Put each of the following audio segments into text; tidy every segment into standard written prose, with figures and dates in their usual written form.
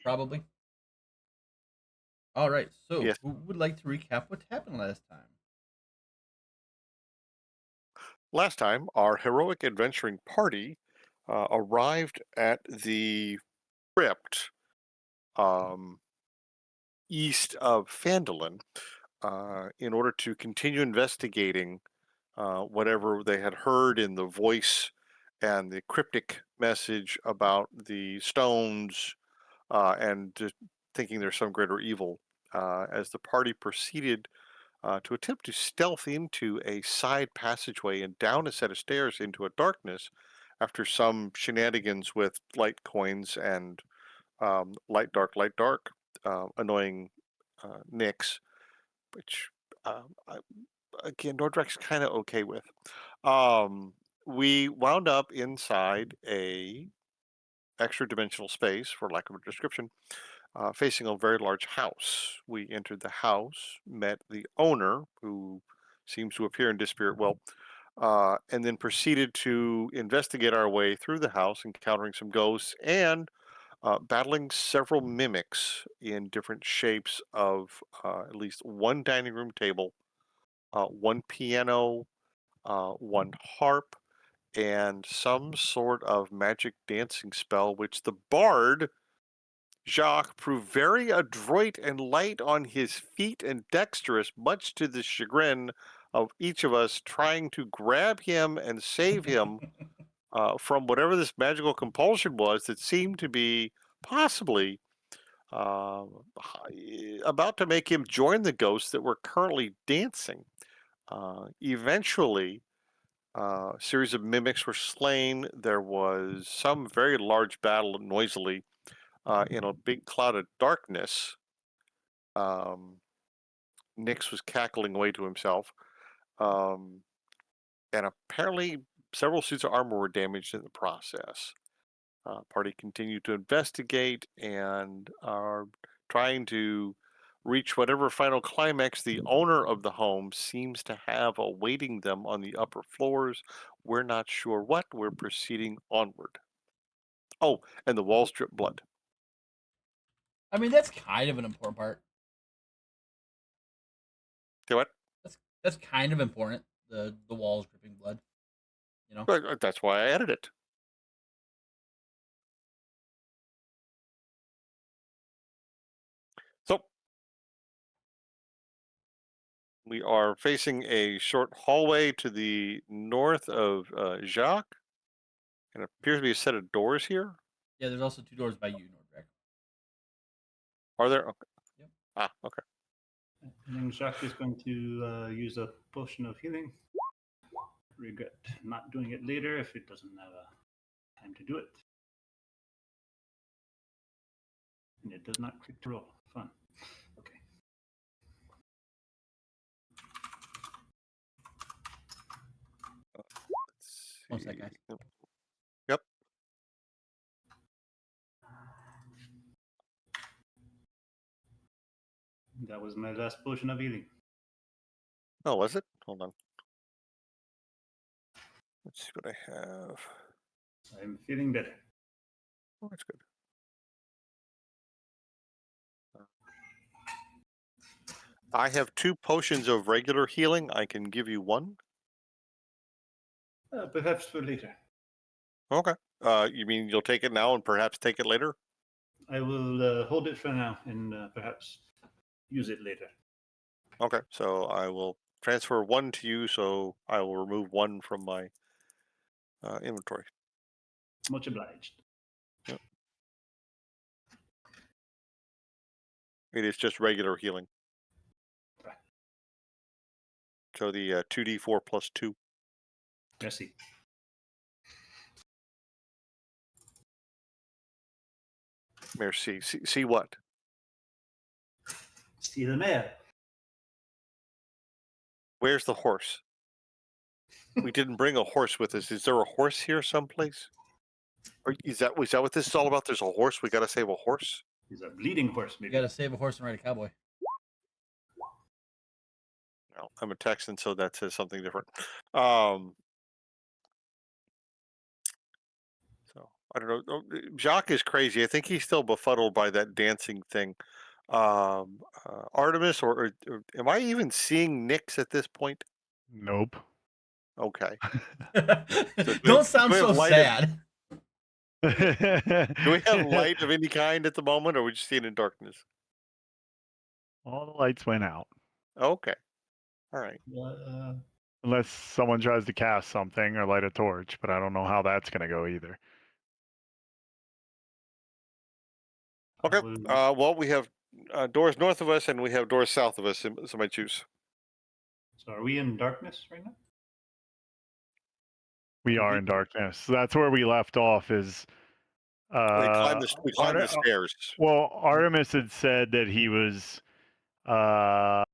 Probably. All right. So, Yes. who would like to recap what happened last time? Last time, our heroic adventuring party arrived at the crypt um, east of Phandelver in order to continue investigating whatever they had heard in the voice and the cryptic message about the stones and just thinking there's some greater evil. As the party proceeded to attempt to stealth into a side passageway and down a set of stairs into a darkness after some shenanigans with light coins and light dark, annoying nicks, which I, again, Nordrek's kind of okay with. We wound up inside a extra dimensional space, for lack of a description, facing a very large house. We entered the house, met the owner, who seems to appear and disappear at will, and then proceeded to investigate our way through the house, encountering some ghosts and battling several mimics in different shapes of at least one dining room table, one piano, one harp, and some sort of magic dancing spell, which the bard Jacques proved very adroit and light on his feet and dexterous, much to the chagrin of each of us trying to grab him and save him from whatever this magical compulsion was that seemed to be possibly uh, about to make him join the ghosts that were currently dancing. Eventually, a series of mimics were slain. There was some very large battle noisily in a big cloud of darkness. Um, Nix was cackling away to himself. Um, and apparently, several suits of armor were damaged in the process. Party continued to investigate and are trying to reach whatever final climax the owner of the home seems to have awaiting them on the upper floors. We're not sure what. We're proceeding onward. Oh, and the walls drip blood. I mean, that's kind of an important part. Okay, what? That's kind of important. The walls dripping blood. You know. That's why I added it. So we are facing a short hallway to the north of Jacques, and it appears to be a set of doors here. Yeah. There's also two doors by you, Nordrek. Are there? Okay. Yep. Okay. And then Jacques is going to use a potion of healing. Regret not doing it later if it doesn't have time to do it. And it does not click to roll. Fun. Okay. Let's One sec, see. guys. Yep. That was my last potion of healing. Oh, was it? Hold on. Let's see what I have. I'm feeling better. Oh, that's good. I have two potions of regular healing. I can give you one. Perhaps for later. Okay. You mean you'll take it now and perhaps take it later? I will hold it for now and perhaps use it later. Okay. So I will transfer one to you. So I will remove one from my inventory. Much obliged. Yep. It is just regular healing. Right. So the 2d4 plus 2. Merci. Merci. See what? See the mayor. Where's the horse? We didn't bring a horse with us. Is there a horse here someplace? Or is that what this is all about? There's a horse. We got to save a horse. He's a bleeding horse, You maybe. got to save a horse and ride a cowboy. No, I'm a Texan, so that says something different. So I don't know. Jacques is crazy. I think he's still befuddled by that dancing thing. Artemis, or am I even seeing Nyx at this point? Nope. Okay. So Don't sound we have so light of sad. do we have light of any kind at the moment, or are we just seeing in darkness? All the lights went out. Okay. All right. Unless someone tries to cast something or light a torch, but I don't know how that's going to go either. Okay. will- Well, we have doors north of us, and we have doors south of us. Somebody choose. So are we in darkness right now? We are in darkness. So that's where we left off is We climbed the stairs. well, Artemis had said that he was kind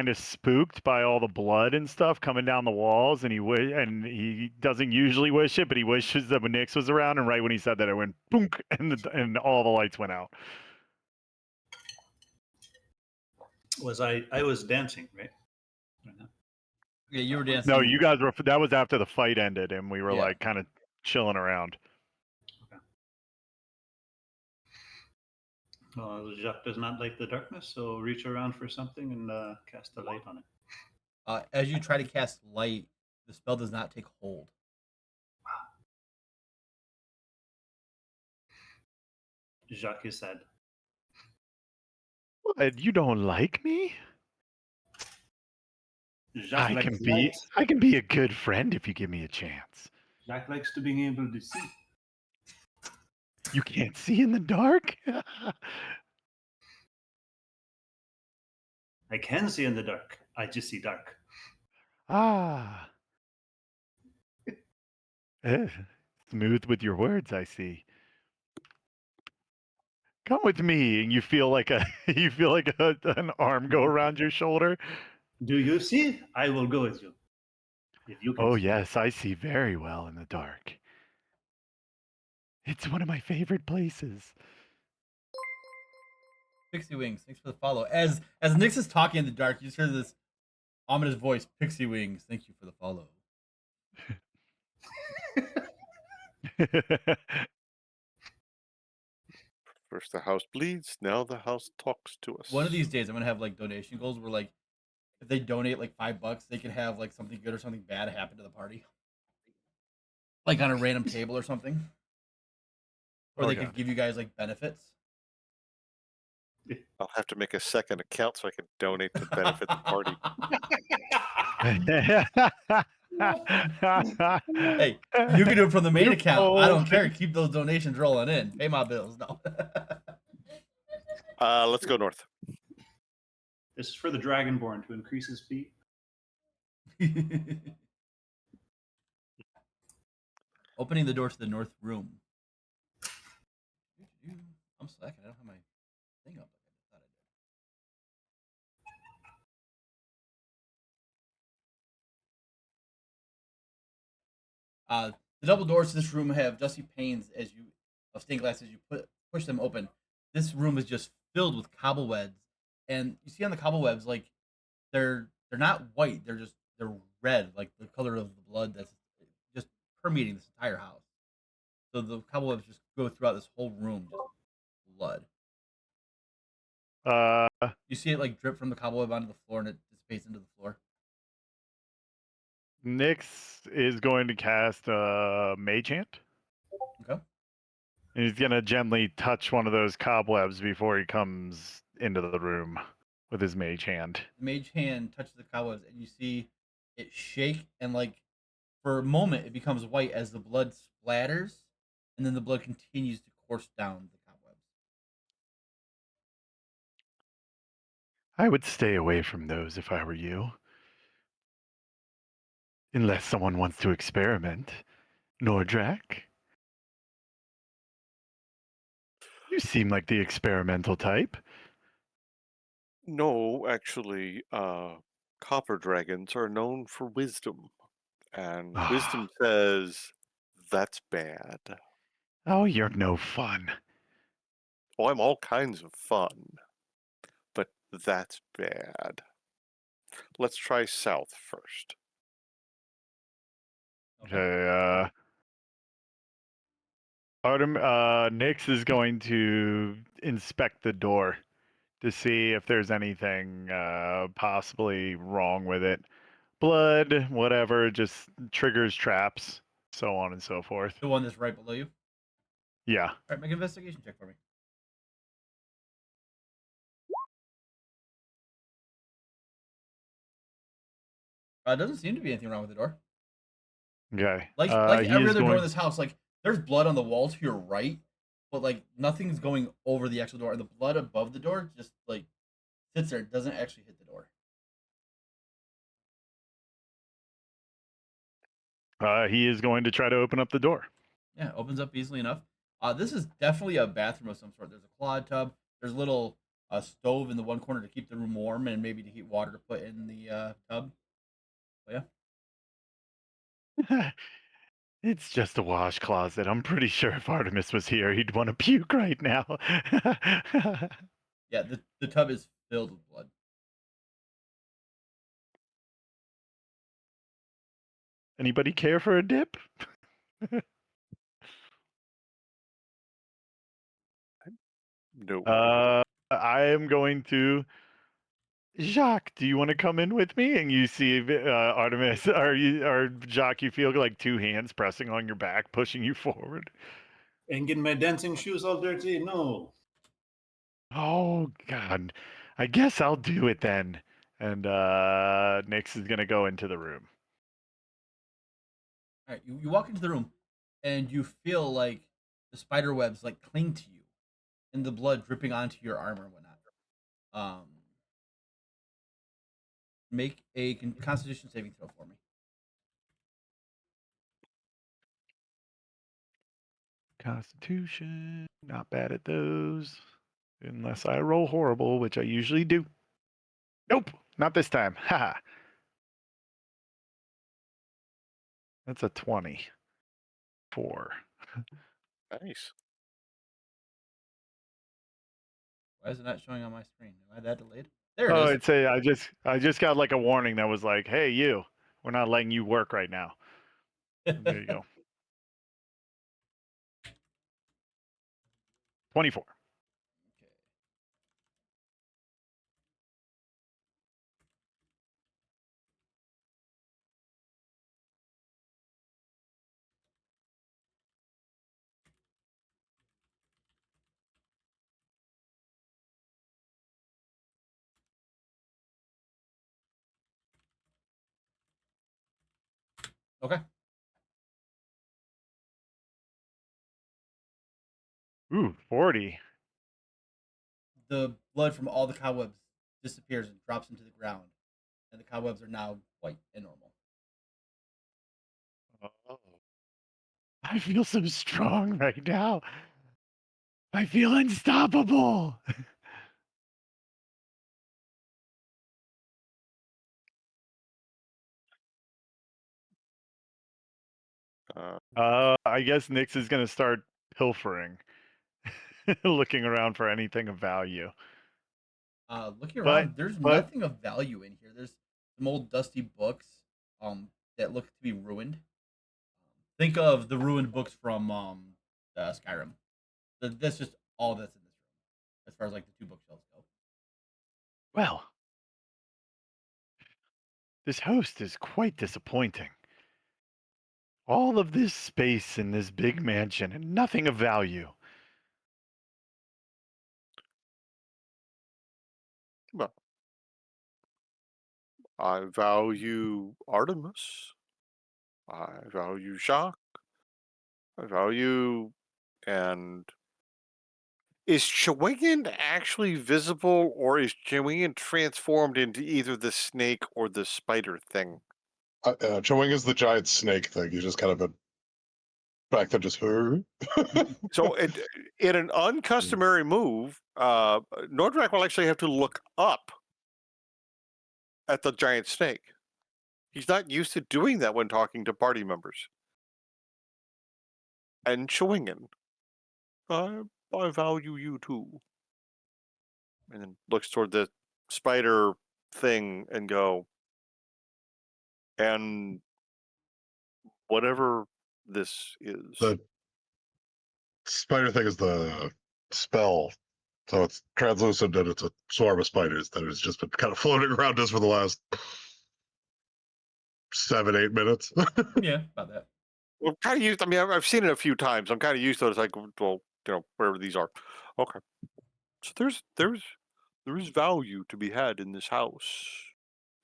of spooked by all the blood and stuff coming down the walls, and he doesn't usually wish it, but he wishes that when Nyx was around, and right when he said that, it went boom, and all the lights went out. I was dancing, right? Right now. Yeah, you were dancing. No, you guys were. That was after the fight ended, and we were Yeah. like kind of chilling around. Jacques does not like the darkness, so reach around for something and cast a light on it. As you try to cast light, the spell does not take hold. Jacques is sad. What, you don't like me? Jacques I likes can be. light. I can be a good friend if you give me a chance. Jacques likes to being able to see. You can't see in the dark. I can see in the dark. I just see dark. Ah. Smooth with your words, I see. Come with me, and you feel like an arm go around your shoulder. Do you see? I will go with you. If you can Oh see. yes, I see very well in the dark. It's one of my favorite places. Pixie Wings, thanks for the follow. As Nyx is talking in the dark, you just hear this ominous voice. Pixie Wings, thank you for the follow. First the house bleeds, now the house talks to us. One of these days, I'm gonna have like donation goals where like if they donate like $5, they can have like something good or something bad happen to the party, like on a random table or something, or Oh, they God. could give you guys like benefits. I'll have to make a second account so I can donate to benefit the party. Hey, you can do it from the main account. I don't care. Loophole. Keep those donations rolling in. Pay my bills. No. Let's go north. This is for the Dragonborn to increase his speed. Opening the door to the north room. I'm slacking. I don't have my thing up like I thought I did. The double doors to this room have dusty panes of stained glass as you push them open. This room is just filled with cobwebs, and you see on the cobwebs like they're not white. They're red, like the color of the blood that's just permeating this entire house. So the cobwebs just go throughout this whole room, just blood. You see it like drip from the cobweb onto the floor, and it dissipates into the floor. Nyx is going to cast a Mage Hand. Okay. And he's going to gently touch one of those cobwebs before he comes into the room with his Mage Hand. The mage hand touches the cobwebs, and you see it shake, and like for a moment, it becomes white as the blood splatters, and then the blood continues to course down the cobwebs. I would stay away from those if I were you. Unless someone wants to experiment. Nordrak? You seem like the experimental type. No, actually, copper dragons are known for wisdom, and wisdom says that's bad. Oh, you're no fun. Oh, I'm all kinds of fun, but that's bad. Let's try south first. Okay. Okay, Nyx is going to inspect the door to see if there's anything possibly wrong with it. Blood, whatever, just triggers traps, so on and so forth. The one that's right below you. Yeah. All right, make an investigation check for me. Doesn't seem to be anything wrong with the door. Okay. Like He every is other door going. in this house, like there's blood on the wall to your right, but like nothing's going over the actual door, and the blood above the door just like sits there. It doesn't actually hit the door. He is going to try to open up the door. Yeah, it opens up easily enough. This is definitely a bathroom of some sort. There's a clod tub. There's a little stove in the one corner to keep the room warm and maybe to heat water to put in the tub. But yeah. It's just a wash closet. I'm pretty sure if Artemis was here, he'd want to puke right now. Yeah, the tub is filled with blood. Anybody care for a dip? No. I am going to. Jacques, do you want to come in with me? And you see Artemis, or Jacques, you feel like two hands pressing on your back, pushing you forward. And getting my dancing shoes all dirty? No. Oh God, I guess I'll do it then. And Nyx is gonna go into the room. All right, you walk into the room, and you feel like the spider webs like cling to you, and the blood dripping onto your armor and whatnot. Make a Constitution saving throw for me. Constitution, not bad at those, unless I roll horrible, which I usually do. Nope, not this time. Haha. That's a 24. Nice. Why is it not showing on my screen? Am I that delayed? There Oh, it is. I'd say I just got like a warning that was like, "Hey, you, we're not letting you work right now." There you go. 24. Okay. Ooh, 40. The blood from all the cobwebs disappears and drops into the ground, and the cobwebs are now white and normal. Oh. I feel so strong right now. I feel unstoppable. I guess Nyx is gonna start pilfering, looking around for anything of value. Looking But around, there's but nothing of value in here. There's some old dusty books that look to be ruined. Think of the ruined books from Skyrim. That's just all that's in this room, as far as like the two bookshelves go. well, this host is quite disappointing. All of this space in this big mansion and nothing of value. Well, I value Artemis. I value Jacques. I value. And is Chewingen actually visible, or is Chewingen transformed into either the snake or the spider thing? Chewing is the giant snake thing. He's just kind of a back then just her. So, in an uncustomary move, Nordrak will actually have to look up at the giant snake. He's not used to doing that when talking to party members. And Chewingen, I value you too. And then looks toward the spider thing and go, and whatever this is. The spider thing is the spell. So it's translucent and it's a swarm of spiders that has just been kind of floating around us for the last 7-8 minutes. Yeah, about that. Well, kind of used. I mean, I've seen it a few times. I'm kind of used to it. It's like, well, wherever these are. Okay. So there's value to be had in this house,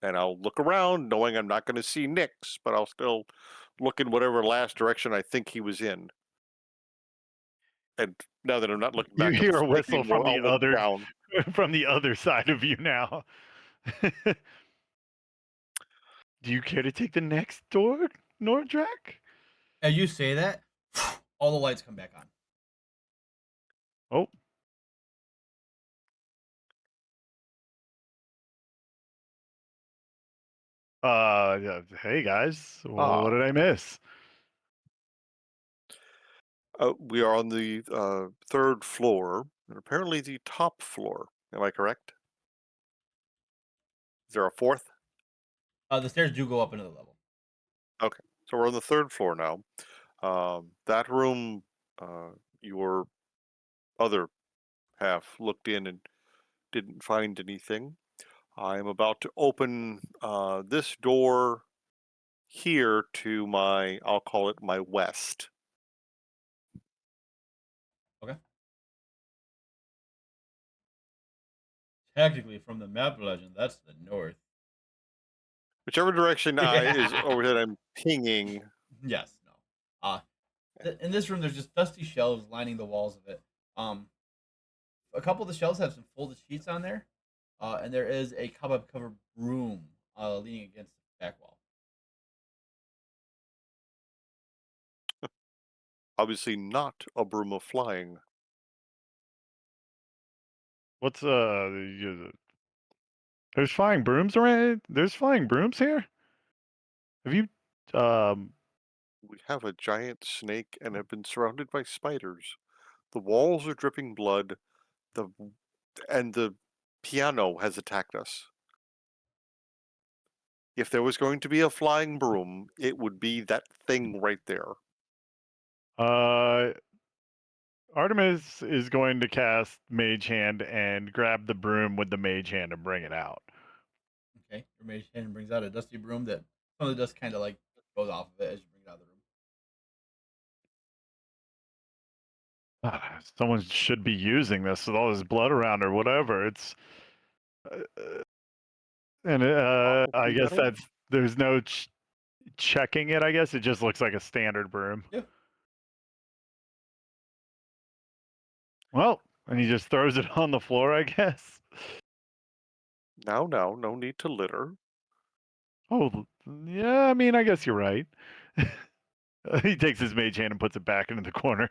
and I'll look around, knowing I'm not going to see Nyx, but I'll still look in whatever last direction I think he was in. And now that I'm not looking You back at the hear a snake whistle anymore, from the I'll look other down. from the other side of you now. Do you care to take the next door, Nordrak? As you say that, all the lights come back on. Oh. Yeah, hey guys, what did I miss? We are on the third floor, and apparently the top floor. Am I correct? Is there a fourth? The stairs do go up another level. Okay, so we're on the third floor now. That room, your other half looked in and didn't find anything. I'm about to open this door here to my, I'll call it my west. Okay. Technically, from the map legend, that's the north. Whichever direction is over that I'm pinging. Yes. No. In this room, there's just dusty shelves lining the walls of it. A couple of the shelves have some folded sheets on there, and there is a cobweb-covered broom leaning against the back wall. Obviously not a broom of flying. What's there's flying brooms around? There's flying brooms here? Have you We have a giant snake and have been surrounded by spiders. The walls are dripping blood. The piano has attacked us. If there was going to be a flying broom, it would be that thing right there. Artemis is going to cast Mage Hand and grab the broom with the Mage Hand and bring it out. Okay. Your mage hand brings out a dusty broom that some of the dust kind of like goes off of it as you bring it out of the room. Someone should be using this with all this blood around or whatever. It's and I Probably guess better. there's no checking it. I guess it just looks like a standard broom. Yeah. Well, and he just throws it on the floor, I guess. Now, no need to litter. Oh, yeah. I mean, I guess you're right. He takes his mage hand and puts it back into the corner.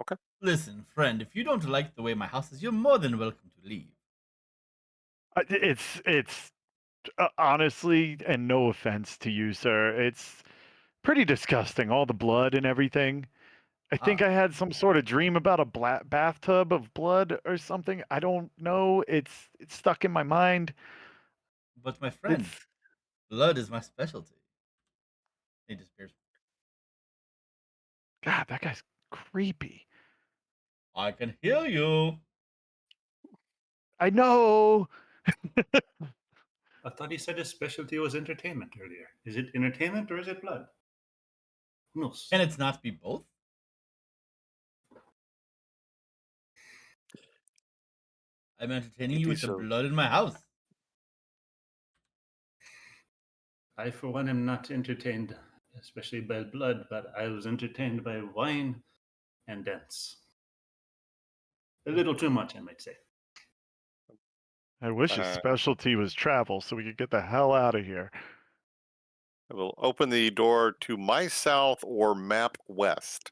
Okay. Listen, friend, if you don't like the way my house is, you're more than welcome to leave. It's honestly, and no offense to you, sir, it's pretty disgusting. All the blood and everything. I think Ah, I had some sort of dream about a bathtub of blood or something. I don't know. It's stuck in my mind. but my friend, It's blood is my specialty. He disappears. God, that guy's creepy. I can heal you. I know. I thought he said his specialty was entertainment earlier. Is it entertainment or is it blood? Who knows? Can it not be both? I'm entertaining It you with is the a blood in my house. I, for one, am not entertained, especially by blood, but I was entertained by wine and dance. A little too much, I might say. I wish his uh, specialty was travel so we could get the hell out of here. I will open the door to my south or map west.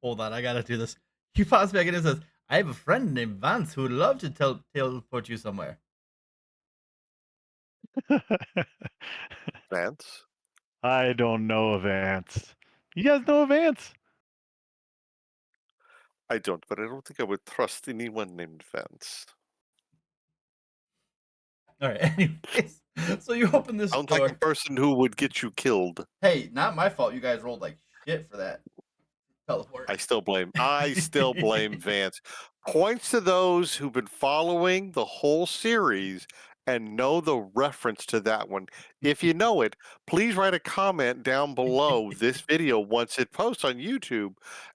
Hold on, I gotta do this. He pops back in and says, I have a friend named Vance who would love to teleport you somewhere. Vance? I don't know of ants. You guys know of ants? I don't, but I don't think I would trust anyone named Vance. All right. Anyways, so you open this Sounds like a door. person who would get you killed. Hey, not my fault. You guys rolled like shit for that teleport. I still blame Vance. Points to those who've been following the whole series and know the reference to that one. If you know it, please write a comment down below this video once it posts on YouTube,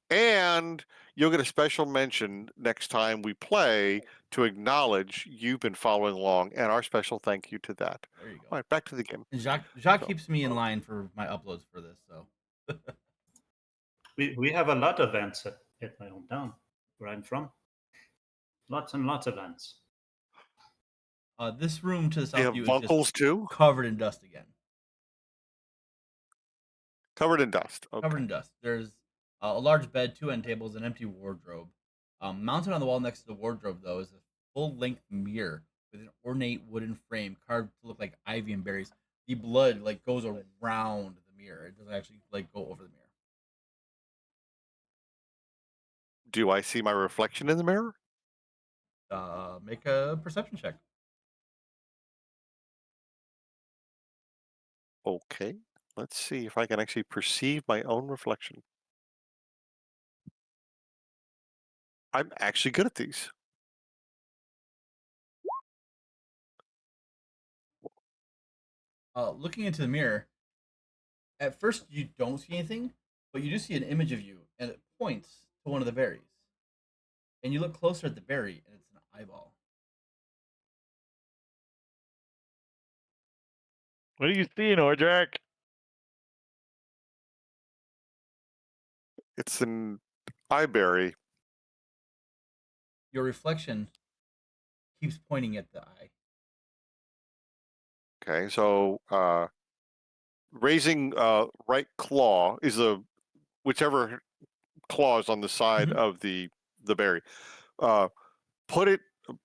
and you'll get a special mention next time we play to acknowledge you've been following along, and our special thank you to that. There you go. All right, back to the game. And Jacques So- keeps me in line for my uploads for this. So We have a lot of ants at my hometown, where I'm from. Lots and lots of ants. this room to the You south have of you is just bunkles too? covered in dust again. Covered in dust. Covered Okay. in dust. There's a large bed, 2 end tables, an empty wardrobe. Mounted on the wall next to the wardrobe, though, is a full-length mirror with an ornate wooden frame carved to look like ivy and berries. The blood like goes around the mirror. It doesn't actually like go over the mirror. Do I see my reflection in the mirror? Make a perception check. Okay. Let's see if I can actually perceive my own reflection. I'm actually good at these. Looking into the mirror, at first you don't see anything, but you do see an image of you, and it points to one of the berries. And you look closer at the berry, and it's an eyeball. What are you seeing, Ordrak? It's an eyeberry. Your reflection keeps pointing at the eye. Okay, so raising right claw is the whichever claw is on the side Mhm. of the berry. Put it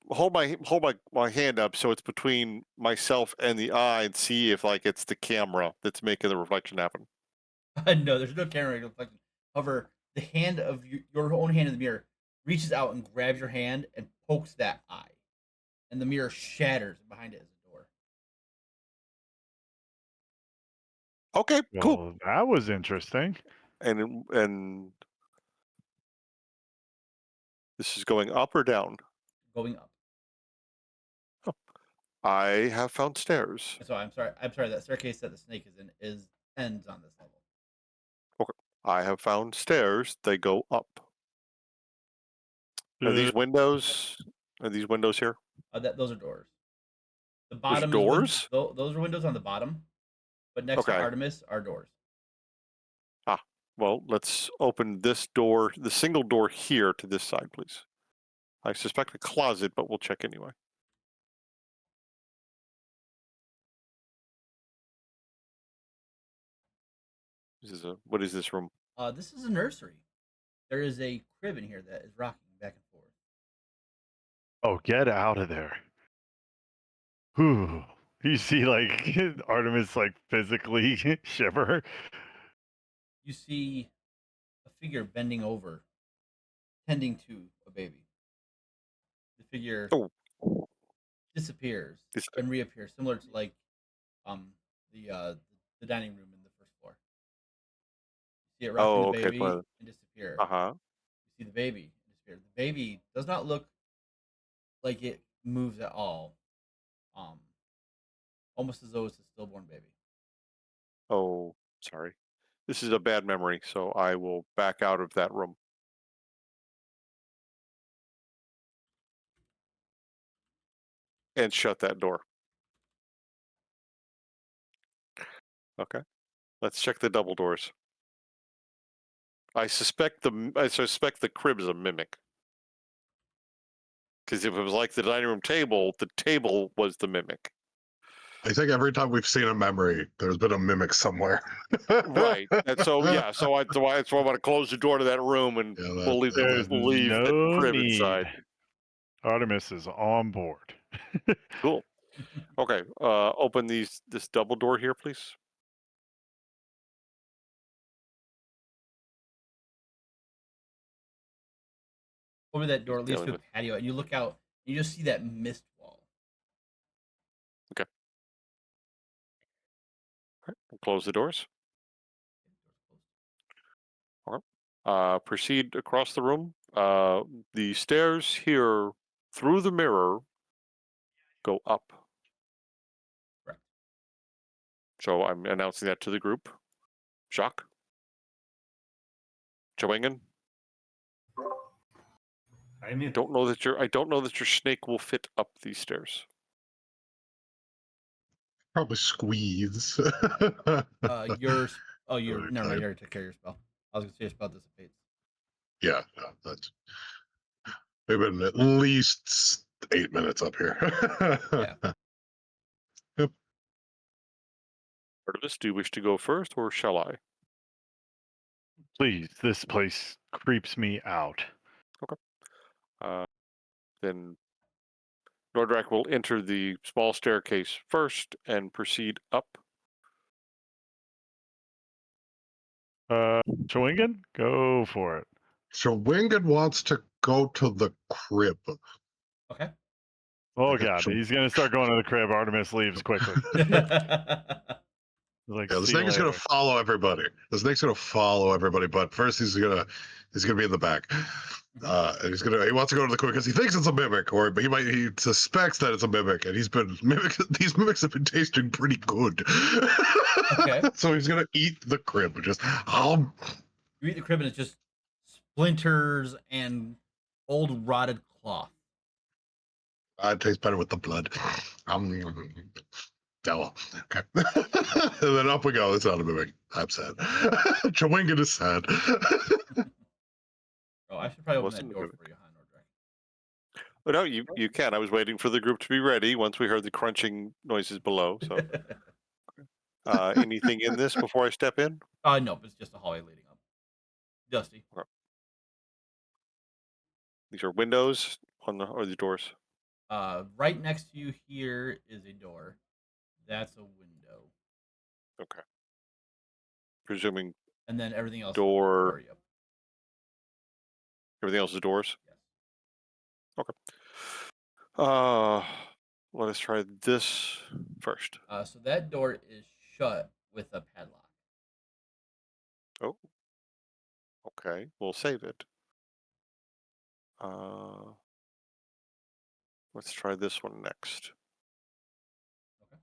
hold my hand up so it's between myself and the eye and see if like it's the camera that's making the reflection happen. No, there's no camera reflection. However, the hand of your own hand in the mirror reaches out and grabs your hand and pokes that eye, and the mirror shatters. Behind it is a door. Okay, cool. Well, that was interesting. And this is going up or down? Going up. I have found stairs. So I'm sorry. I'm sorry. That staircase that the snake is in is ends on this level. I have found stairs. They go up. Are these windows? Are these windows here? Those are doors. The There's bottom doors? is those are windows on the bottom, but next to Okay. Artemis are doors. Well, let's open this door, the single door here to this side, please. I suspect a closet, but we'll check anyway. What is this room? This is a nursery. There is a crib in here that is rocking back and forth. Oh, get out of there. Whew. You see, like, Artemis, like, physically shiver. You see a figure bending over, tending to a baby. The figure Oh, disappears this, and reappears, similar to like um the uh the dining room in the first floor. You see it rocking the okay. baby and disappear. Uh-huh. You see the baby and disappear. The baby does not look like it moves at all. Um, almost as though it's a stillborn baby. Oh, sorry. This is a bad memory, so I will back out of that room. And shut that door. Okay. Let's check the double doors. I suspect the crib is a mimic. Because if it was like the dining room table, the table was the mimic. I think every time we've seen a memory, there's been a mimic somewhere. Right. And so that's why I want to close the door to that room and Yeah, believe There's that no crib need. inside. Artemis is on board. Cool. Okay. Open this double door here, please. Over that door He's leads to dealing a with. patio, and you look out. And you just see that mist wall. We'll close the doors. Proceed across the room. The stairs here through the mirror go up. Correct. So I'm announcing that to the group. Jacques? Chewingen? I'm in. I don't know that your snake will fit up these stairs. Probably squeeze. Yours. Oh, you're Really never mind. tight. You already took care of your spell. I was gonna say your spell dissipates. Yeah, that's. We've been at least 8 minutes up here. Yeah. Yep. Artemis, do you wish to go first, or shall I? Please, this place creeps me out. Then Nordrak will enter the small staircase first and proceed up. Chewingen, go for it. So Winged wants to go to the crib. Okay. Oh Okay, god, so- he's gonna start going to the crib. Artemis leaves quickly. Like, Yeah, the see snake you is gonna later. follow everybody. The snake's gonna follow everybody, but first he's gonna be in the back. And he wants to go to the crib because he thinks it's a mimic, or he suspects that it's a mimic, and these mimics have been tasting pretty good. Okay. So he's gonna eat the crib. Just You eat the crib and it's just splinters and old rotted cloth. it tastes better with the blood. Devil. Okay. And then up we go. It's not a mimic. I'm sad. Chewingen is sad. Oh, I should probably open Wasn't that a door mimic. for you, huh, Nordrak? Oh, no, you can. I was waiting for the group to be ready once we heard the crunching noises below. So, anything in this before I step in? No, it's just a hallway leading up. Dusty. These are windows or the doors. Right next to you here is a door. That's a window. Okay. Presuming And then everything else door. Yep. Everything else is doors. Yes. Okay. Let us try this first. So that door is shut with a padlock. Oh. Okay. We'll save it. Let's try this one next. Okay.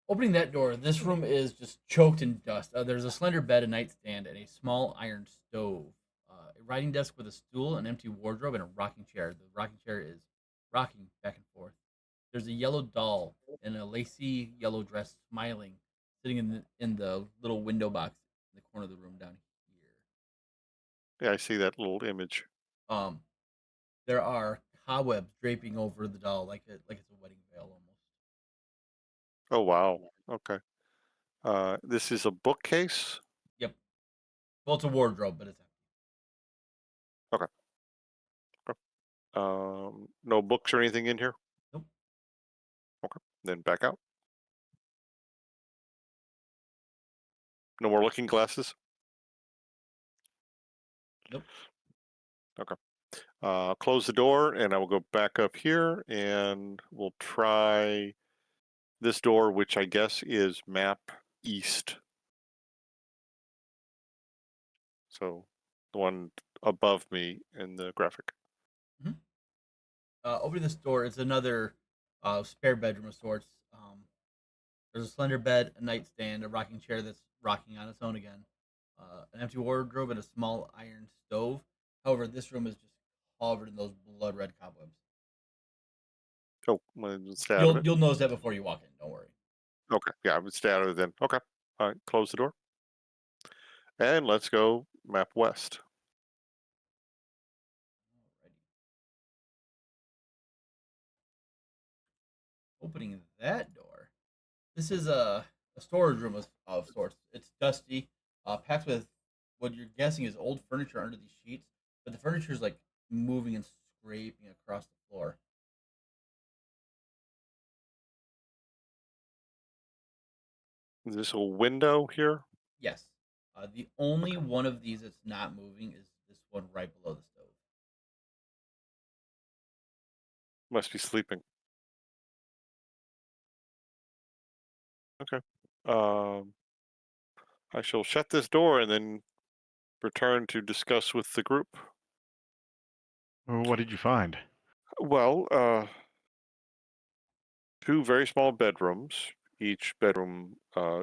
Opening that door, this room is just choked in dust. There's a slender bed, a nightstand, and a small iron stove. A writing desk with a stool, an empty wardrobe, and a rocking chair. The rocking chair is rocking back and forth. There's a yellow doll in a lacy yellow dress, smiling, sitting in the little window box in the corner of the room down here. Yeah, I see that little image. There are cobwebs draping over the doll like it's a wedding veil almost. Oh, wow. Okay. This is a bookcase. Yep. Well, it's a wardrobe, but it's empty. No books or anything in here? Nope. Okay. Then back out. No more looking glasses? Nope. Okay. Close the door, and I will go back up here, and we'll try this door, which I guess is map east. So the one above me in the graphic. Opening this door, it's another spare bedroom of sorts. There's a slender bed, a nightstand, a rocking chair that's rocking on its own again, an empty wardrobe, and a small iron stove. However, this room is just covered in those blood red cobwebs. Oh, let's stay out of it. You'll notice that before you walk in. Don't worry. Okay. Yeah, I would stay out of it then. Okay. All right. Close the door. And let's go map west. Opening that door, this is a storage room of sorts. It's dusty, packed with what you're guessing is old furniture under these sheets, but the furniture is like moving and scraping across the floor. Is this a window here? Yes. The only one of these that's not moving is this one right below the stove. Must be sleeping. Okay. I shall shut this door and then return to discuss with the group. What did you find? Well, two very small bedrooms, each bedroom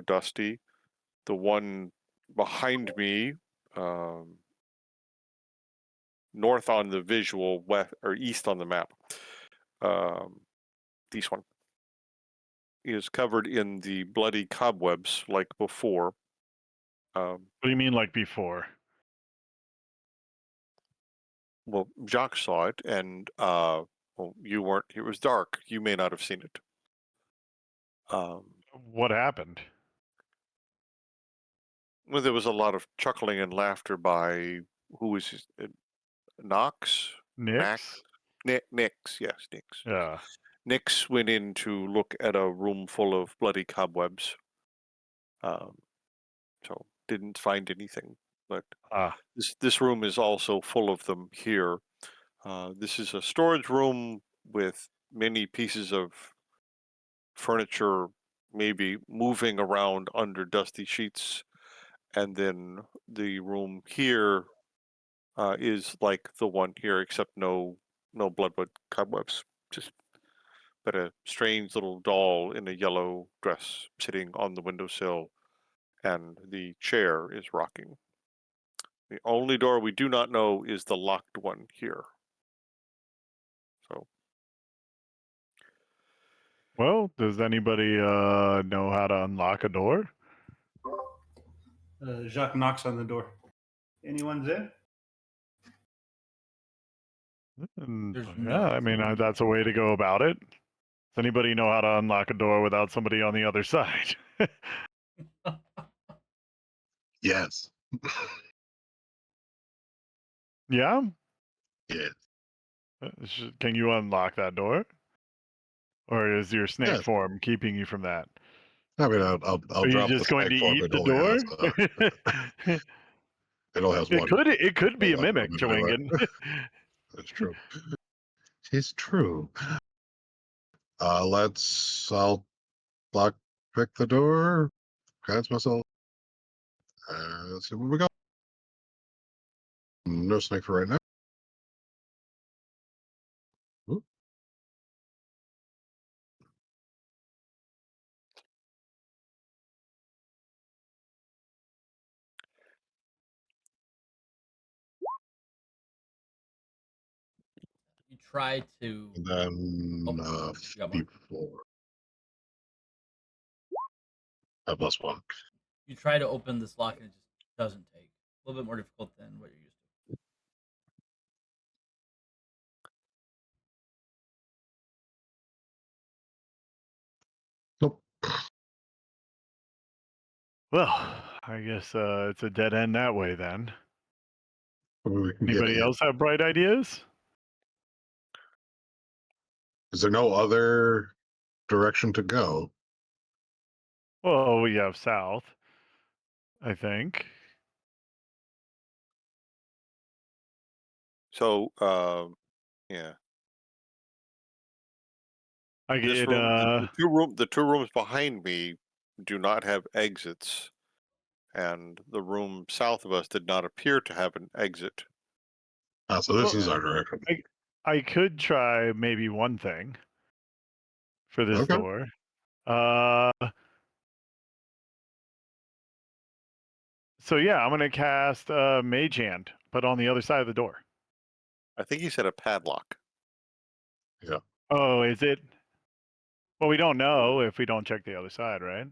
dusty. The one behind me, north on the visual, west or east on the map. This one is covered in the bloody cobwebs like before. What do you mean, like before? Well, Jacques saw it, and well, you weren't. It was dark. You may not have seen it. What happened? Well, there was a lot of chuckling and laughter by who was Knox, Max, Nix? Nix. Yes, Nix. Yeah. Nix went in to look at a room full of bloody cobwebs. So didn't find anything, but this room is also full of them here. This is a storage room with many pieces of furniture, maybe moving around under dusty sheets, and then the room here is like the one here, except no bloodwood cobwebs. But a strange little doll in a yellow dress sitting on the windowsill, and the chair is rocking. The only door we do not know is the locked one here. So. Well, does anybody know how to unlock a door? Jacques knocks on the door. Anyone there? There's Yeah, no I mean, that's a way to go about it. Does anybody know how to unlock a door without somebody on the other side? Yes. Yeah? Yes. Can you unlock that door? Or is your snake Yes. form keeping you from that? I mean, I'll Are you drop the just going to snake form. eat It the only door? has it only has one. It could be a mimic, Anyway. Chewingen. That's true. It's true. I'll pick the door, cast myself. Let's see where we go. No snake for right now. Ooh. You try to. And then you got more. before. I plus one. You try to open this lock and it just doesn't take. A little bit more difficult than what you're used to. Nope. Well, I guess it's a dead end that way then. We can get Anybody in. else have bright ideas? Is there no other direction to go? Well, we have south, I think. So, yeah. I This get room, the two rooms behind me do not have exits, and the room south of us did not appear to have an exit. So this Well, is our direction. I could try maybe one thing for this Okay. door. So yeah, I'm gonna cast Mage Hand, but on the other side of the door. I think he said a padlock. Yeah. Oh, is it? Well, we don't know if we don't check the other side, right?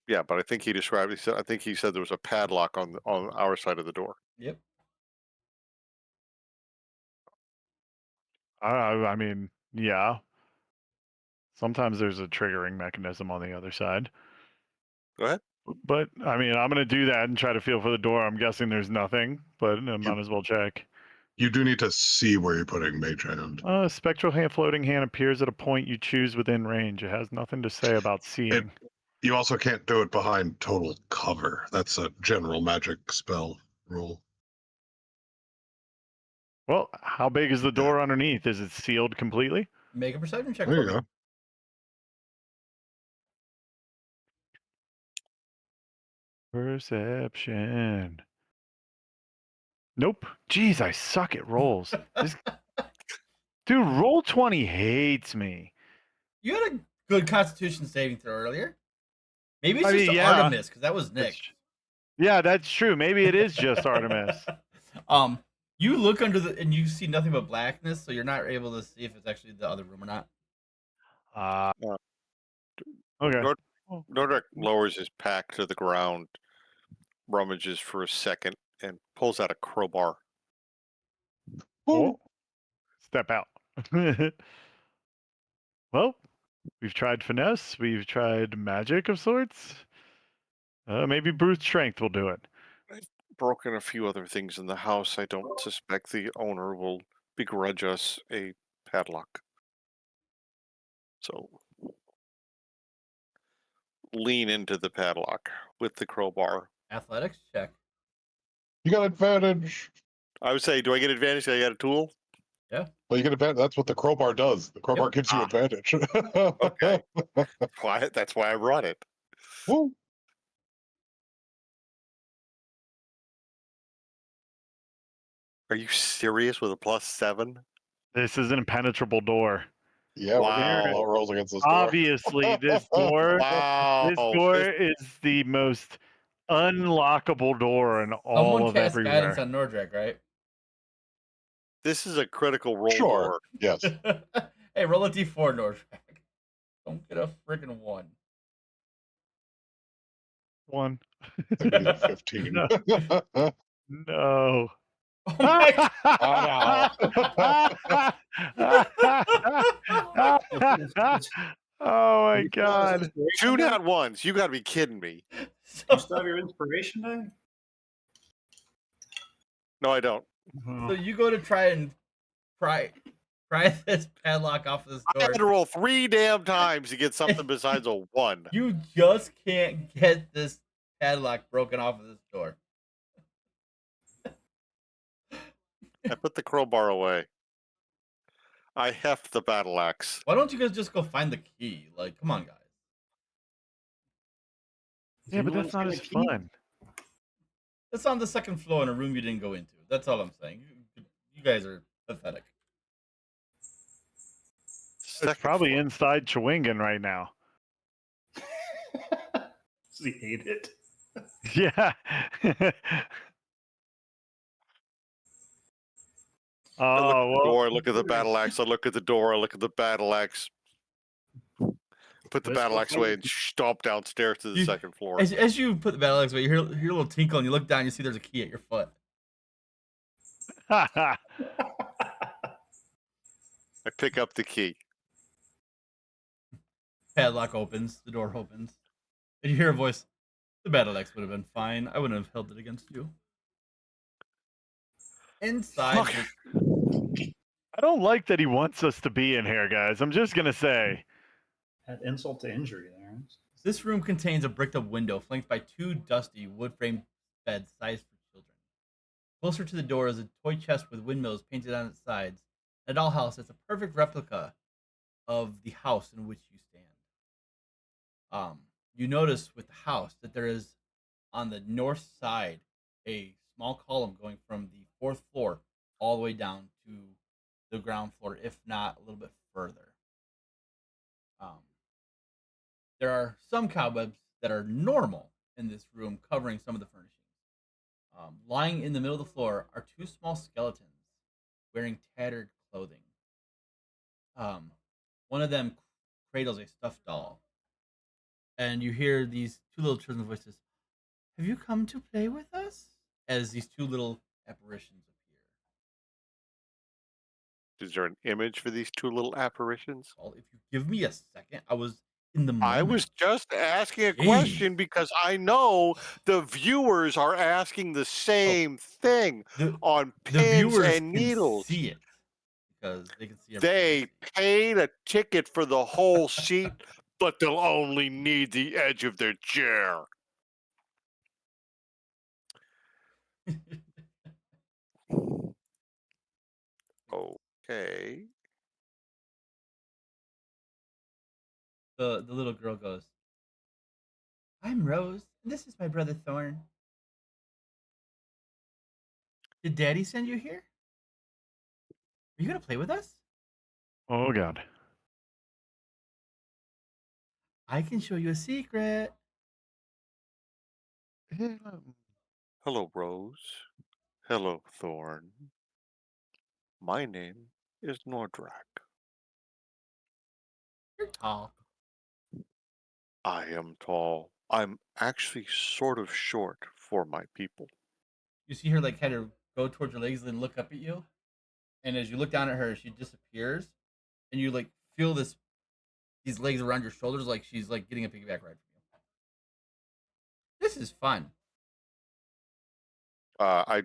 Yeah, but I think he described. I think he said there was a padlock on our side of the door. Yep. I mean, yeah. Sometimes there's a triggering mechanism on the other side. Go ahead. But I mean, I'm gonna do that and try to feel for the door. I'm guessing there's nothing, but I might as well check. You do need to see where you're putting Mage Hand. Spectral hand, floating hand appears at a point you choose within range. It has nothing to say about seeing. You also can't do it behind total cover. That's a general magic spell rule. Well, how big is the door underneath? Is it sealed completely? Make a perception check There for you me. go. Perception. Nope. Jeez, I suck at rolls. Dude, roll 20 hates me. You had a good Constitution saving throw earlier. Maybe it's I just mean, yeah, Artemis because that was that's, Nick. yeah, that's true. Maybe it is just Artemis. You look under and you see nothing but blackness, so you're not able to see if it's actually the other room or not. Okay. Nordek lowers his pack to the ground, rummages for a second, and pulls out a crowbar. Oh, step out. Well, we've tried finesse. We've tried magic of sorts. Maybe brute strength will do it. Broken a few other things in the house. I don't suspect the owner will begrudge us a padlock. So lean into the padlock with the crowbar. Athletics check. You got advantage. I would say, do I get advantage? I got a tool? Yeah. Well, you get advantage. That's what the crowbar does. The crowbar gives you advantage. Okay. That's why I brought it. Woo. Are you serious with a +7? This is an impenetrable door. Yeah, we're Wow. getting low rolls against this door. Obviously, this door, Wow. this door is the most unlockable door in all Someone of cast everywhere. guidance on Nordrek, right? This is a critical roll Sure. door. Yes. Hey, roll a d4, Nordrek. Don't get a freaking 1. 1. I think we need a 15. No. Oh my Oh my You still have god. inspiration 2 die? nat ones. You got to be kidding me. You still have your inspiration die? No, I don't. So you go to try and pry this padlock off of this I had door. to roll 3 damn times to get something besides a 1. You just can't get this padlock broken off of this door. I put the crowbar away. I heft the battle axe. Why don't you guys just go find the key? Like, come on, guys. Has Yeah, but anyone that's not seen as a key? fun. It's on the second floor in a room you didn't go into. That's all I'm saying. You guys are pathetic. It's Second probably floor. inside Chewingen right now. Does he hate it? Yeah. I look at Oh, the well, door, I look at the battle axe, I look at the door, I look at the battle axe. Put the Let's battle go axe find away the and stomp downstairs to the You- second floor. As you put the battle axe away, you hear a little tinkle, and you look down, you see there's a key at your foot. I pick up the key. Padlock opens, the door opens, and you hear a voice. The battle axe would have been fine. I wouldn't have held it against you. Inside Okay. this I don't like that he wants us to be in here, guys. I'm just gonna say. Add insult to injury there. This room contains a bricked up window flanked by 2 dusty wood framed beds sized for children. Closer to the door is a toy chest with windmills painted on its sides, a dollhouse that's a perfect replica of the house in which you stand. You notice with the house that there is on the north side a small column going from the 4th floor all the way down to the ground floor, if not a little bit further. There are some cobwebs that are normal in this room, covering some of the furnishings. Lying in the middle of the floor are 2 small skeletons wearing tattered clothing. One of them cradles a stuffed doll, and you hear these 2 little children's voices. Have you come to play with us? As these 2 little apparitions appear. Is there an image for these 2 little apparitions? Well, if you give me a second, I was in the I moment. was just asking a Jeez. question because I know the viewers are asking the same thing on The pins viewers and can needles. see it because they can see They everything. paid a ticket for the whole seat, but they'll only need the edge of their chair. Okay. The little girl goes, I'm Rose, and this is my brother Thorn. Did Daddy send you here? Are you gonna play with us? Oh God. I can show you a secret. Hello, Rose. Hello, Thorn. My name is Nordrak. You're tall. I am tall. I'm actually sort of short for my people. You see her like kind of go towards your legs and then look up at you. And as you look down at her, she disappears. And you like feel these legs around your shoulders like she's like getting a piggyback ride from you. This is fun. I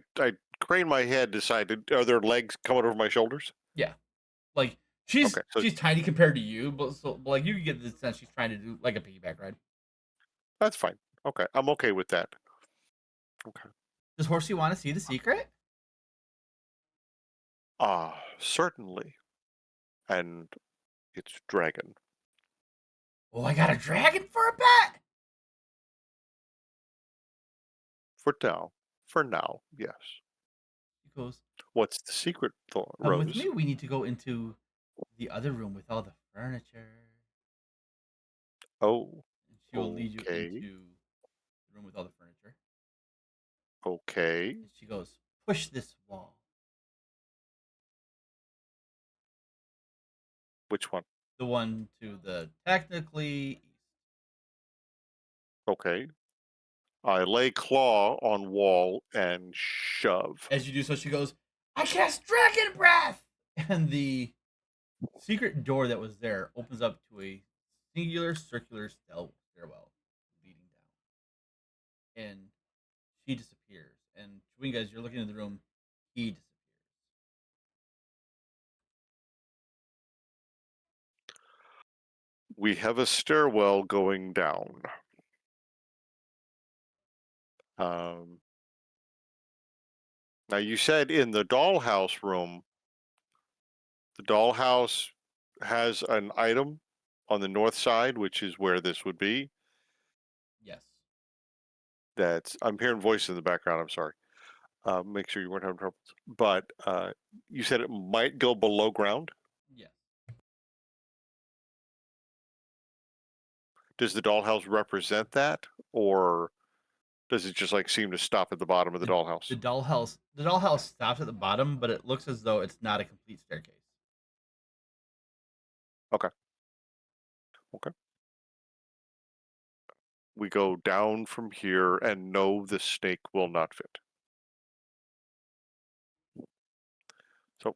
crane my head, decided, are there legs coming over my shoulders? Yeah. Like she's Okay, so she's tiny compared to you, but like you can get the sense she's trying to do like a piggyback ride. that's fine. Okay, I'm okay with that. Okay. Does Horsey want to see the secret? Certainly. And it's dragon. Oh, I got a dragon for a pet. For now, yes. He goes, What's the secret, come with Rose? me. We need to go into the other room with all the furniture. Oh, And she will lead you okay. into the room with all the furniture. Okay. And she goes, push this wall. Which one? The one to the technically east. Okay. I lay claw on wall and shove. As you do so, she goes, I cast dragon breath! And the secret door that was there opens up to a singular circular stairwell leading down. And she disappears. And Chewinga, as you're looking in the room, he disappears. We have a stairwell going down. Now you said in the dollhouse room, the dollhouse has an item on the north side, which is where this would be. Yes. I'm hearing voices in the background. I'm sorry. Make sure you weren't having trouble. But you said it might go below ground. Yes. Does the dollhouse represent that, or does it just like seem to stop at the bottom of the dollhouse? The dollhouse stops at the bottom, but it looks as though it's not a complete staircase. Okay. We go down from here, and no, the snake will not fit. So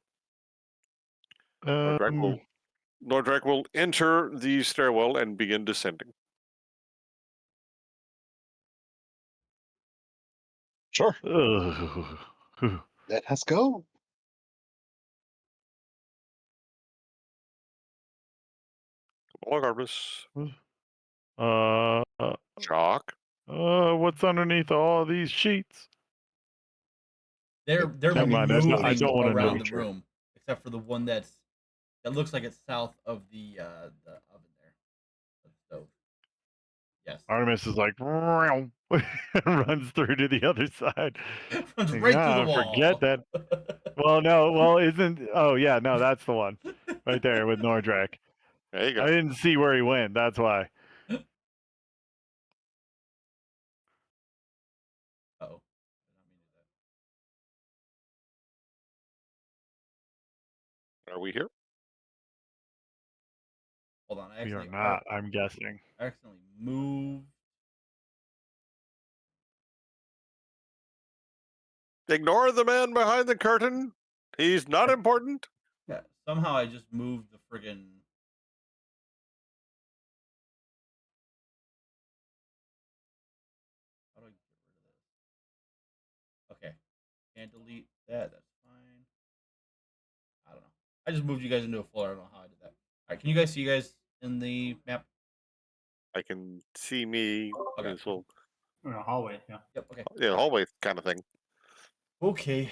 Nordrak will enter the stairwell and begin descending. Sure. Ugh. Let us go. Come along, Arbus. Uh, Chalk. what's underneath all these sheets? They're Never mind. I moving don't want to around know. the room, except for the one that looks like it's south of the oven there, the stove. Yes, Artemis is like runs through to the other side. runs Like, right through the forget wall. that. Well, no. Well, isn't? Oh, yeah. No, that's the one right there with Nordrak. There you go. I didn't see where he went. That's why. Oh, Are we here? hold on. We are not. I'm guessing. I accidentally moved. Ignore the man behind the curtain. He's not important. Yeah, somehow I just moved the friggin'. How do I get rid of this? Okay, can't delete that. That's fine. I don't know. I just moved you guys into a folder. I don't know how I did that. All right, can you guys see you guys in the map? I can see me Okay. in this little In a hallway, yeah. Yep. Okay. hallway kind of thing. Okay.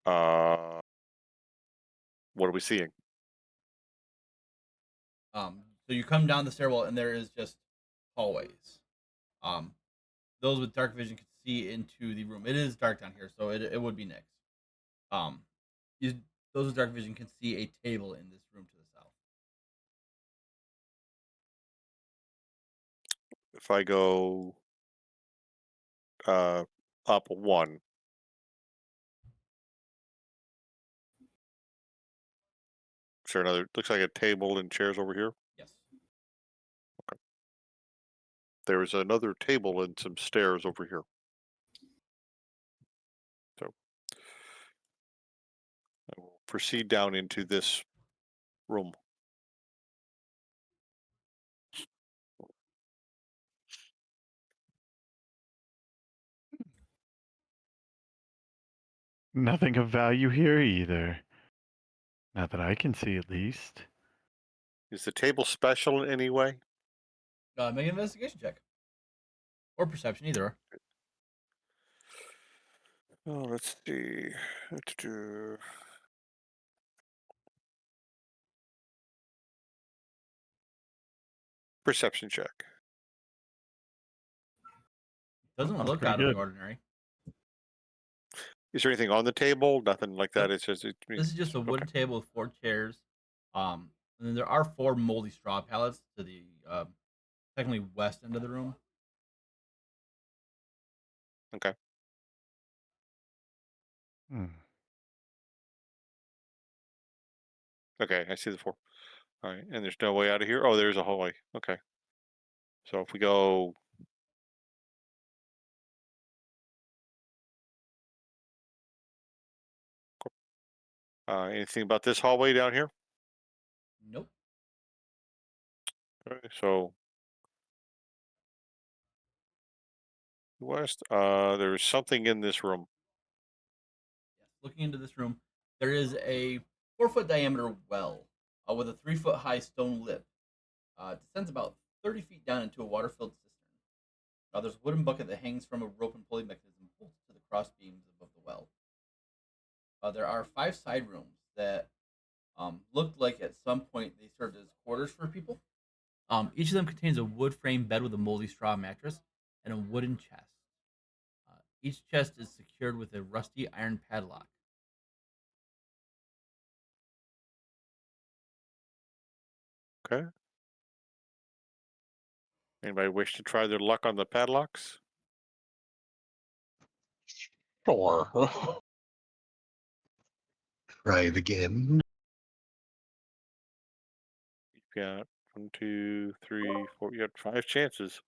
What are we seeing? So you come down the stairwell and there is just hallways. Those with dark vision can see into the room. It is dark down here, so it would be Nick's. Um, you, those with dark vision can see a table in this room to the south. If I go up one, is there another? Looks like a table and chairs over here. Yes. There is another table and some stairs over here. So I will proceed down into this room. Nothing of value here either. Not that I can see, at least. Is the table special in any way? Make an investigation check or perception, either. Oh, let's see. Perception check. Doesn't That's look pretty out of the good. ordinary. Is there anything on the table? Nothing like that. Nope. It's just This is just a wooden okay. table with 4 chairs. And then there are 4 moldy straw pallets to the technically west end of the room. Okay. Hmm. Okay, I see the 4. All right, and there's no way out of here. Oh, there's a hallway. Okay. So if we go anything about this hallway down here? Nope. Okay, so west. There's something in this room. Yes. Looking into this room, there is a 4-foot diameter well with a 3-foot high stone lip. Descends about 30 feet down into a water-filled cistern. There's a wooden bucket that hangs from a rope and pulley mechanism bolted to the cross beams above the well. There are 5 side rooms that looked like at some point they served as quarters for people. Each of them contains a wood frame bed with a moldy straw mattress and a wooden chest. Each chest is secured with a rusty iron padlock. Okay. Anybody wish to try their luck on the padlocks? Sure. Try it again. You've got 1, 2, 3, 4. You got 5 chances.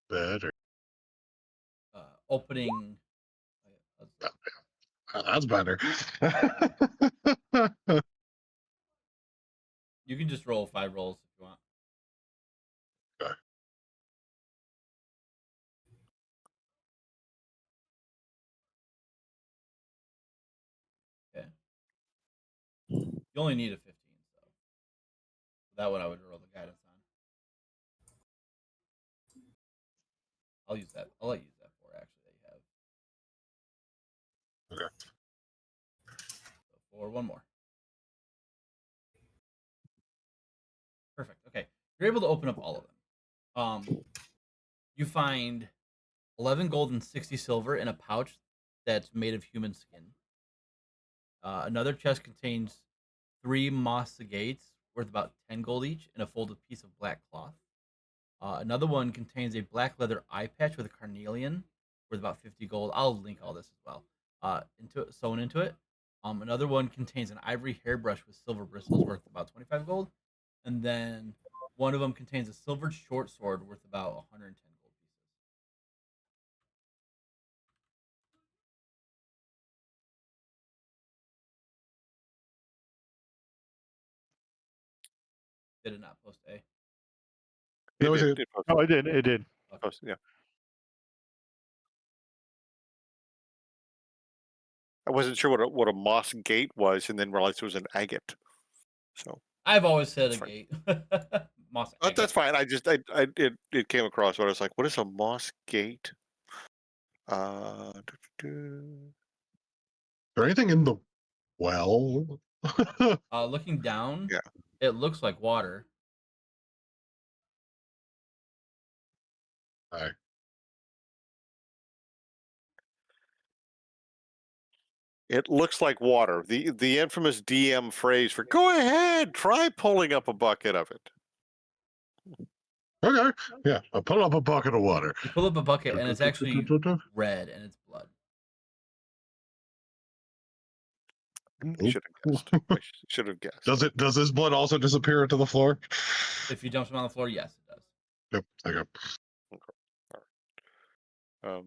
Better. Opening. That's better. You can just roll 5 rolls if you want. Okay. Okay. You only need a 15, so that one I would roll the guidance on. I'll use that. I'll let you use that for actually that you have. Okay. So for one more. Perfect. Okay, you're able to open up all of them. You find 11 gold and 60 silver in a pouch that's made of human skin. Another chest contains 3 moss agates worth about 10 gold each in a folded piece of black cloth. Another one contains a black leather eye patch with a carnelian worth about 50 gold. I'll link all this as well. Sewn into it. Another one contains an ivory hairbrush with silver bristles worth about 25 gold. And then one of them contains a silvered short sword worth about 110 gold pieces. Did it not post A? No, It it did. did. It posted. Oh, I did. It did. Yeah. I wasn't sure what a moss gate was, and then realized it was an agate. So I've always said a That's fine. gate. moss. That's fine. It came across, but I was like, what is a moss gate? Is there anything in the well? Looking down, Yeah. it looks like water. Alright. It looks like water. The infamous DM phrase for "Go ahead, try pulling up a bucket of it." Okay. Yeah. I'll pull up a bucket of water. You pull up a bucket, and it's actually red, and it's blood. I should have guessed. I should have guessed. Does this blood also disappear to the floor? If you dump some on the floor, yes, it does. Yep. Okay.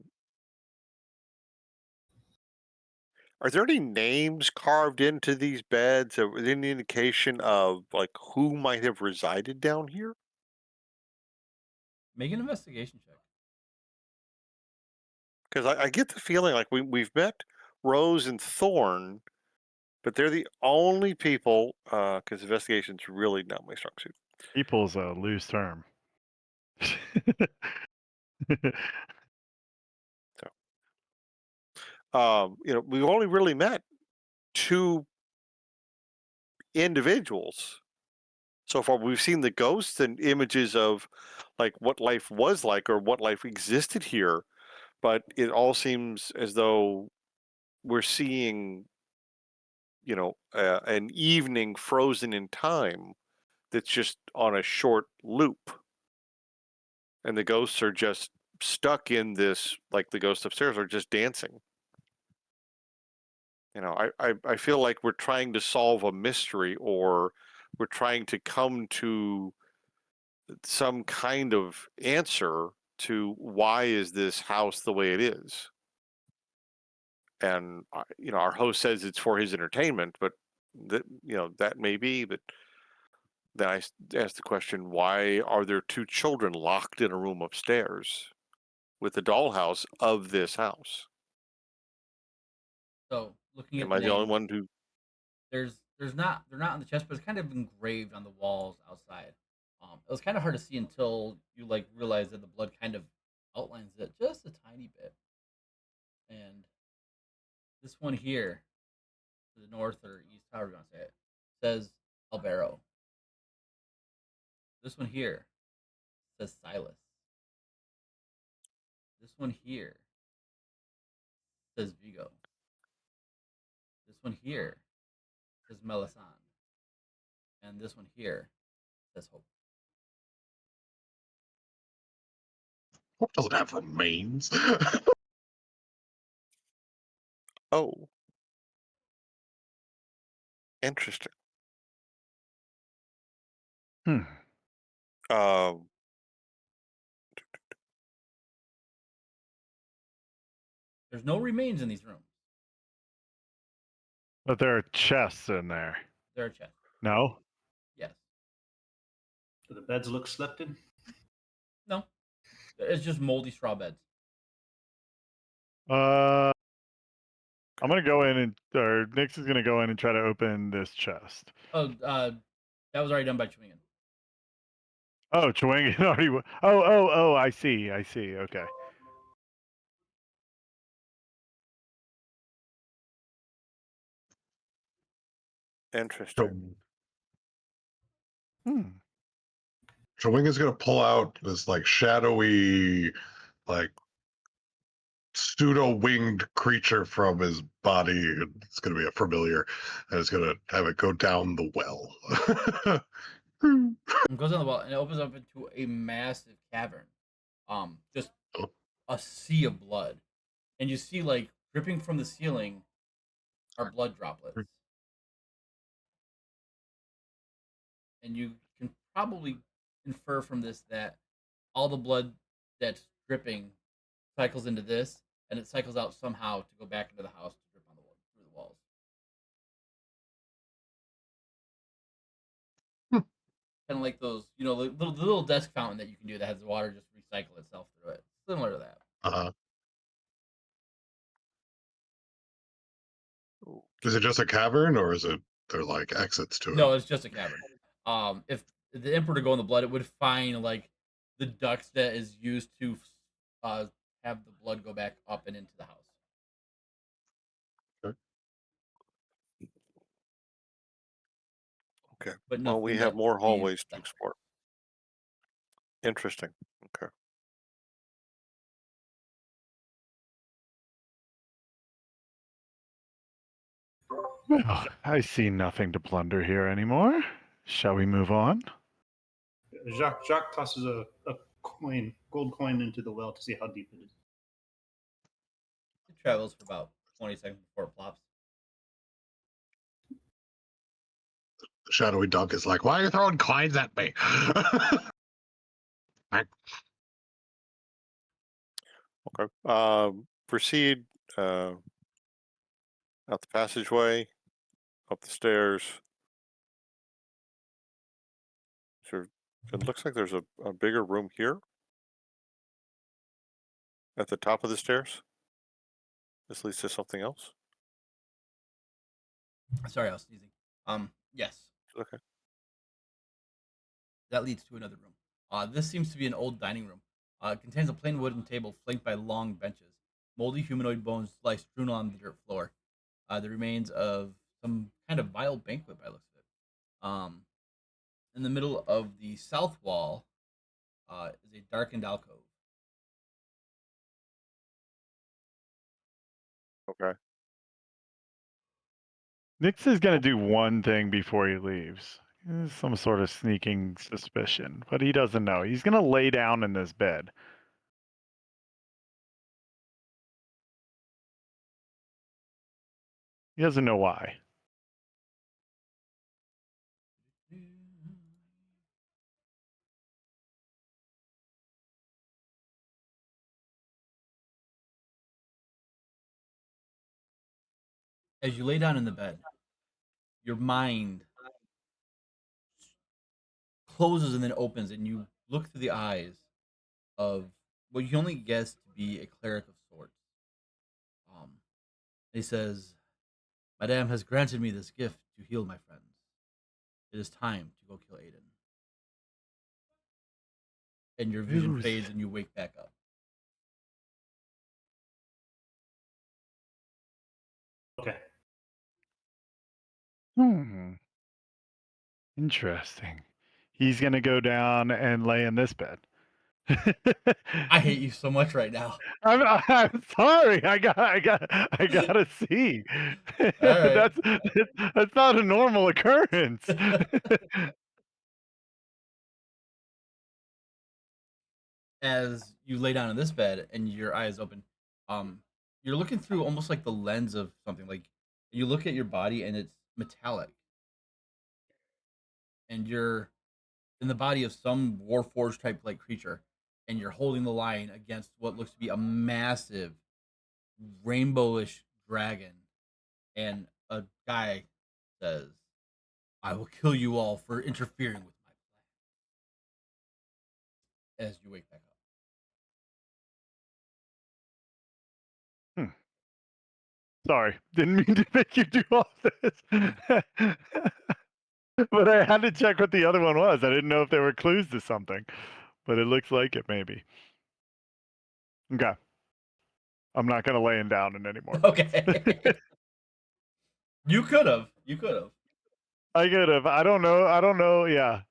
Are there any names carved into these beds? Or any indication of like who might have resided down here? Make an investigation check. Because I get the feeling like we've met Rose and Thorn, but they're the only people. Because investigation's really not my strong suit. People's a loose term. We've only really met two individuals so far. We've seen the ghosts and images of like what life was like or what life existed here, but it all seems as though we're seeing, an evening frozen in time that's just on a short loop, and the ghosts are just stuck in this, like the ghosts upstairs are just dancing. I feel like we're trying to solve a mystery, or we're trying to come to some kind of answer to why is this house the way it is. And our host says it's for his entertainment, but that may be. But then I asked the question, why are there two children locked in a room upstairs with the dollhouse of this house? So looking at Am the I the only names, one who? there's not they're not on the chest, but it's kind of engraved on the walls outside. It was kind of hard to see until you like realize that the blood kind of outlines it just a tiny bit. And this one here, to the north or east, however you want to say it, says Albero. This one here says Silas. This one here says Vigo. This one here says Melisande. And this one here says Hope. Hope doesn't have remains. Oh, interesting. Hmm. Um, There's no remains in these rooms. But there are chests in there. There are chests. No? Yes. Do the beds look slept in? No. It's just moldy straw beds. I'm gonna go in or Nix is gonna go in and try to open this chest. Oh, that was already done by Chewing. Oh, Chewing already. Oh! I see. Okay. interesting. So Wing is gonna pull out this like shadowy, like pseudo winged creature from his body. It's gonna be a familiar, and it's gonna have it go down the well. It goes down the wall and it opens up into a massive cavern. Just a sea of blood. And you see like dripping from the ceiling are blood droplets. And you can probably infer from this that all the blood that's dripping cycles into this, and it cycles out somehow to go back into the house to drip on the wall, through the walls. Kind of like those, the little desk fountain that you can do that has the water just recycle itself through it. Similar to that. Is it just a cavern, or is it there like exits to it? No, it's just a cavern. If the emperor to go in the blood, it would find like the ducts that is used to uh, have the blood go back up and into the house. Okay. But Well, we nothing have that more leaves hallways the to house. explore. Interesting. Okay. Well, I see nothing to plunder here anymore. Shall we move on? Jacques tosses a gold coin into the well to see how deep it is. It travels for about 20 seconds before it plops. The shadowy dunk is like, why are you throwing coins at me? Okay. Proceed out the passageway, up the stairs. So it looks like there's a bigger room here at the top of the stairs. This leads to something else. Sorry, I was sneezing. Yes, Okay. that leads to another room. This seems to be an old dining room. It contains a plain wooden table flanked by long benches. Moldy humanoid bones lie strewn on the dirt floor. The remains of some kind of vile banquet by the looks of it. In the middle of the south wall is a darkened alcove. Okay. Nix is going to do one thing before he leaves. Some sort of sneaking suspicion, but he doesn't know. He's going to lay down in this bed. He doesn't know why. As you lay down in the bed, your mind closes and then opens, and you look through the eyes of what you only guess to be a cleric of sorts. He says, Madame has granted me this gift to heal my friends. It is time to go kill Aiden. And your vision Who's- fades and you wake back up. Okay. Interesting. He's going to go down and lay in this bed. I hate you so much right now. I'm sorry. I gotta see. All right. That's not a normal occurrence. As you lay down in this bed and your eyes open, you're looking through almost like the lens of something. Like you look at your body and it's metallic, and you're in the body of some warforged type like creature, and you're holding the line against what looks to be a massive rainbowish dragon, and a guy says, "I will kill you all for interfering with my plan." As you wake back up. Sorry, didn't mean to make you do all this. But I had to check what the other one was. I didn't know if there were clues to something, but it looks like it maybe. Okay. I'm not gonna lay him down in any more beds. Okay. You could have. You could have. I could have. I don't know. Yeah.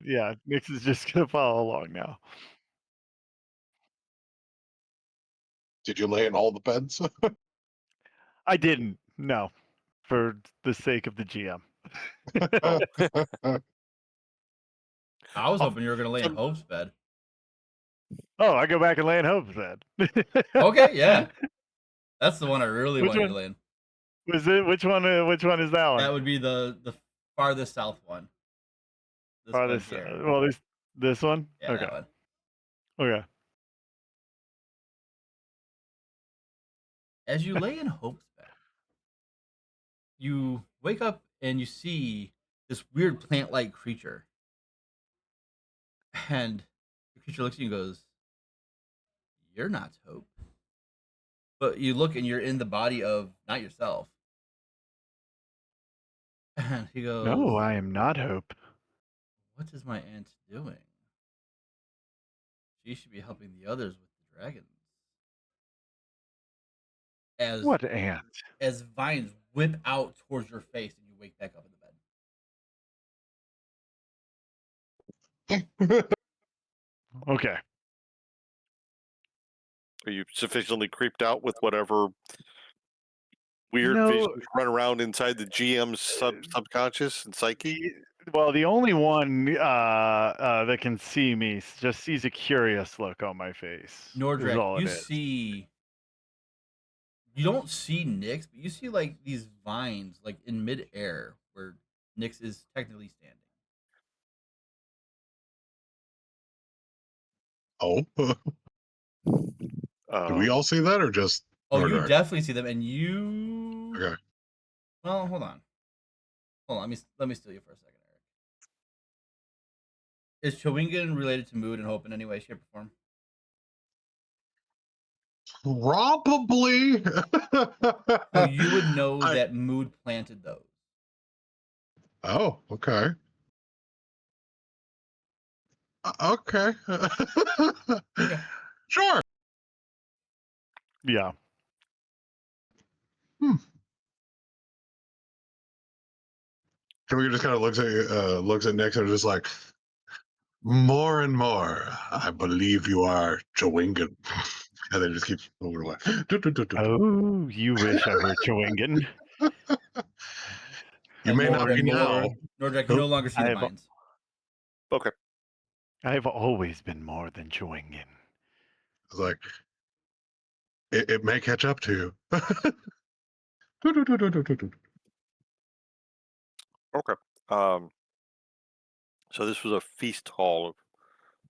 Yeah. Nix is just gonna follow along now. Did you lay in all the beds? I didn't. No, for the sake of the GM. Oh. I was Oh, hoping you were going to lay in some- Hope's bed. Oh, I go back and lay in Hope's bed. Okay, yeah. That's the one I really Which wanted you to one? lay in. Was it? Which one? Which one is that one? That would be the farthest south one. This bed Farthest. here. Well, this one. Yeah, Okay. that one. Okay. As you lay in Hope's bed, you wake up and you see this weird plant-like creature. And the creature looks at you and goes, "You're not Hope." But you look and you're in the body of not yourself. And he goes, No, I am not Hope. "What is my aunt doing? She should be helping the others with the dragons." As What aunt? as vines whip out towards your face, and you wake back up in the bed. Okay. Are you sufficiently creeped out with whatever weird No, visions run around inside the GM's subconscious and psyche? well, the only one that can see me just sees a curious look on my face. Is Nordrak, all it is. you don't see Nyx, but you see like these vines like in midair where Nyx is technically standing. Oh, do we Um, all see that or just Oh, you Nordrak? definitely see them, and you. Okay. Well, hold on. Let me steal you for a second, Eric. Is Chewingen related to mood and hope in any way, shape, or form? Probably. So you would know I- that mood planted those. Oh, okay. Okay. Okay. Sure. Yeah. Chewingen just kind of looks at Nick and is just like, more and more, I believe you are Chewingen. And then just keeps moving away. Oh, you wish I were Chewingen. You may not be now. Nordrak, you no longer see the I've- vines. okay. I've always been more than Chewingen. It's like, it may catch up to you. Okay. So this was a feast hall,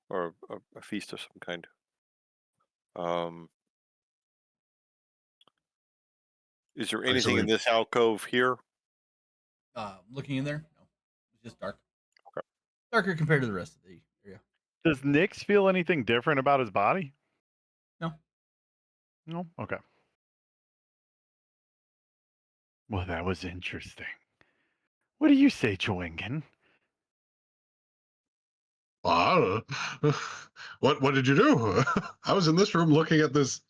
or a feast of some kind. Is there anything in this alcove here? Looking in there, no, it's just dark. Okay. Darker compared to the rest of the area. Does Nyx feel anything different about his body? No. No? Okay. Well, that was interesting. What do you say, Chewingen? I don't know. What did you do? I was in this room looking at this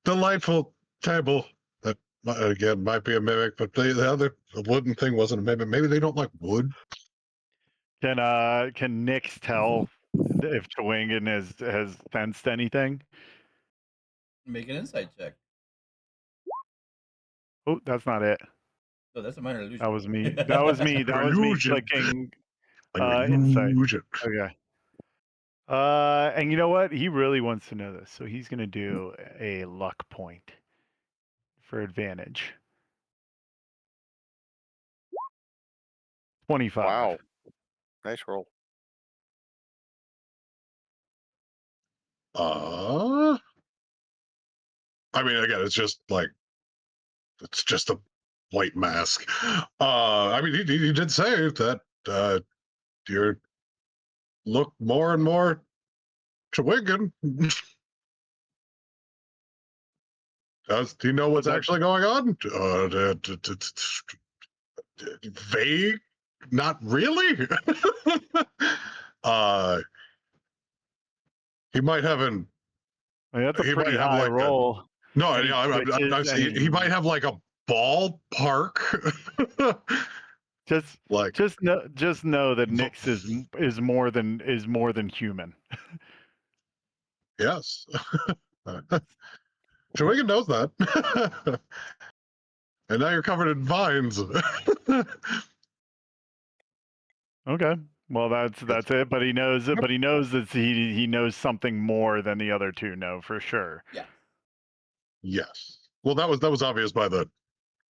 delightful table that again might be a mimic, but the other wooden thing wasn't a mimic. Maybe they don't like wood. Can Nyx tell if Chewingen has sensed anything? Make an insight check. Oh, that's not it. So that's a minor illusion. That was me. That was me. That was me Illusion. clicking Like insight. illusion. Okay. And you know what? He really wants to know this, so he's gonna do a luck point for advantage. 25. Wow. Nice roll. I mean, again, it's just a white mask. I mean, he did say that you look more and more Chewingen. Does he know what's actually going on? Vague, not really. He might have an. I mean, that's a He pretty might have high like roll. no, And he I'm twitches saying and he might have like a ballpark. like Just know that Nyx is more than human. yes, Chewingen knows that. And now you're covered in vines. Okay. Well, that's it. But he knows it. But he knows that he knows something more than the other two know for sure. Yeah. Yes. Well, that was obvious by the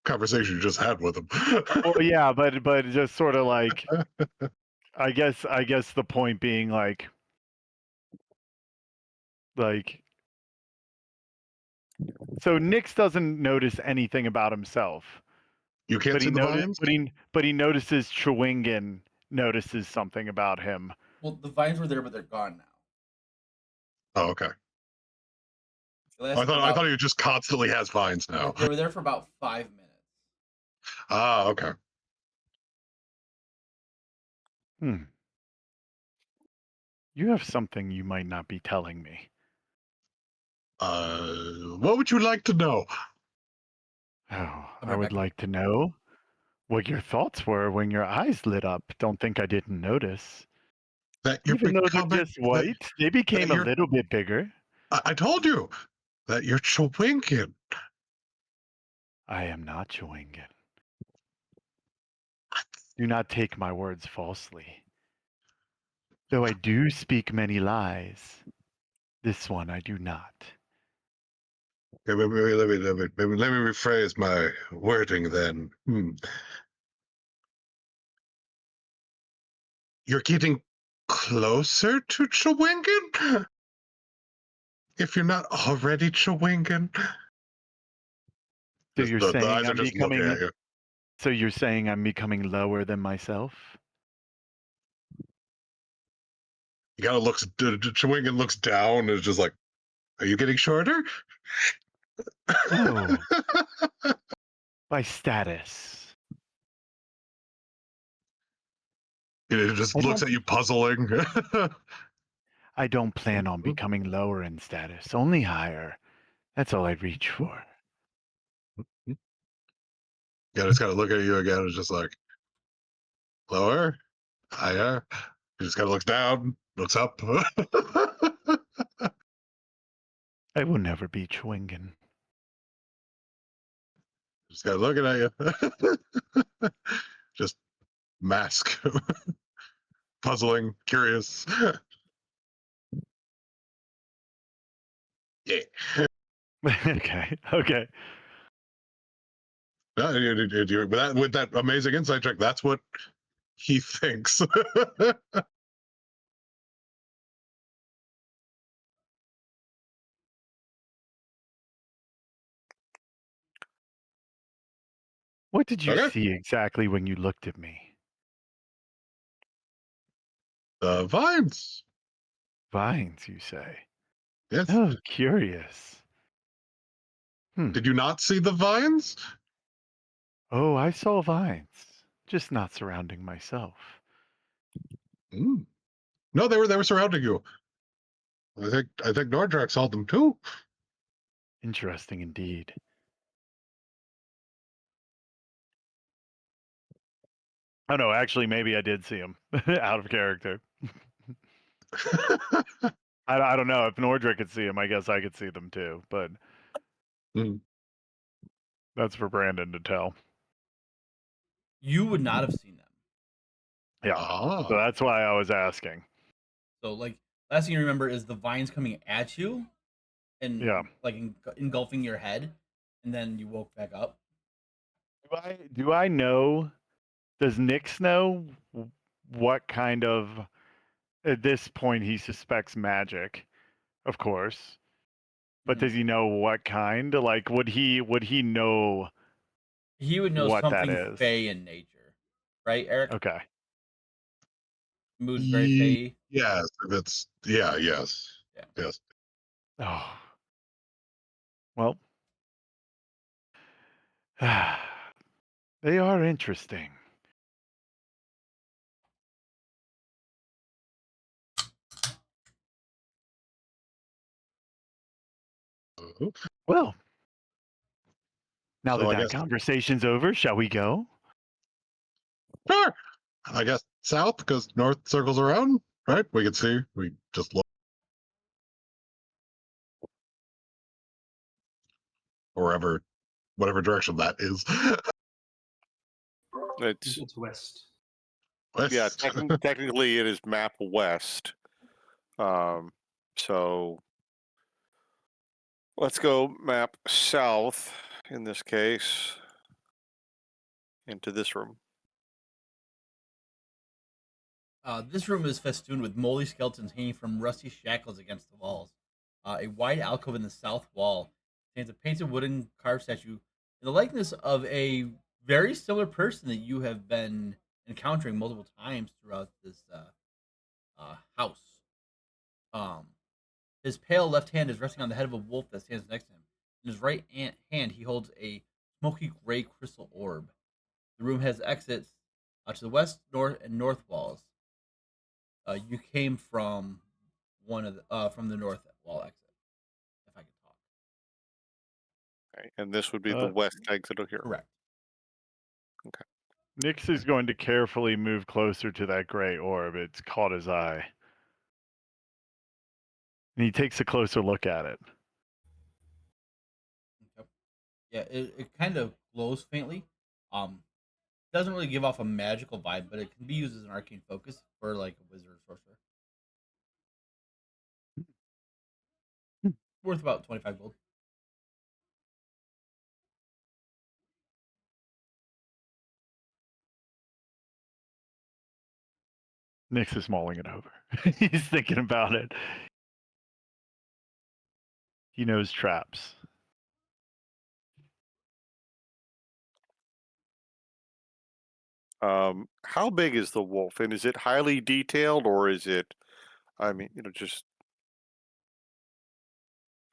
conversation you just had with him. Well, yeah, but just sort of like, I guess the point being like so Nyx doesn't notice anything about himself. You can't see the vines? But he notices Chewingen notices something about him. Well, the vines were there, but they're gone now. Oh, okay. I thought he just constantly has vines now. They were there for about 5 minutes. Ah, okay. Hmm. You have something you might not be telling me. What would you like to know? Oh, I'll be I right would back. like to know what your thoughts were when your eyes lit up. Don't think I didn't notice. That you're Even though they're becoming just white, they became a you're. little bit bigger. I told you that you're chewinking. I am not Chewingen. Do not take my words falsely. Though I do speak many lies, this one I do not. Okay, let me rephrase my wording then. You're getting closer to Chewingen? If you're not already Chewingen? So Just you're the saying eyes are I'm just looking becoming at you. so you're saying I'm becoming lower than myself? You gotta look. Chewingen looks down and is just like, "Are you getting shorter?" No, by status. It just I looks don't at you, puzzling. I don't plan on becoming lower in status, only higher. That's all I'd reach for. Yeah, just kind of look at you again. It's just like lower, higher. He just kind of looks down, looks up. I will never be Chewingen. Just kind of looking at you. Just mask, puzzling, curious. Yeah. Okay. But with that amazing insight check, that's what he thinks. What did you Okay. see exactly when you looked at me? The vines. Vines, you say? Yes. Oh, curious. Did you not see the vines? Oh, I saw vines, just not surrounding myself. Mm. No, they were surrounding you. I think Nordrak saw them too. Interesting indeed. Oh no, actually, maybe I did see him out of character. I don't know if Nordric could see him. I guess I could see them too, but Mm. that's for Brandon to tell. You would not have seen them. Yeah, so Ah. that's why I was asking. So like last thing you remember is the vines coming at you and Yeah. like engulfing your head, and then you woke back up. Do I know? Does Nix know what kind of? At this point, he suspects magic, of course. But Mhm. does he know what kind? Like, would he know He would know what that something is? fey in nature, right, Eric? Okay. Mood's very fey. Yes, that's yes, Yeah. yes. Oh, well, they are interesting. Mhm. Well, now So that I that guess conversation's over, shall we go? sure. I guess south because north circles around, right? We can see. We just look wherever, whatever direction that is. I think It's it's west. yeah. West. Technically, it is map west. So let's go map south in this case into this room. This room is festooned with moldy skeletons hanging from rusty shackles against the walls. A wide alcove in the south wall contains a painted wooden carved statue in the likeness of a very similar person that you have been encountering multiple times throughout this house. Um, his pale left hand is resting on the head of a wolf that stands next to him. In his right hand, he holds a smoky gray crystal orb. The room has exits to the west, north, and north walls. You came from from the north wall exit. If I can talk. Okay. And this would be the Uh, west exit of here. Correct. Okay. Nyx is going to carefully move closer to that gray orb. It's caught his eye. And he takes a closer look at it. Okay. Yeah, it kind of glows faintly. Doesn't really give off a magical vibe, but it can be used as an arcane focus for like a wizard or sorcerer. Worth about 25 gold. Nyx is mulling it over. He's thinking about it. He knows traps. How big is the wolf, and is it highly detailed, or is it? I mean, just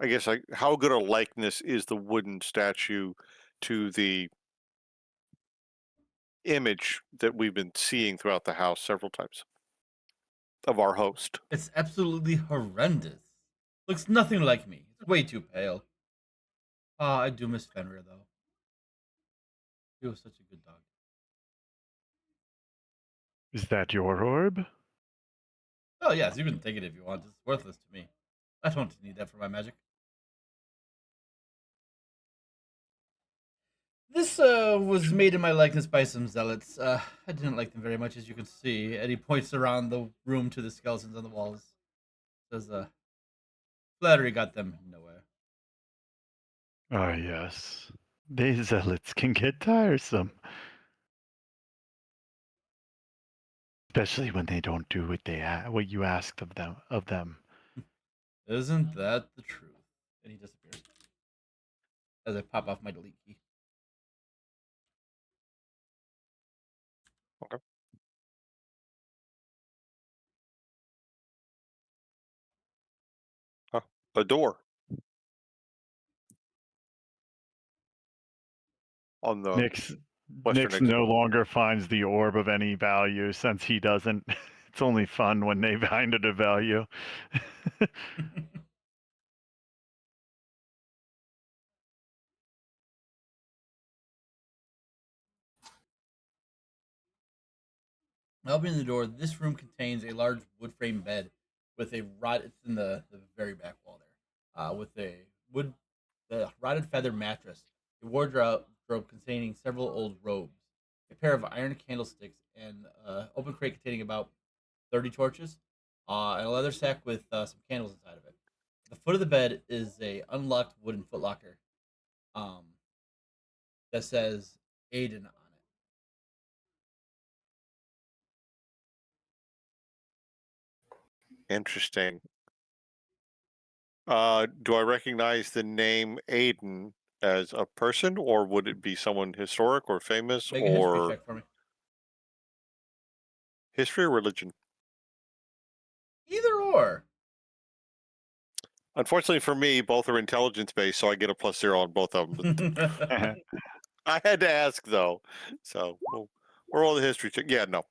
I guess how good a likeness is the wooden statue to the image that we've been seeing throughout the house several times of our host? It's absolutely horrendous. Looks nothing like me. It's way too pale. Ah, I do miss Fenrir though. He was such a good dog. Is that your orb? Oh yes, you can take it if you want. It's worthless to me. I don't need that for my magic. This was made in my likeness by some zealots. I didn't like them very much, as you can see. And he points around the room to the skeletons on the walls. Says, flattery got them nowhere. Ah, yes. These zealots can get tiresome. Especially when they don't do what you asked of them. Isn't that the truth? And he disappears. As I pop off my delete key. Okay. A door on the Nyx western Nyx exit. no longer finds the orb of any value since he doesn't. It's only fun when they find it of value. Opening the door, this room contains a large wood frame bed with a rod. It's in the very back wall there. With a rotted feather mattress, a wardrobe containing several old robes, a pair of iron candlesticks, and open crate containing about 30 torches, and a leather sack with some candles inside of it. At the foot of the bed is a unlocked wooden footlocker um, that says Aiden on it. Interesting. Do I recognize the name Aiden as a person, or would it be someone historic or famous, Make a history or check for me. history or religion? Either or. Unfortunately for me, both are intelligence based, so I get a +0 on both of them. The I had to ask though, so we'll roll the history check. Yeah, no.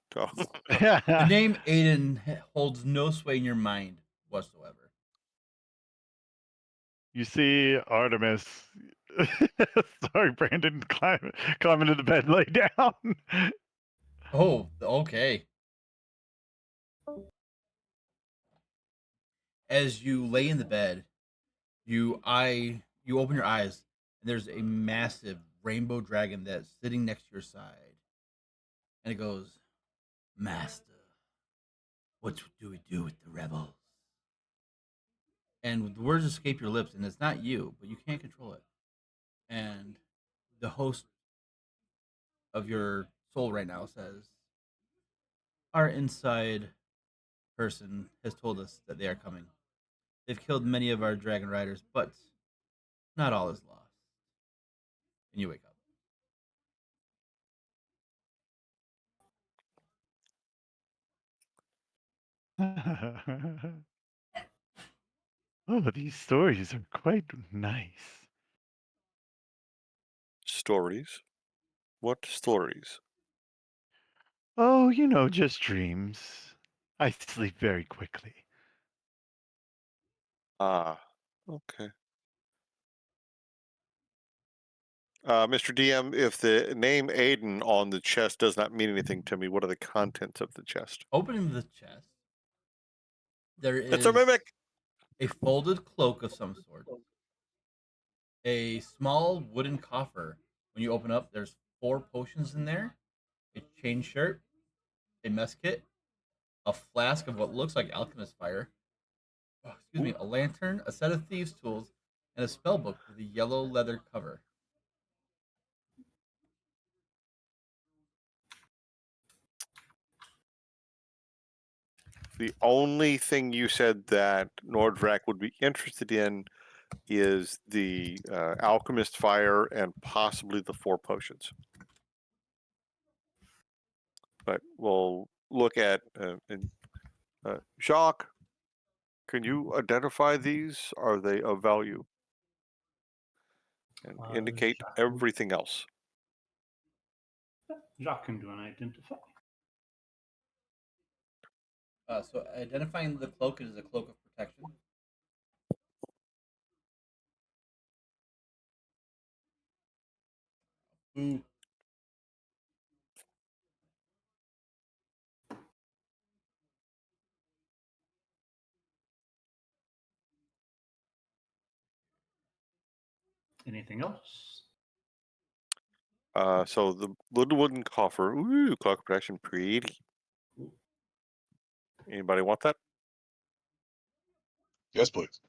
name Aiden holds no sway in your mind whatsoever. You see Artemis. Sorry, Brandon, climb into the bed, lay down. Oh, okay. As you lay in the bed, you open your eyes, and there's a massive rainbow dragon that's sitting next to your side, and it goes, "Master, what do we do with the rebels?" And the words escape your lips, and it's not you, but you can't control it. And the host of your soul right now says, "Our inside person has told us that they are coming. They've killed many of our dragon riders, but not all is lost." And you wake up. Oh, these stories are quite nice. Stories? What stories? Oh, just dreams. I sleep very quickly. Okay. Mr. DM, if the name Aiden on the chest does not mean anything to me, what are the contents of the chest? Opening the chest, there It's a is mimic. a folded cloak of some sort, a small wooden coffer. When you open up, there's 4 potions in there, a chain shirt, a mess kit, a flask of what looks like alchemist fire, a lantern, a set of thieves' tools, and a spell book with a yellow leather cover. The only thing you said that Nordrak would be interested in is the alchemist fire and possibly the 4 potions. But we'll look at Jacques. Can you identify these? Are they of value? And indicate Jacques. everything else. Jacques can do an identify. So identifying the cloak is a cloak of protection. Ooh. Anything else? So the little wooden coffer. Ooh, cloak of protection, pretty. Anybody want that? Yes, please.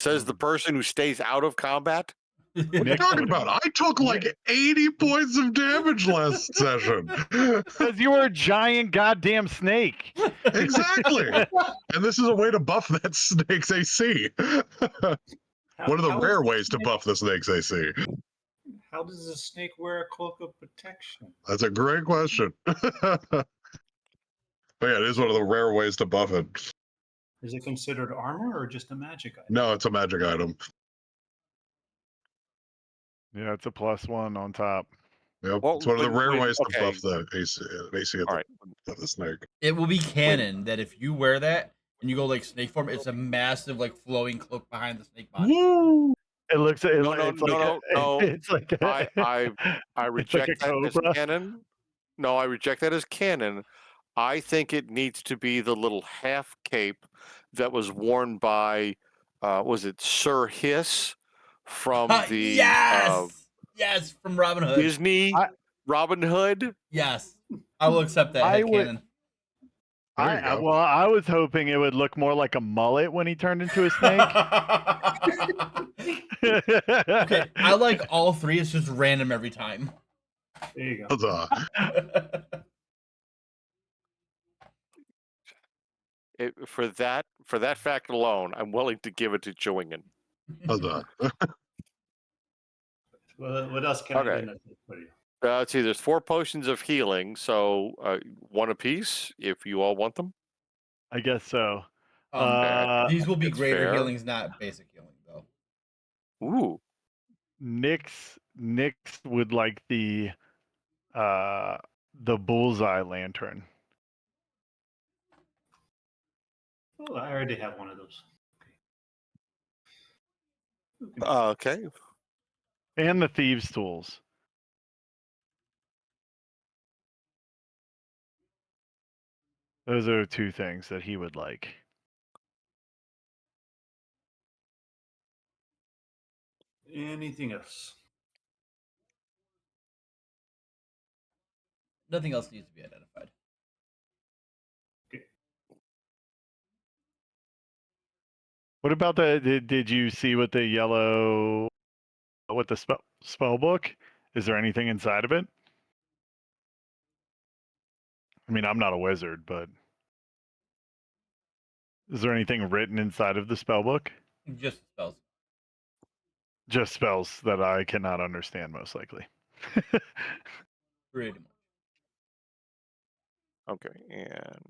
Says the person who stays out of combat. What are you Nick talking would- about? I took like 80 points of damage last session. Because you were a giant goddamn snake. Exactly. And this is a way to buff that snake's AC. One of the rare ways to buff the snake's AC. How does a snake wear a cloak of protection? That's a great question. But yeah, it is one of the rare ways to buff it. Is it considered armor or just a magic item? No, it's a magic item. Yeah, it's a +1 on top. Yep. Well, it's one of the rare ways to buff okay. the AC of All right. the snake. It will be canon that if you wear that and you go like snake form, it's a massive like flowing cloak behind the snake body. Woo! It looks. No. It's like a, I it's like a reject that as cobra. canon. No, I reject that as canon. I think it needs to be the little half cape that was worn by, was it Sir Hiss from the yes, from Robin Hood. Disney Robin Hood? Yes, I will accept that I head would- canon. There you go. Well, I was hoping it would look more like a mullet when he turned into a snake. Okay, I like all 3. It's just random every time. There you go. Huzzah. For that fact alone, I'm willing to give it to Joingen. Huzzah. Well, what else can I Okay. identify for you? Let's see, there's 4 potions of healing, so 1 apiece if you all want them. I guess so. These will be It's greater fair. healings, not basic healing, though. Ooh. Nyx would like the bullseye lantern. Oh, I already have one of those. Okay. And the thieves' tools. Those are 2 things that he would like. Anything else? Nothing else needs to be identified. What about did you see what the yellow, what the spell book? Is there anything inside of it? I mean, I'm not a wizard, but is there anything written inside of the spell book? Just spells. Just spells that I cannot understand, most likely. Pretty much. Okay, and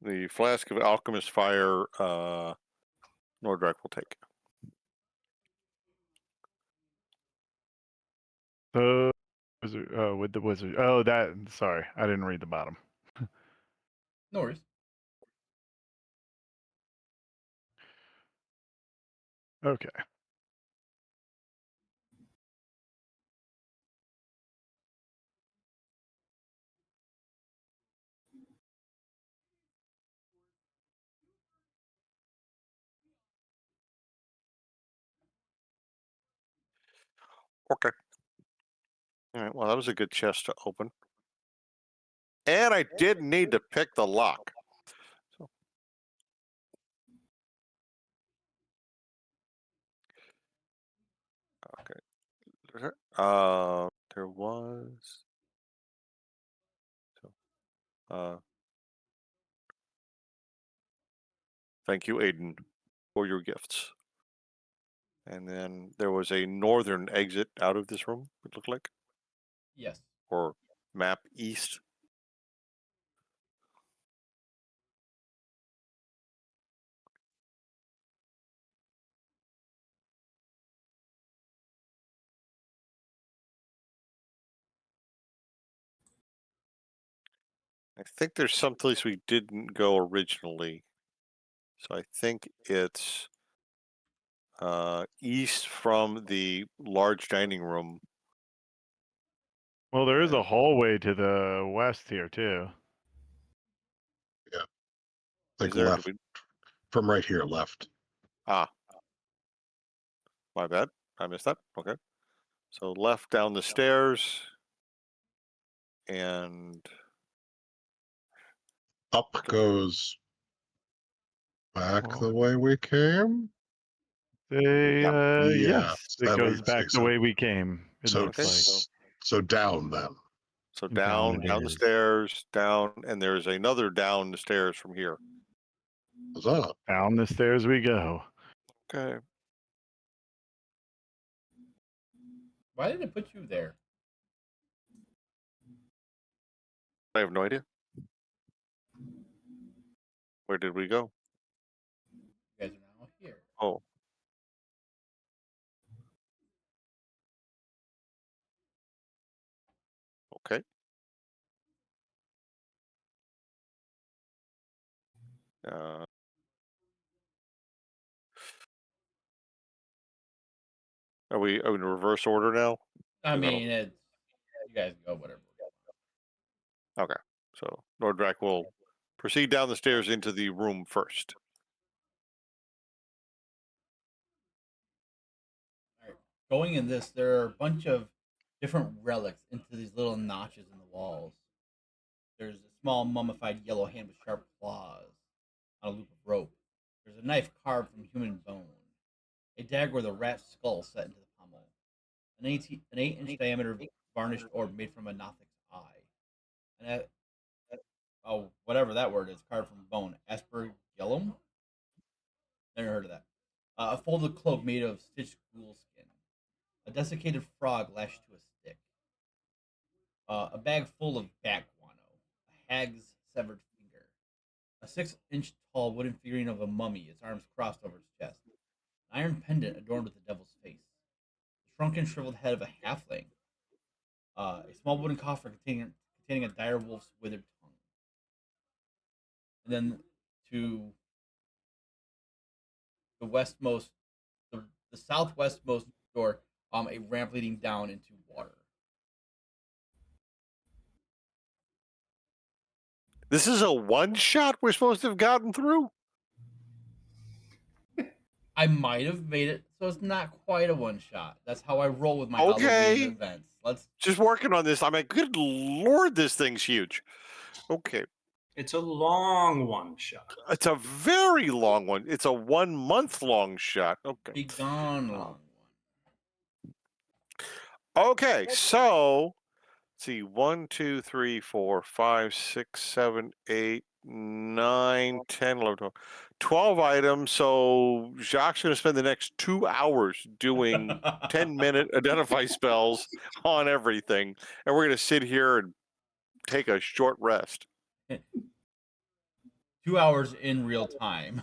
the flask of alchemist fire, Nordrak will take. So Wizard, with the wizard. Oh, that. Sorry, I didn't read the bottom. No worries. Okay. Okay. All right. Well, that was a good chest to open. And I did need to pick the lock. So. Okay. There was. Thank you, Aiden, for your gifts. And then there was a northern exit out of this room, it looked like. Yes. Or map east. I think there's some place we didn't go originally. So I think it's east from the large dining room. Well, there is a hallway to the west here too. Like Is there? left from right here, left. Ah, my bad. I missed that. Okay. So left down the stairs and Up goes back the way we came. Yes, it that goes makes back sense. the way we came. It So, looks like. so down then. So Down down it the is. stairs, down, and there's another down the stairs from here. What's up? Down the stairs we go. Okay. Why did it put you there? I have no idea. Where did we go? You guys are now here. Oh. Okay. Are we in reverse order now? I mean, it's you guys go whatever. Okay. So Nordrak will proceed down the stairs into the room first. All right. Going in this, there are a bunch of different relics into these little notches in the walls. There's a small mummified yellow hand with sharp claws on a loop of rope. There's a knife carved from human bone. A dagger with a rat's skull set into the pommel. An 8-inch diameter varnished orb made from a Nothic's eye. And whatever that word is, carved from bone. Aspergillum? Never heard of that. A folded cloak made of stitched ghoul skin. A desiccated frog lashed to a stick. A bag full of bat guano. A hag's severed finger. A 6-inch tall wooden figurine of a mummy, its arms crossed over its chest. An iron pendant adorned with the devil's face. The shrunken, shriveled head of a halfling. A small wooden coffer containing a dire wolf's withered tongue. And then to the westmost, the southwestmost door, a ramp leading down into water. This is a one shot we're supposed to have gotten through? I might have made it so it's not quite a one shot. That's how I roll with my Okay. Halloween events. Let's just working on this. I'm like, good lord, this thing's huge. Okay. It's a long one shot. It's a very long one. It's a 1 month long shot. Okay. be gone long one. Okay, so let's see, 1, 2, 3, 4, 5, 6, 7, 8, 9, 10, 11, 12, 12 items. So Jacques going to spend the next 2 hours doing 10-minute identify spells on everything, and we're going to sit here and take a short rest. 2 hours in real time.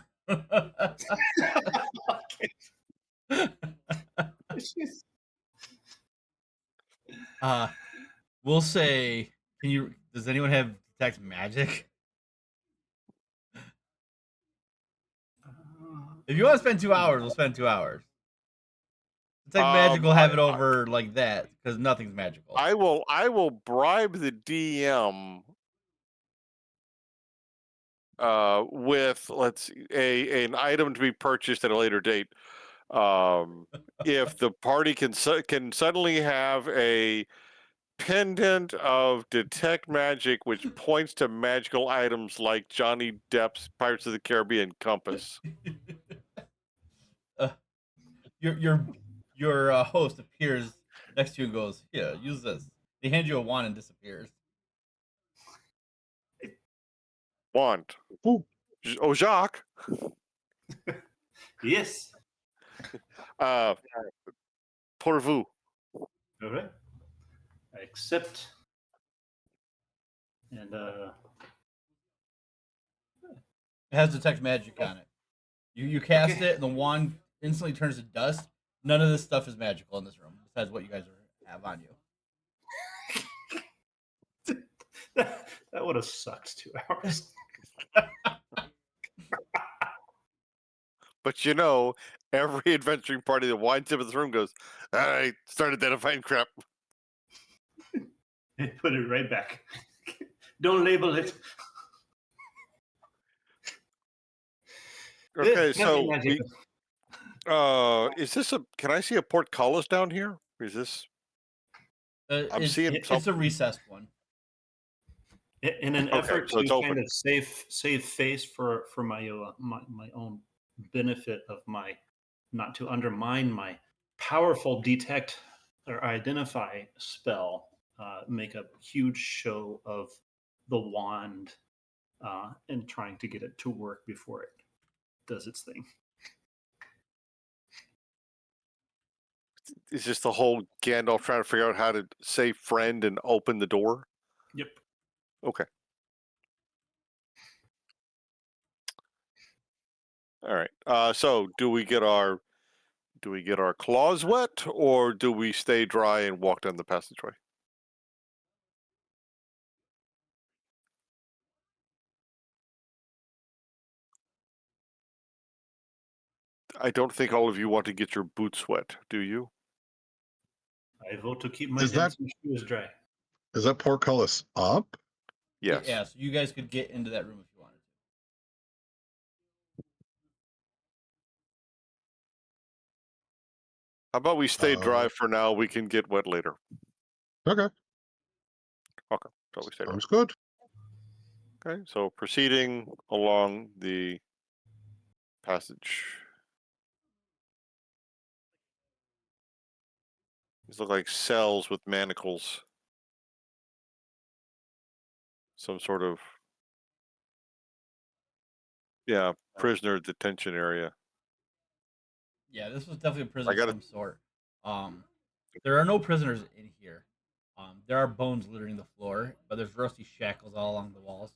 We'll say, does anyone have detect magic? If you want to spend 2 hours, we'll spend 2 hours. Detect magic, we'll have it over like that because nothing's magical. I will bribe the DM with an item to be purchased at a later date. If the party can suddenly have a pendant of detect magic which points to magical items like Johnny Depp's Pirates of the Caribbean compass. Your host appears next to you and goes, "Yeah, use this." They hand you a wand and disappears. Wand. Ooh. Oh, Jacques. Yes. Pour vous. All right. I accept. And It has detect magic on it. You cast Okay. it, and the wand instantly turns to dust. None of this stuff is magical in this room, besides what you guys have on you. that would have sucked 2 hours. But every adventuring party that winds up in this room goes, all right, start identifying crap. Put it right back. Don't label it. Okay, so magic. is this can I see a portcullis down here? Is this? I'm seeing It's something. a recessed one. In an effort so it's to open. kind of save face for my my own benefit of my, not to undermine my powerful detect or identify spell, make a huge show of the wand and trying to get it to work before it does its thing. Is this the whole Gandalf trying to figure out how to say friend and open the door? Yep. Okay. All right. So do we get our claws wet, or do we stay dry and walk down the passageway? I don't think all of you want to get your boots wet, do you? I vote to keep my Is that- shoes dry. Is that portcullis up? Yes. Yeah, so you guys could get into that room if you wanted to. How about we stay dry for now? We can get wet later. Okay. Okay. So we stay dry. Sounds good. Okay. So proceeding along the passage. These look like cells with manacles. Some sort of prisoner detention area. Yeah, this was definitely a prison of gotta- some sort. There are no prisoners in here. There are bones littering the floor, but there's rusty shackles all along the walls.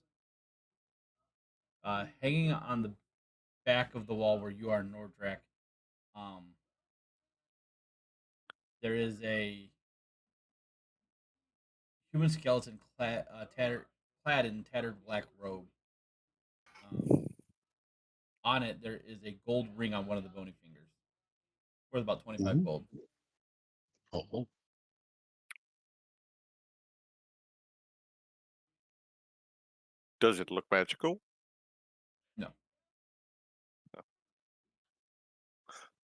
Hanging on the back of the wall where you are, Nordrak, there is a human skeleton clad in tattered black robe. On it, there is a gold ring on one of the bony fingers, worth about 25 Ooh. gold. Oh. Does it look magical? No.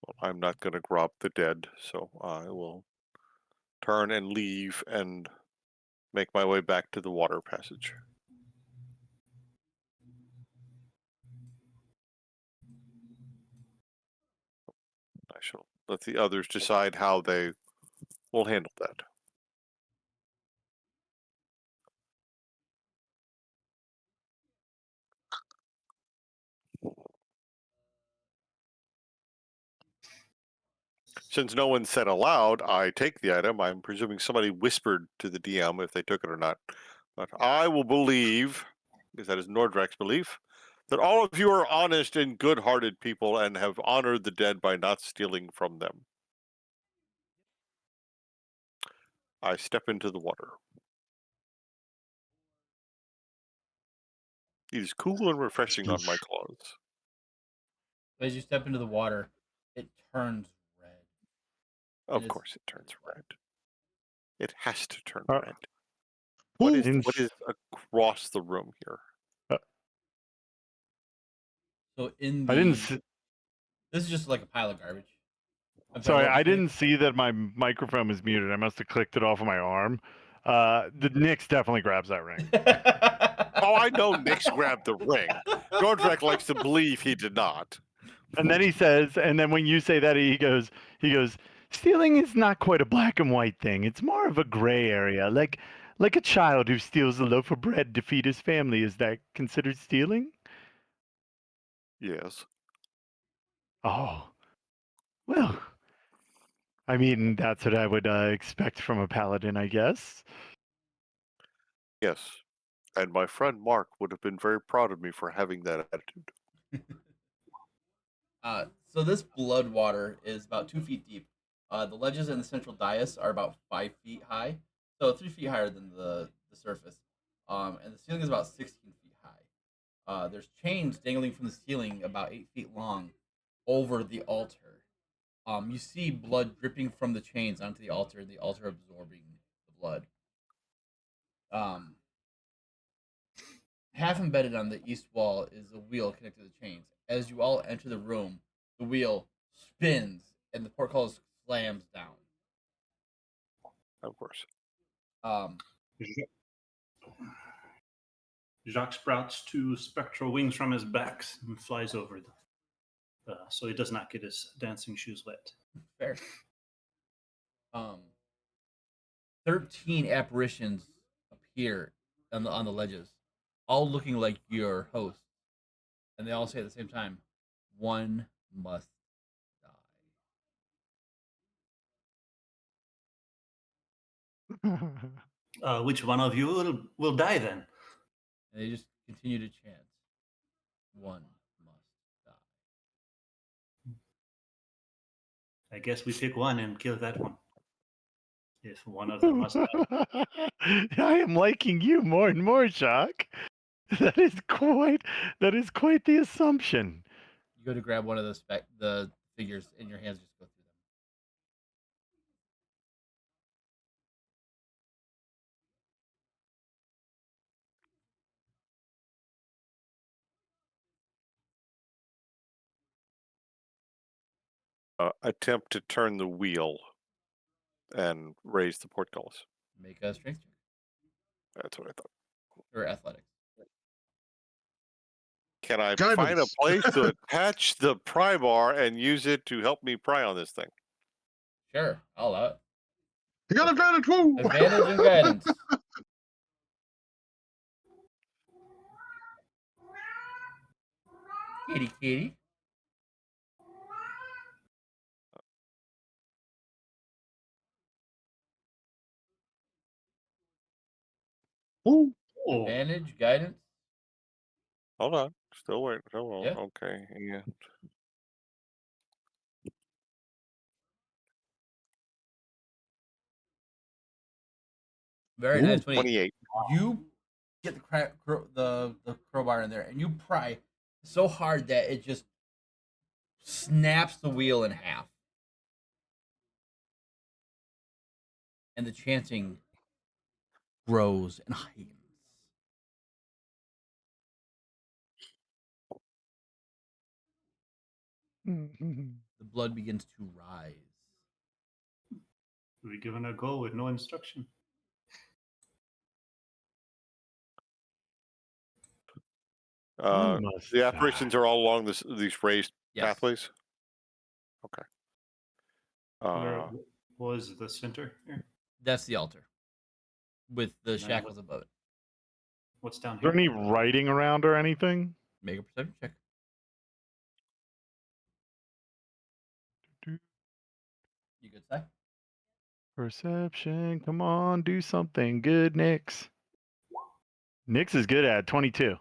Well, I'm not going to rob the dead, so I will turn and leave and make my way back to the water passage. I shall let the others decide how they will handle that. Since no one said aloud, I take the item. I'm presuming somebody whispered to the DM if they took it or not. But I will believe, because that is Nordrak's belief, that all of you are honest and good-hearted people and have honored the dead by not stealing from them. I step into the water. It is cool and refreshing on my clothes. As you step into the water, it turns red. Of course, it turns red. It has to turn Uh, red. What is in- across the room here? So in I didn't. the this is just like a pile of garbage. I'm Sorry, what I was it? didn't see that my microphone was muted. I must have clicked it off of my arm. The Nyx definitely grabs that ring. Oh, I know Nyx grabbed the ring. Gordrak likes to believe he did not. And then he says, and then when you say that, he goes, stealing is not quite a black and white thing. It's more of a gray area, like a child who steals a loaf of bread to feed his family. Is that considered stealing? Yes. Oh, well, I mean, that's what I would expect from a paladin, I guess. Yes. And my friend Mark would have been very proud of me for having that attitude. So this blood water is about 2 feet deep. The ledges in the central dais are about 5 feet high, so 3 feet higher than the surface. And the ceiling is about 16 feet high. There's chains dangling from the ceiling about 8 feet long over the altar. You see blood dripping from the chains onto the altar, and the altar absorbing the blood. Um, Half embedded on the east wall is a wheel connected to the chains. As you all enter the room, the wheel spins and the portcullis slams down. Of course. Um, Jacques sprouts two spectral wings from his back and flies over so he does not get his dancing shoes wet. Fair. 13 apparitions appear on the ledges, all looking like your host, and they all say at the same time, "One must die." Which one of you will die then? And they just continue to chant, "One must die." I guess we pick one and kill that one. If one of them must die. I am liking you more and more, Jacques. That is quite the assumption. You go to grab one of the figures, and your hands just go through Attempt to turn the wheel and raise the portcullis. them. Make a strength check That's what I thought. or athletics. Can I Guidance. find a place to attach the pry bar and use it to help me pry on this thing? Sure, I'll allow it. You got advantage. Woo! Advantage and guidance. Kitty, kitty. Woo! Oh, Advantage, guidance. Hold on. Still waiting. Hold on. Yeah. Okay. Yeah. Very Ooh, nice. 28. You get the crowbar in there, and you pry so hard that it just snaps the wheel in half, and the chanting grows and heightens. The blood begins to rise. we're given a go with no instruction. One must The apparitions die. are all along these raised Yes. pathways. Okay. Where was the center here? That's the altar with the And then shackles above it. What's down Is there here? any writing around or anything? Make a perception check. You good, Si? Perception. Come on, do something good, Nyx. Nyx is good at 22.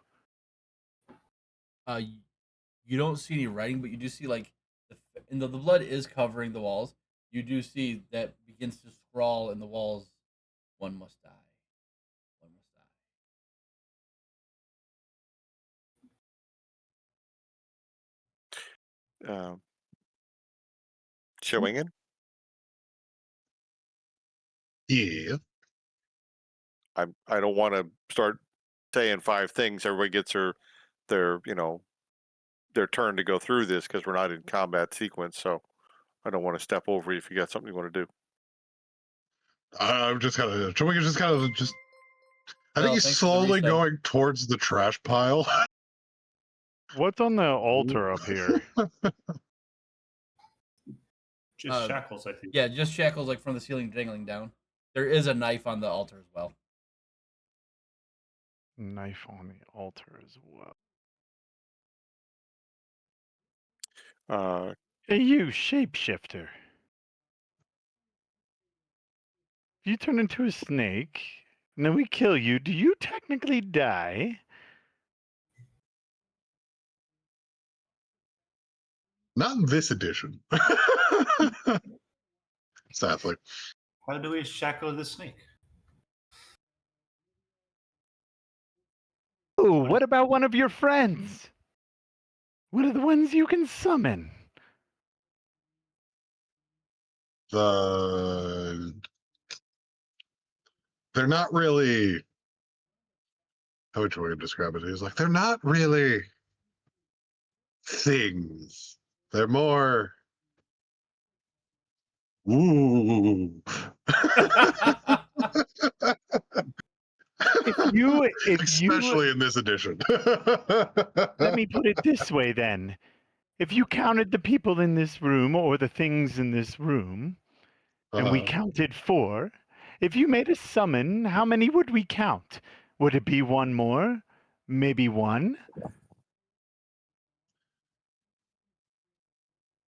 You don't see any writing, but you do see like the blood is covering the walls. You do see that begins to scrawl in the walls. One must die. One must die. showing in. Yeah. I don't want to start saying 5 things. Everybody gets their their turn to go through this because we're not in combat sequence. So I don't want to step over you if you got something you want to do. I'm just kind of. Chewinga just kind of just. I think Well, he's thanks for the slowly reset. going towards the trash pile. What's on the altar up here? Just shackles, I think. Yeah, just shackles like from the ceiling dangling down. There is a knife on the altar as well. Knife on the altar as well. Hey, you shapeshifter. If you turn into a snake and then we kill you, do you technically die? Not in this edition. Sadly. How do we shackle the snake? Oh, what about one of your friends? What are the ones you can summon? They're not really. How would you describe it? He's like, they're not really things. They're more. Ooh. Especially in this edition. Let me put it this way then. If you counted the people in this room or the things in this room, and we counted 4, if you made a summon, how many would we count? Would it be one more? Maybe 1?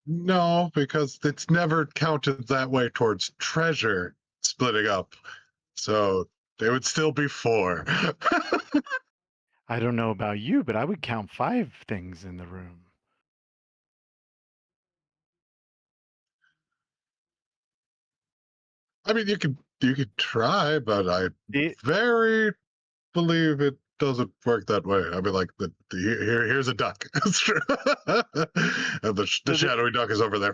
No, because it's never counted that way towards treasure splitting up. So they would still be 4. I don't know about you, but I would count 5 things in the room. I mean, you could try, but I very believe it doesn't work that way. I mean, like here's a duck, and the shadowy duck is over there.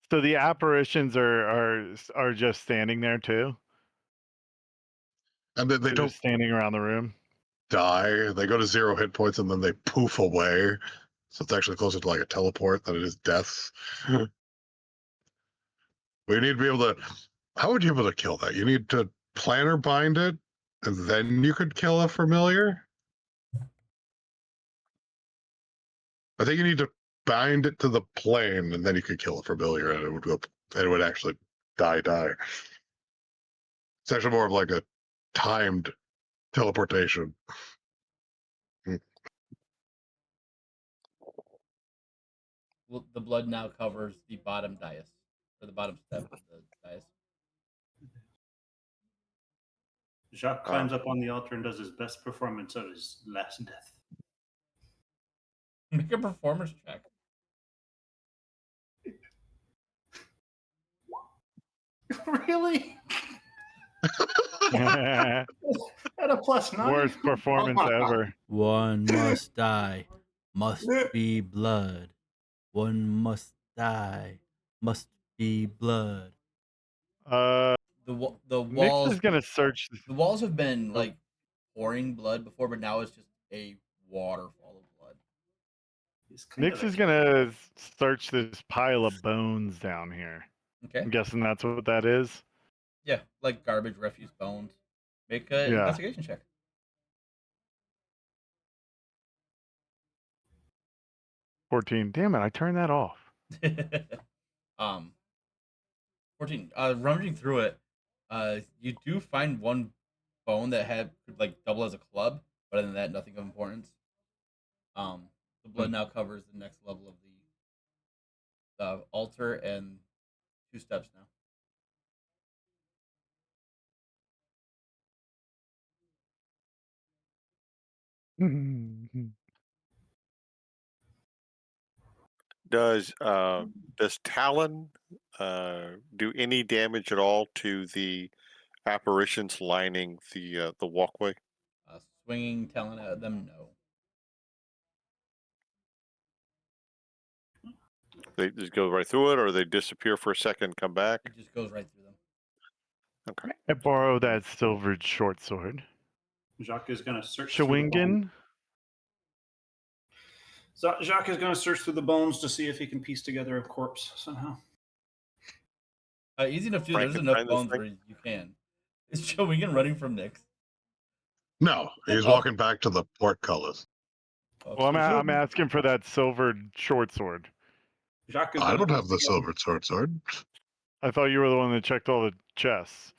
So the apparitions are just standing there too, and then they They're don't just standing around the room. die. They go to 0 hit points and then they poof away. So it's actually closer to like a teleport than it is death. We need to be able to. How would you be able to kill that? You need to planner bind it, and then you could kill a familiar. I think you need to bind it to the plane, and then you could kill a familiar, and it would go. And it would actually die. It's actually more of like a timed teleportation. Well, the blood now covers the bottom dais, or the bottom step of the dais. Jacques climbs up on the altar and does his best performance of his last death. Make a performance check. Really? At a +9? Worst performance ever. One must die. Must be blood. One must die. Must be blood. The Nix walls is gonna search. the walls have been like pouring blood before, but now it's just a waterfall of blood. Nix is gonna search this pile of bones down here. Okay. I'm guessing that's what that is. Yeah, like garbage, refuse, bones. Make an investigation check. 14. Damn it! I turned that off. 14. Rummaging through it, you do find one bone that could like double as a club, but other than that, nothing of importance. The blood now covers the next level of the altar and 2 steps now. Does Talon do any damage at all to the apparitions lining the walkway? Swinging, telling them no. They just go right through it, or they disappear for a second, come back. It just goes right through them. Okay. I borrow that silvered short sword. Jacques is going to search through the bones. Chewingen. So Jacques is going to search through the bones to see if he can piece together a corpse somehow. Easy enough to do. There's enough Frankenstein this bones thing? where you can. Is Showingen running from Nyx? No, he's Oh. walking back to the portcullis. Oh, Well, so I'm asking for that silvered short sword. Jacques is I gonna don't have the piece together- silver short sword. I thought you were the one that checked all the chests.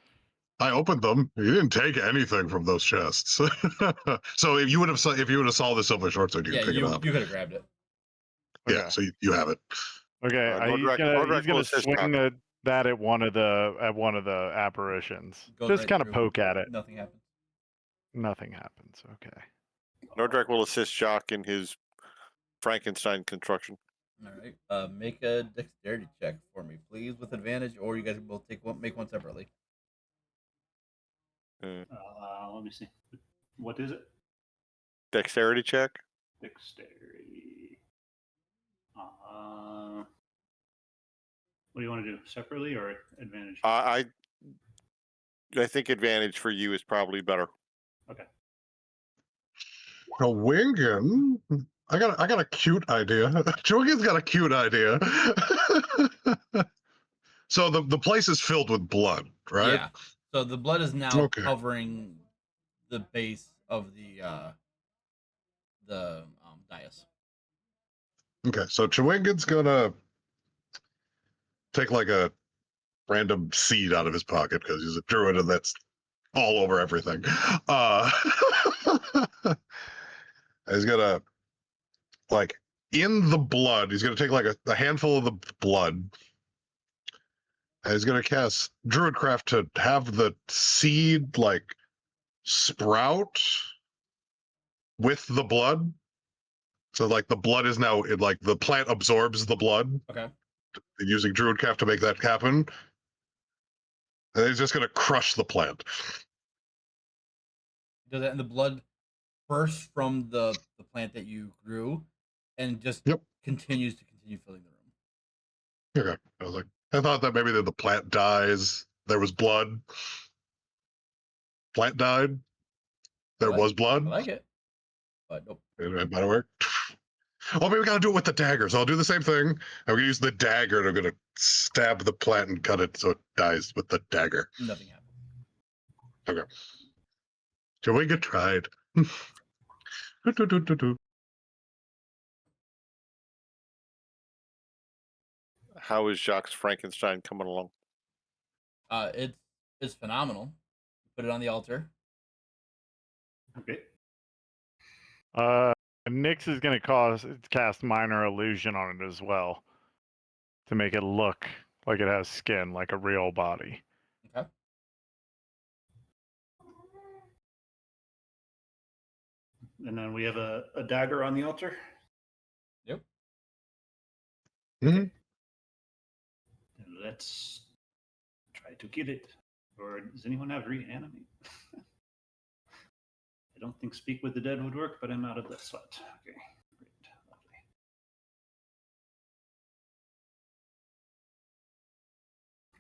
I opened them. You didn't take anything from those chests. So if you would have saw the silver short sword, you yeah, could pick you it up. could have grabbed it. Yeah, Okay. so you have it. Okay, Nordrak- Nordrak he's will gonna assist swing Jacques. that at one of the apparitions. Goes Just right kind of through. poke at it. Nothing happens. Nothing happens. Okay. Nordrak will assist Jacques in his Frankenstein construction. All right. Make a dexterity check for me, please, with advantage, or you guys will make one separately. Let me see. What is it? Dexterity check. Dexterity. What do you want to do? Separately or advantage? I think advantage for you is probably better. Okay. Well, Wingen, I got a cute idea. Wingen's got a cute idea. So the place is filled with blood, right? Yeah. So the blood is now Okay. covering the base of the dais. Okay, so Chewingen's gonna take like a random seed out of his pocket because he's a druid and that's all over everything. He's gonna like in the blood. He's gonna take like a handful of the blood. And he's gonna cast Druidcraft to have the seed like sprout with the blood. So like the blood is now like the plant absorbs the blood. Okay. Using Druidcraft to make that happen. And he's just gonna crush the plant. Does that, and the blood bursts from the plant that you grew, and just continues to filling the room. Okay. I was like, I thought that maybe the plant dies. There was blood. Plant died. There was blood. I like it, but nope. It might work. Oh, maybe we gotta do it with the dagger. So I'll do the same thing. I'm gonna use the dagger and I'm gonna stab the plant and cut it so it dies with the dagger. Nothing happened. Okay. So we get tried. How is Jacques Frankenstein coming along? It's phenomenal. Put it on the altar. Okay. Nyx is gonna cast minor illusion on it as well to make it look like it has skin, like a real body. Okay. And then we have a dagger on the altar. Yep. Mm-hmm. Let's try to get it. Or does anyone have reanimate? I don't think speak with the dead would work, but I'm out of that slot. Okay, great, lovely.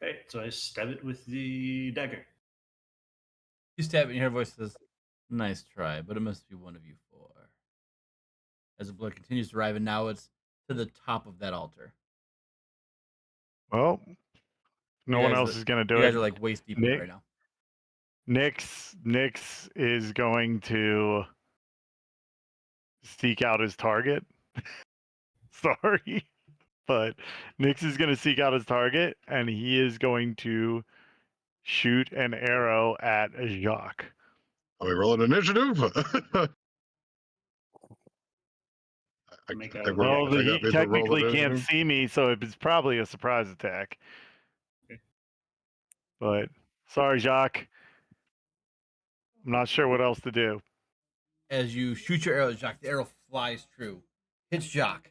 Okay, so I stab it with the dagger. You stab it, and your voice says, "Nice try, but it must be one of you four." As the blood continues to arrive, and now it's to the top of that altar. Well, no one else is gonna do it. You guys are like waist deep in it right now. Nyx is going to seek out his target. Sorry, but Nyx is going to seek out his target, and he is going to shoot an arrow at Jacques. Are we rolling initiative? Well, he technically can't see me, so it's probably a surprise attack. Okay. But sorry, Jacques. I'm not sure what else to do. As you shoot your arrow at Jacques, the arrow flies true, hits Jacques,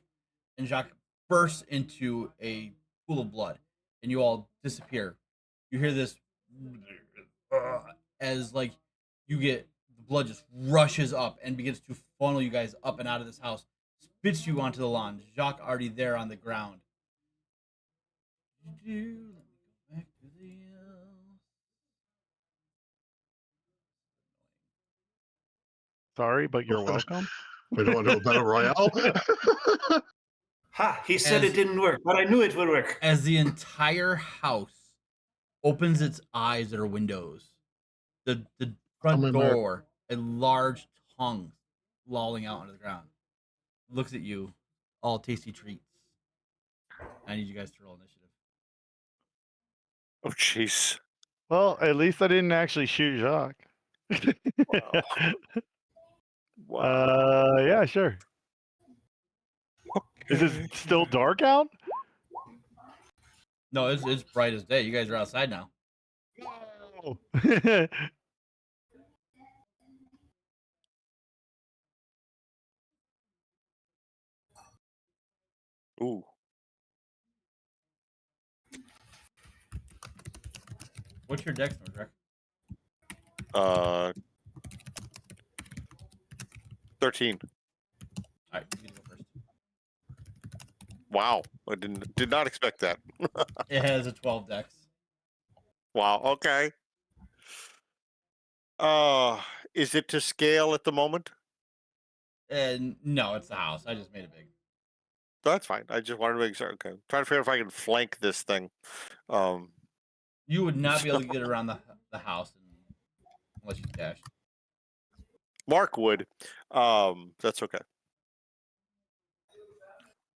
and Jacques bursts into a pool of blood, and you all disappear. You hear this as like you get the blood just rushes up and begins to funnel you guys up and out of this house, spits you onto the lawn. Jacques already there on the ground, Let me go back to the. Sorry, but you're welcome. We don't want to do a battle royale. Ha! He said As- it didn't work, but I knew it would work. As the entire house opens its eyes at her windows, the front in there. door, a large tongue lolling out onto the ground, looks at you, all tasty treats. I need you guys to roll initiative. Oh, jeez. Well, at least I didn't actually shoot Jacques. Wow. Wow. Yeah, sure. Is Okay. it still dark out? No, it's bright as day. You guys are outside now. No. Ooh. What's your dex, Nordrek? 13. All right, you get to go first. Wow. I did not expect that. It has a 12 dex. Wow. Okay. Is it to scale at the moment? And no, it's the house. I just made it big. That's fine. I just wanted to make sure. Okay. Trying to figure out if I can flank this thing. You would not be able to get around the house unless you dashed. Mark would. That's okay.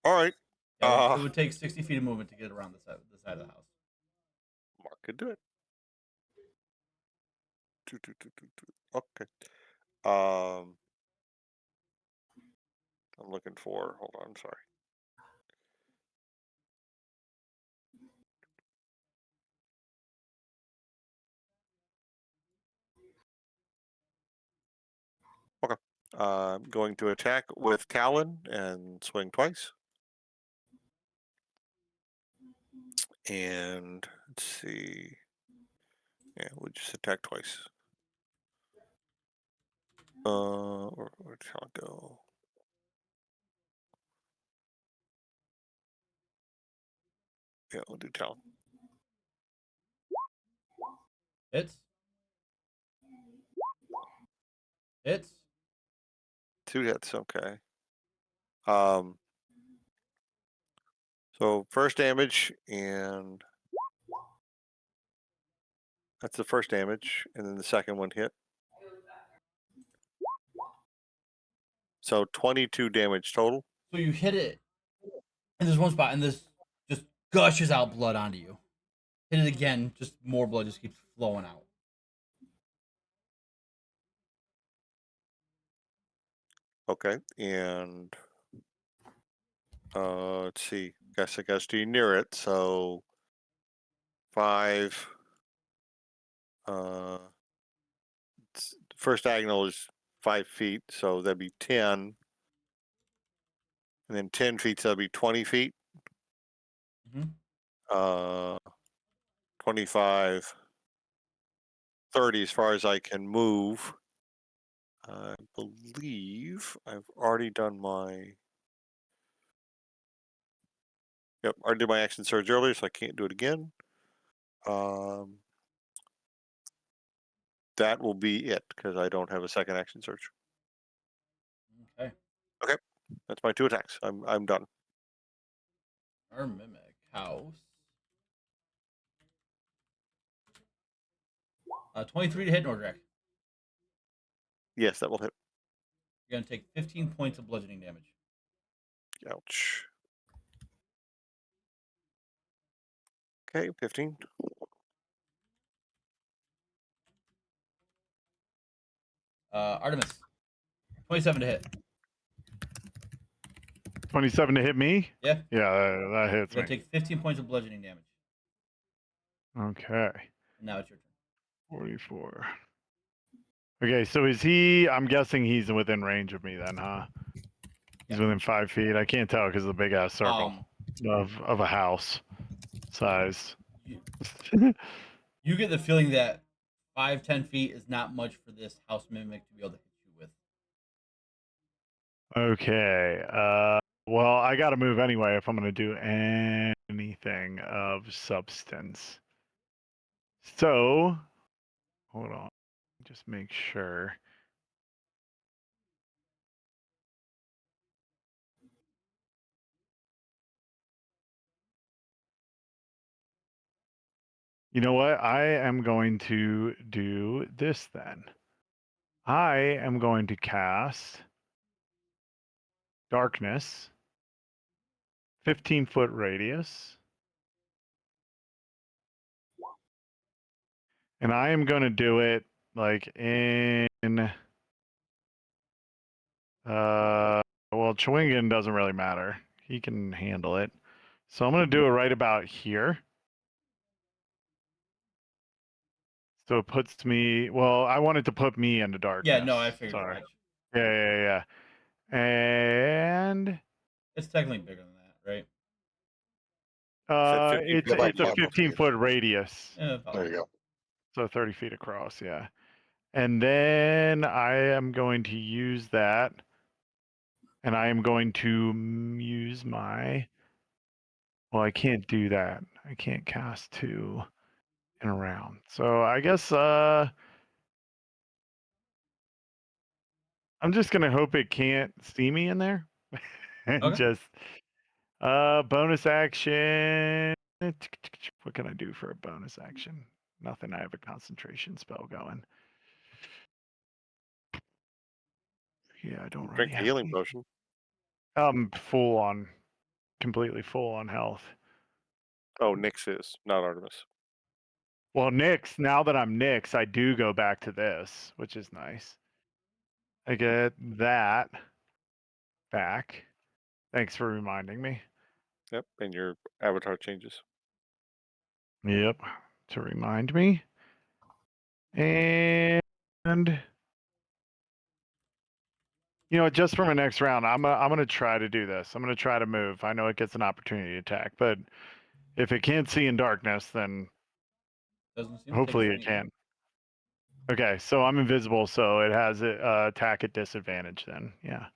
All right. Yeah, it would take 60 feet of movement to get around the side of the house. Mark could do it. Okay. I'm looking for. Hold on. Sorry. Okay. Going to attack with Talon and swing twice. And let's see. Yeah, we'll just attack twice. Where'd Talon go? Yeah, we'll do Talon. Hits. Hits. 2 hits. Okay. So first damage, and that's the first damage, and then the second one hit. So 22 damage total. So you hit it, and there's one spot, and this just gushes out blood onto you. Hit it again, just more blood just keeps flowing out. Okay, and let's see. I guess you're near it. So 5. First diagonal is 5 feet, so that'd be 10. And then 10 feet, so that'd be 20 feet. Mm-hmm. 25, 30 as far as I can move. I believe I've already done my. Yep, I already did my action surge earlier, so I can't do it again. That will be it because I don't have a second action surge. Okay. Okay, that's my 2 attacks. I'm done. Our mimic house. 23 to hit Nordrek. Yes, that will hit. You're gonna take 15 points of bludgeoning damage. Ouch. Okay, 15. Artemis. 27 to hit. 27 to hit me? Yeah. Yeah, that hits You're me. gonna take 15 points of bludgeoning damage. Okay. And now it's your turn. 44. Okay, so is he? I'm guessing he's within range of me then, huh? He's within 5 feet. I can't tell because of the big ass circle of a house size. You get the feeling that 5-10 feet is not much for this house mimic to be able to hit you with. Okay. Well, I got to move anyway if I'm going to do anything. anything of substance. So, hold on. Just make sure. You know what? I am going to do this then. I am going to cast Darkness, 15-foot radius. And I am going to do it like in well, Chewingen doesn't really matter. He can handle it. So I'm going to do it right about here. So it puts me, well, I wanted to put me into darkness. Yeah, no, I figured Sorry. as much. Yeah. And It's technically bigger than that, right? Said 50 it's feet. it's a About 15-foot radius. Yeah, about There you go. So 30 feet across, yeah. And then I am going to use that. And I am going to use my, well, I can't do that. I can't cast 2 in a round. So I guess I'm just gonna hope it can't see me in there. And Okay. just bonus action. What can I do for a bonus action? Nothing. I have a concentration spell going. Yeah, I don't really Drink the have healing any. potion. I'm completely full on health. Oh, Nyx is, not Artemis. Well, Nyx, now that I'm Nyx, I do go back to this, which is nice. I get that back. Thanks for reminding me. Yep, and your avatar changes. Yep, to remind me. And you know, just for my next round, I'm gonna try to do this. I'm gonna try to move. I know it gets an opportunity attack, but if it can't see in darkness, then Doesn't seem to take a hopefully it swing at you. can. Okay, so I'm invisible, so it has a attack at disadvantage. Then, yeah.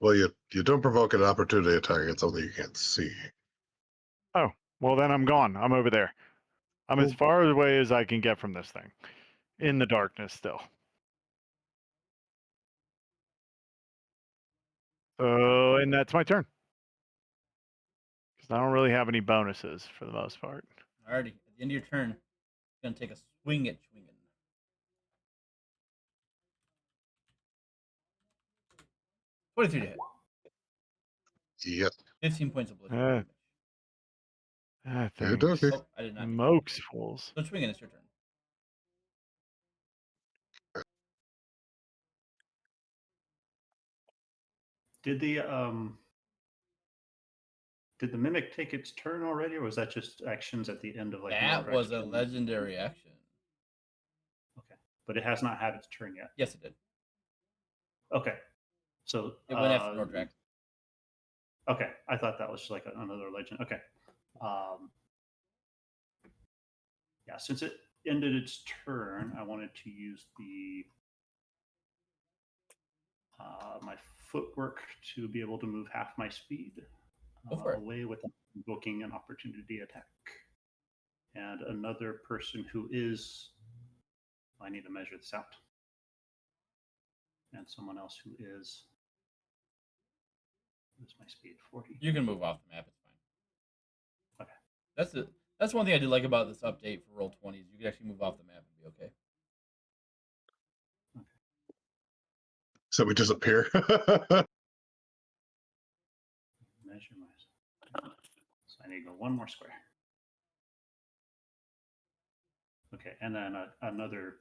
Well, you don't provoke an opportunity attack against something you can't see. Oh, well then I'm gone. I'm over there. I'm as far away as I can get from this thing, in the darkness still. So, and that's my turn. Because I don't really have any bonuses for the most part. Alrighty, at the end of your turn, you're gonna take a swing at Schwingen. 23 to hit. Yep. 15 points of bludgeoning Uh, damage. Good thanks. okay. Oh, I did not. Smokes, fools. So Schwingen, it's your turn. Did the mimic take its turn already, or was that just actions at the end of like That Mordrek's was a turn? legendary action. Okay, but it has not had its turn yet. Yes, it did. Okay, so It went after Nordrak. Okay, I thought that was like another legend. Okay, yeah, since it ended its turn, I wanted to use the my footwork to be able to move half my speed Go for it. away without invoking an opportunity attack. And another person who is, I need to measure this out, and someone else who is, what's my speed? 40. You can move off the map. It's fine. Okay. That's one thing I did like about this update for Roll20s. You can actually move off the map and be okay. So we disappear. Measure myself. So I need to go one more square. Okay, and then another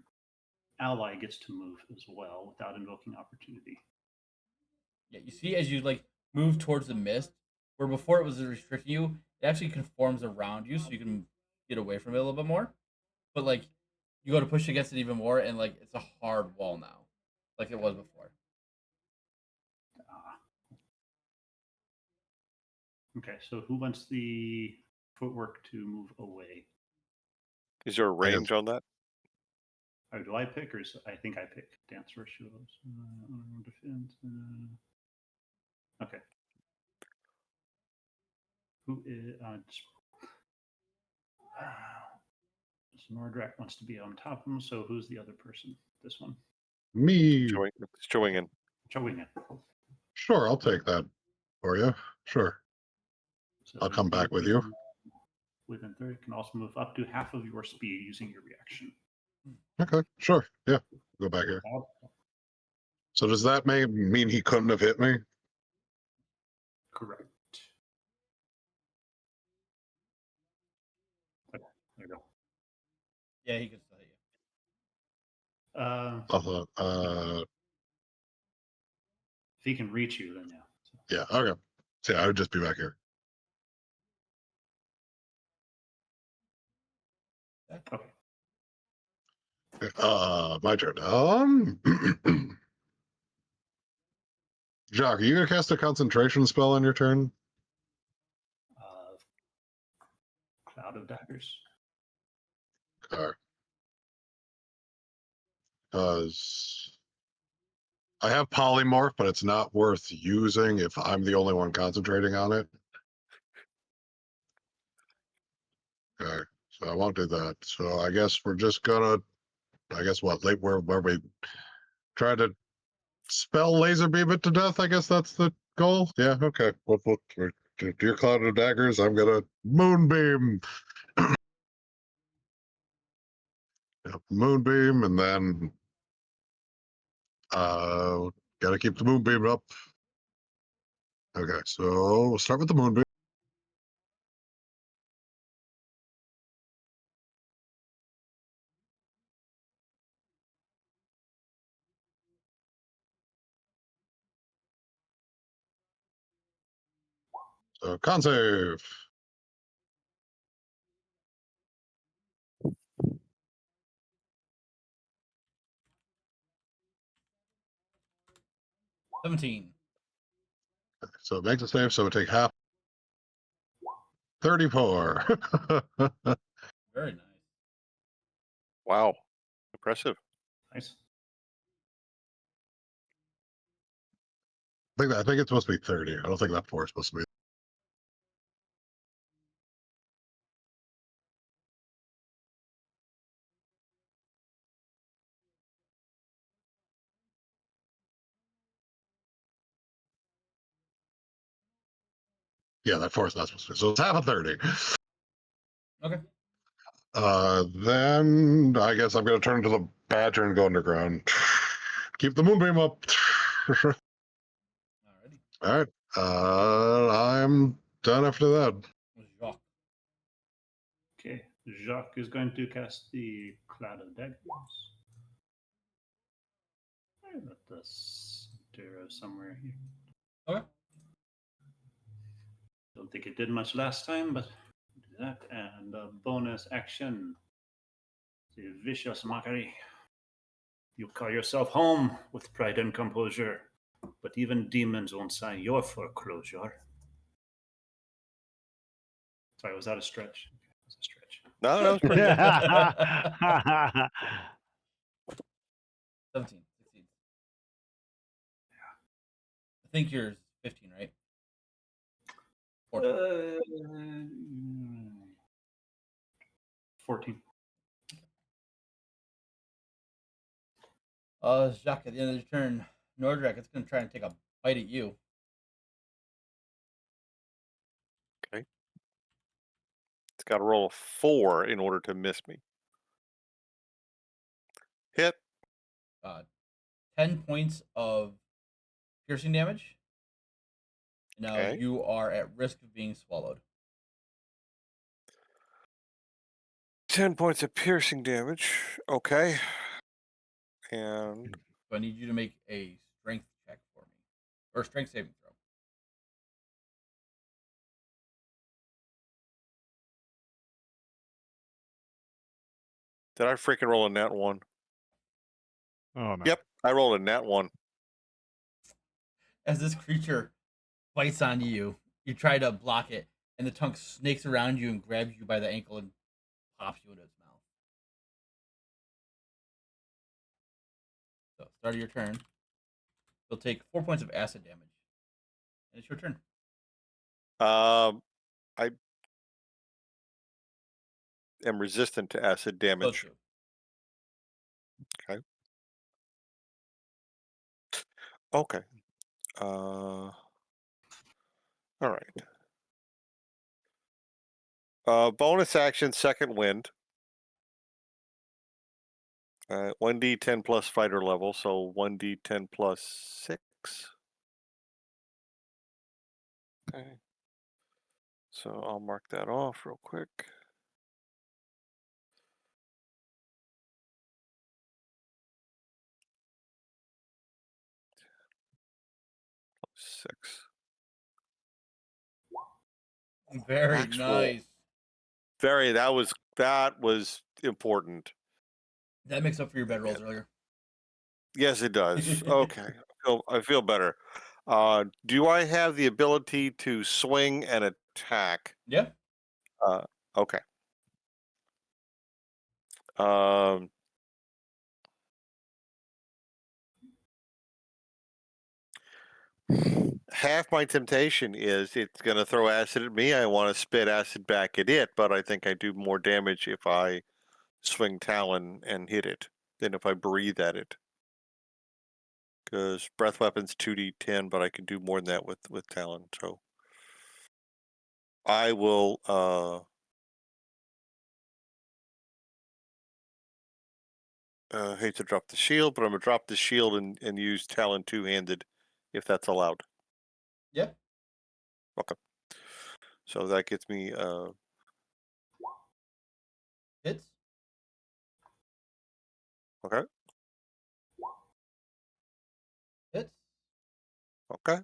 ally gets to move as well without invoking opportunity. Yeah, you see, as you like move towards the mist, where before it was restricting you, it actually conforms around you, so you can get away from it a little bit more. But like, you go to push against it even more, and like it's a hard wall now, like it was before. Okay, so who wants the footwork to move away? Is there a range on that? Or do I pick, or I think I pick dance rituals? Defense. Okay. Who is? Nordrak wants to be on top of him. So who's the other person? This one. Me. Showing in. Showing it. Sure, I'll take that for you. Sure. So I'll come back with you. Within 30, can also move up to half of your speed using your reaction. Okay, sure. Yeah, go back here. So does that mean he couldn't have hit me? Correct. Okay, there you go. Yeah, he could still hit you. If he can reach you, then yeah. So. Yeah, okay. So yeah, I would just be back here. Okay. My turn. Jacques, are you gonna cast a concentration spell on your turn? Cloud of Daggers. Because I have polymorph, but it's not worth using if I'm the only one concentrating on it. Okay, so I won't do that. So I guess we're just gonna, where we try to spell laser beam it to death. I guess that's the goal. Yeah, okay. We'll do your cloud of daggers. I'm gonna moonbeam. Moonbeam, and then gotta keep the moonbeam up. Okay, so we'll start with the moonbeam. So con save. $17. So it makes a save, so we take half. 34. Very nice. Wow, impressive. Nice. I think it's supposed to be 30. I don't think that 4 is supposed to be. Yeah, that 4 is not supposed to be. So it's half a 30. Okay. Then I guess I'm going to turn to the badger and go underground. Keep the moonbeam up. Alrighty. All right. I'm done after that. Jacques. Okay. Jacques is going to cast the Cloud of Daggers. At the center of somewhere here. Okay. Don't think it did much last time, but do that. And a bonus action. The Vicious Mockery. You call yourself home with pride and composure, but even demons won't sign your foreclosure. Sorry, was that a stretch? That was a stretch. No, that was pretty good. 17. 16. I think yours 15, right? 14. Jacques, at the end of your turn, Nordrak, it's going to try and take a bite at you. Okay. It's got to roll a 4 in order to miss me. Hit. 10 points of piercing damage. Now Okay. you are at risk of being swallowed. 10 points of piercing damage. Okay. And So I need you to make a strength check for me. Or strength saving throw. did I freaking roll a nat 1? Oh no. Yep, I rolled a nat 1. As this creature bites onto you, you try to block it, and the tongue snakes around you and grabs you by the ankle and pops you into its mouth. start of your turn, you'll take 4 points of acid damage. And it's your turn. I am resistant to acid damage. So Okay. Okay. All right. Bonus action, second wind. 1d10 plus fighter level, so 1d10 plus 6. Okay. So I'll mark that off real quick. Plus 6. very Max roll. nice. That was important. That makes up for your bad rolls earlier. Yes, it does. Okay. I feel better. Do I have the ability to swing and attack? Yeah. Okay. Um, half my temptation is it's going to throw acid at me. I want to spit acid back at it, but I think I do more damage if I swing Talon and hit it than if I breathe at it. Because breath weapons 2d10, but I can do more than that with Talon. So I will hate to drop the shield, but I'm gonna drop the shield and use Talon two-handed if that's allowed. Yep. Okay. So that gets me Hits. okay. Hits. Okay.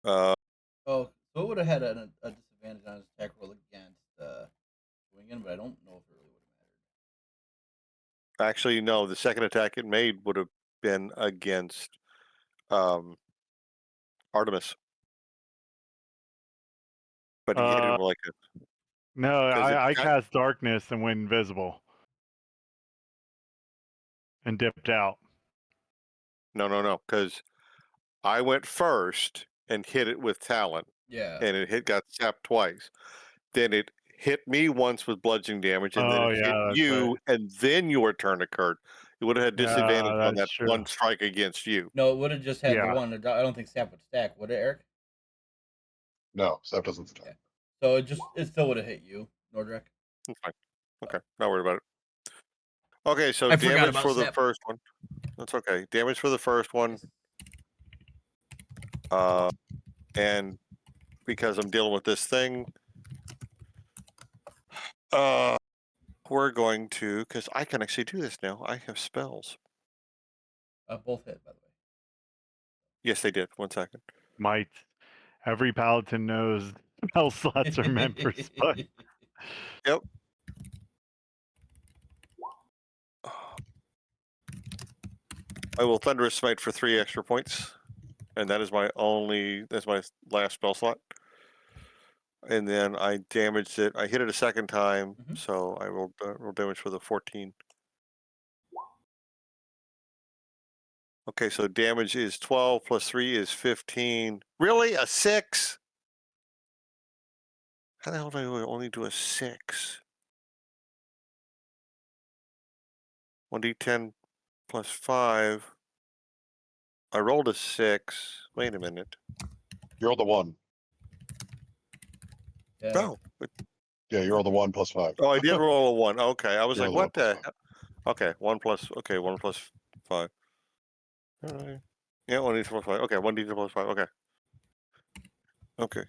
Uh Oh, so it would have had a disadvantage on his attack roll against swinging, but I don't know if it really would have mattered. actually no, the second attack it made would have been against Artemis. But he hit it like a No, because I cast darkness and went invisible and dipped out. no, because I went first and hit it with Talon. Yeah. And it got zapped twice. Then it hit me once with bludgeoning damage, and then Oh, it hit yeah, that's you, right. and then your turn occurred. You would have had disadvantage on That's that true. one strike against you. No, it would have just had the Yeah. one. I don't think Sap would stack, would it, Eric? No, Sap doesn't stack. Yeah. So it still would have hit you, Nordrek. That's fine. Okay, not worried about it. Okay, so I forgot damage about for the Sap. first one. That's okay. Damage for the first one. And because I'm dealing with this thing, we're going to, because I can actually do this now. I have spells. Both hit, by the way. Yes, they did. 1 second. Might. Every paladin knows spell slots are meant for spell. Yep. I will Thunderous Smite for 3 extra points. And that's my last spell slot. And then I damaged it. I hit it a second time, so I rolled damage for the 14. Okay, so damage is 12 plus 3 is 15. Really? A 6? How the hell do I only do a 6? 1d10 plus 5. I rolled a 6. Wait a minute. You rolled the 1. Yeah. No. Yeah, you rolled the 1 plus 5. Oh, I did roll a 1. Okay, I was You like, rolled what the 1 the plus hell? Okay, 1 plus 5. Yeah, 1d10 plus 5. Okay, 1d10 plus 5. Okay. Okay.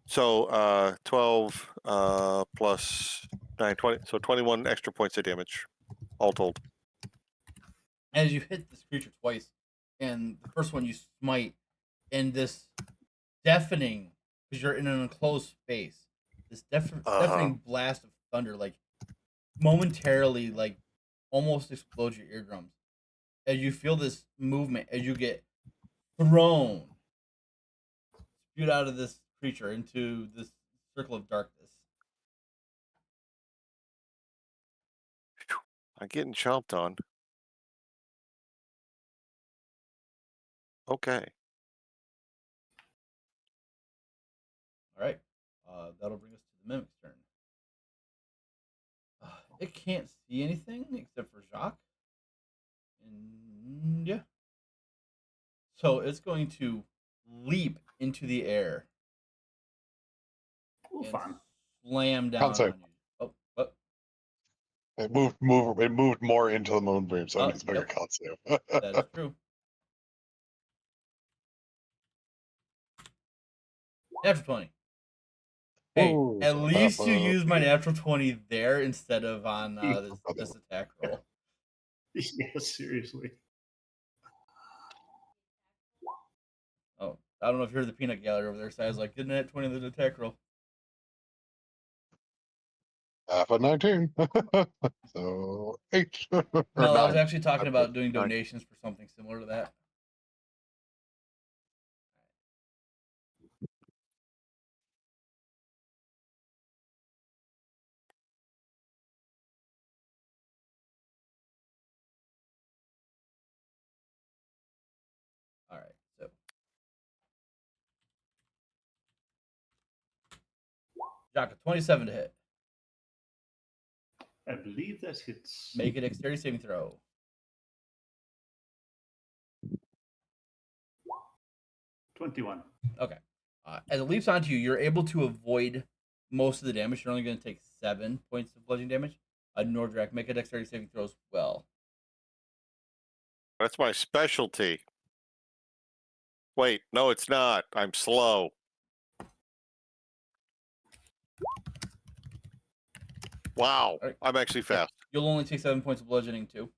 So 12 plus 9, 20. So 21 extra points of damage, all told. As you hit this creature twice, and the first one you smite, and this deafening, because you're in an enclosed space, this deafening blast of thunder, like momentarily, like almost explodes your eardrums. As you feel this movement, as you get thrown, spewed out of this creature into this circle of darkness. I'm getting chomped on. Okay. All right. That'll bring us to the mimic's turn. It can't see anything except for Jacques. And yeah. So it's going to leap into the air Ooh, and fun. slam down Con save. on you. Oh, It moved more into the moonbeam, so it needs to make a yep. con save. That is true. Natural 20. Hey, Ooh, at so least you half, used my natural 20 there instead of on this attack roll. Yeah, seriously. Oh, I don't know if you heard the peanut gallery over there. So I was like, didn't that 20 on the attack roll? half a 19. So 8. Or No, I was 9. actually talking about doing 9. donations for something similar to that. All right, so Jocko, 27 to hit. I believe that hits. Make a dexterity saving throw. 21. Okay. As it leaps onto you, you're able to avoid most of the damage. You're only going to take 7 points of bludgeoning damage. Nordrak, make a dexterity saving throw as well. That's my specialty. Wait, no, it's not. I'm slow. Wow. Right. I'm actually fast. You'll only take 7 points of bludgeoning too.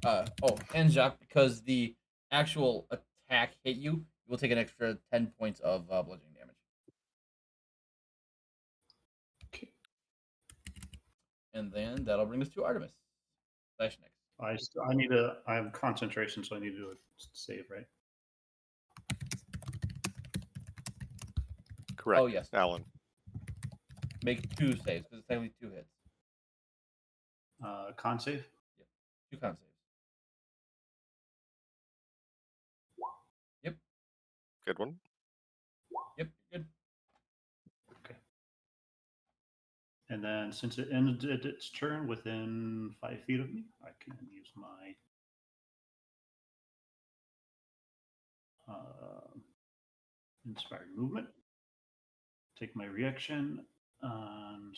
And Jacques, because the actual attack hit you, you will take an extra 10 points of bludgeoning damage. Okay. And then that'll bring us to Artemis. Slash next. I have concentration, so I need to do a save, right? Correct. Oh, yes. Alan. Make 2 saves, because it's technically 2 hits. Con save? Yep. 2 con saves. Yep. Good one. Yep, good. Okay. And then since it ended its turn within 5 feet of me, I can use my inspired movement. Take my reaction and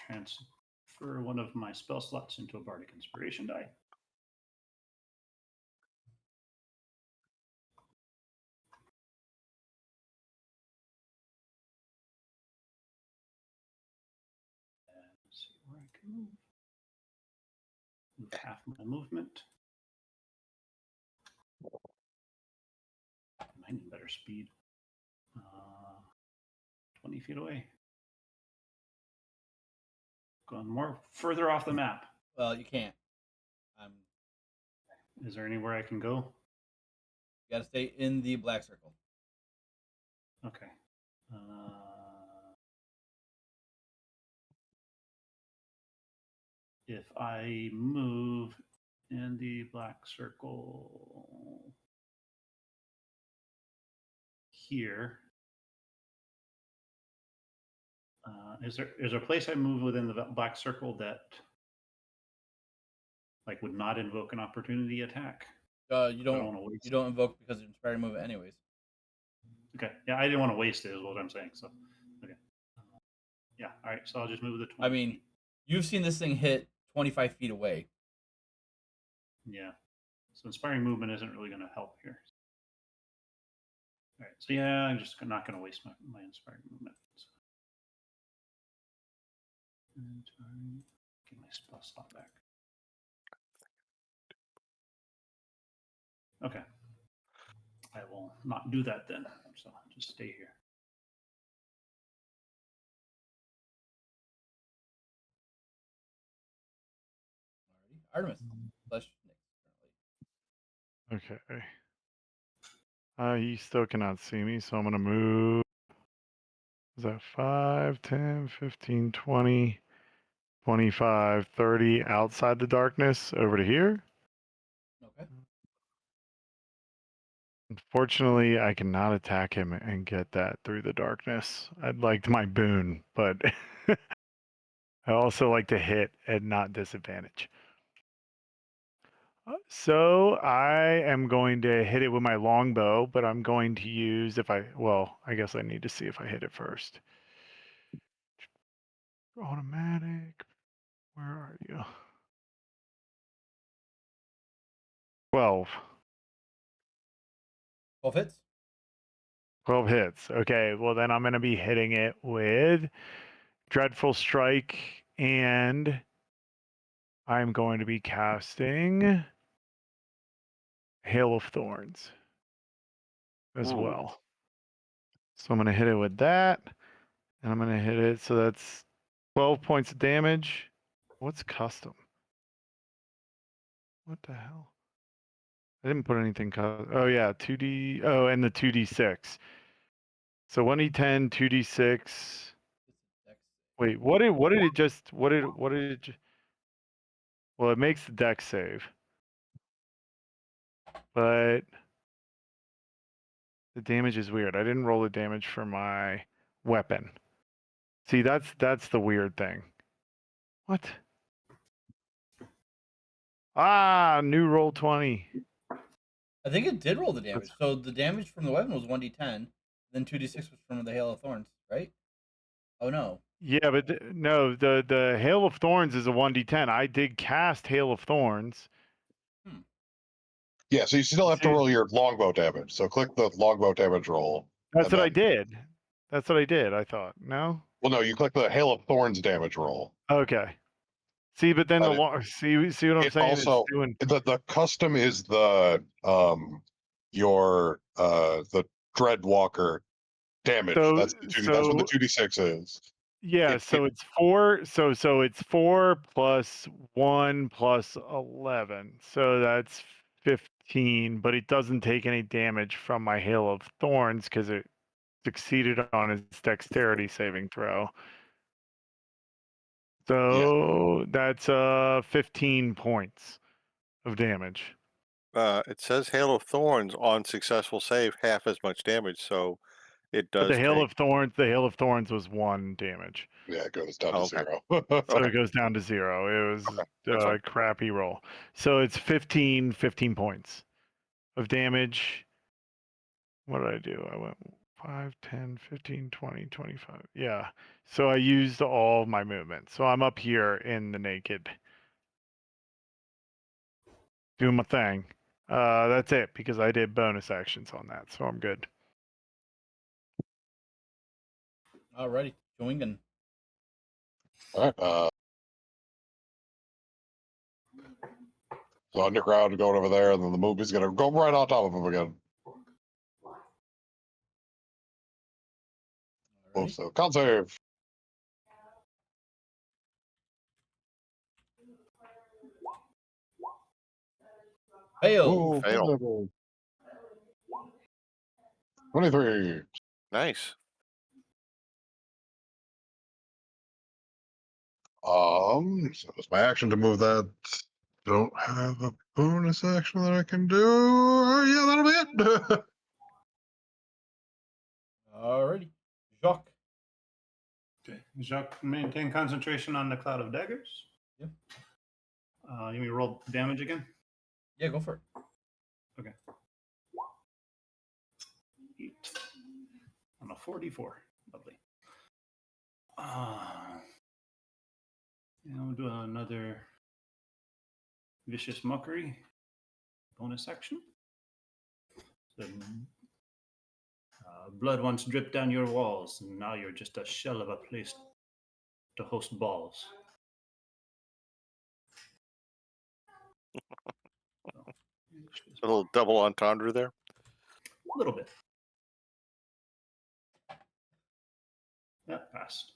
transfer one of my spell slots into a bardic inspiration die. Let's see where I can move. Move half my movement. I need better speed. 20 feet away. Going more further off the map. Well, you can't. Is there anywhere I can go? You got to stay in the black circle. Okay. If I move in the black circle here, is there a place I move within the black circle that like would not invoke an opportunity attack? You don't invoke because it's inspired movement anyways. Okay. Yeah, I didn't want to waste it is what I'm saying. So okay. Yeah, all right. So I'll just move the 20 I mean, feet. You've seen this thing hit 25 feet away. Yeah. So inspiring movement isn't really going to help here. All right. So yeah, I'm just not going to waste my inspiring movement. So. Get my spell slot back. Okay. I will not do that then. So I'll just stay here. Alrighty. Artemis. Slash Nick. Okay. He still cannot see me, so I'm gonna move Is that 5, 10, 15, 20, 25, 30 outside the darkness over to here? Okay. Unfortunately, I cannot attack him and get that through the darkness. I'd like my boon, but I also like to hit at not disadvantage. So I am going to hit it with my longbow, but I'm going to use I guess I need to see if I hit it first. Automatic. Where are you? 12. 12 hits. 12 hits. Okay, well then I'm going to be hitting it with Dreadful Strike, and I'm going to be casting Hail of Thorns as Ooh. well. So I'm going to hit it with that, and I'm going to hit it. So that's 12 points of damage. What's custom? What the hell? I didn't put anything. Oh, yeah, 2D. Oh, and the 2D6. So 1d10, 2d6. Dex. Wait, what did it just? What did it? Well, it makes the dex save, but the damage is weird. I didn't roll the damage for my weapon. See, that's the weird thing. What? Ah, new roll 20. I think it did roll the damage. So the damage from the weapon was 1d10, then 2d6 was from the Hail of Thorns, right? Oh no. Yeah, but no, the Hail of Thorns is a 1d10. I did cast Hail of Thorns. Yeah, so you still have to See, roll your longbow damage. So click the longbow damage roll. that's and what I then, did. That's what I did. I thought. No. well, no, you click the Hail of Thorns damage roll. Okay. See, but then see what I'm It saying? It's also doing. the custom is the the Dreadwalker damage. So That's that's what the 2d6 is. yeah, It so it's 4. So it's 4 plus 1 plus 11. So that's 15. But it doesn't take any damage from my Hail of Thorns because it succeeded on its dexterity saving throw. So that's 15 points of damage. It says Hail of Thorns on successful save, half as much damage, so it But does take. The Hail of Thorns was 1 damage. yeah, it goes down Oh, to okay. 0. So Okay. it goes down to 0. It was Okay, that's a fine. crappy roll. So it's 15 points of damage. What did I do? I went 5, 10, 15, 20, 25. Yeah. So I used all of my movement. So I'm up here in the naked. Doing my thing. That's it because I did bonus actions on that. So I'm good. Alrighty. Joingen. All right. So underground going over there, and then the movie's gonna go right on top of him again. Oh, Alrighty. so con save. Fail. Ooh, fail. 23. Nice. So it's my action to move that. Don't have a bonus action that I can do. Oh, yeah, that'll be it. Alrighty. Jacques. Okay. Jacques, maintain concentration on the cloud of daggers. Yep. You mean roll damage again? Yeah, go for it. Okay. 8 on a 44. Lovely. And we'll do another vicious mockery bonus action. So, blood once dripped down your walls, and now you're just a shell of a place to host balls. So, A little double entendre there. a little bit. Yeah, passed.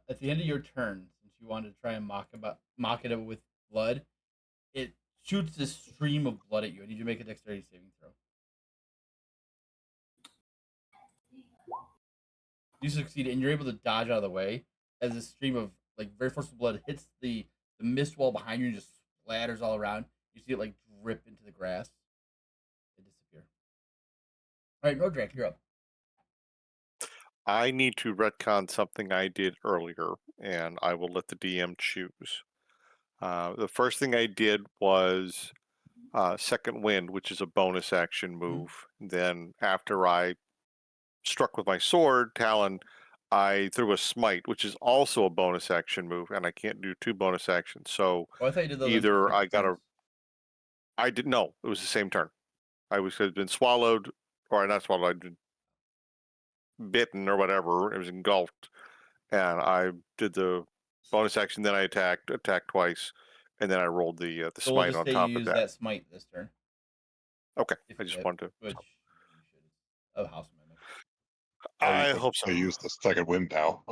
At the end of your turn, since you wanted to try and mock it with blood, it shoots this stream of blood at you. I need you to make a dexterity saving throw. You succeed, and you're able to dodge out of the way as a stream of like very forceful blood hits the mist wall behind you and just splatters all around. You see it like drip into the grass and disappear. All right, Nordrak, you're up. I need to retcon something I did earlier, and I will let the DM choose. The first thing I did was Second Wind, which is a bonus action move. Then after I struck with my sword, Talon, I threw a smite, which is also a bonus action move, and I can't do 2 bonus actions. So Oh, I thought you did those on either different I got a, turns. I didn't know it was the same turn. I was had been swallowed, or not swallowed, I'd been bitten or whatever. It was engulfed, and I did the bonus action. Then I attacked twice, and then I rolled the So we'll smite just on say you top of use that. that smite this turn. Okay, If I you just hit, wanted to. which you should. Oh, house mimic. Or you I could hope so. use the second wind now.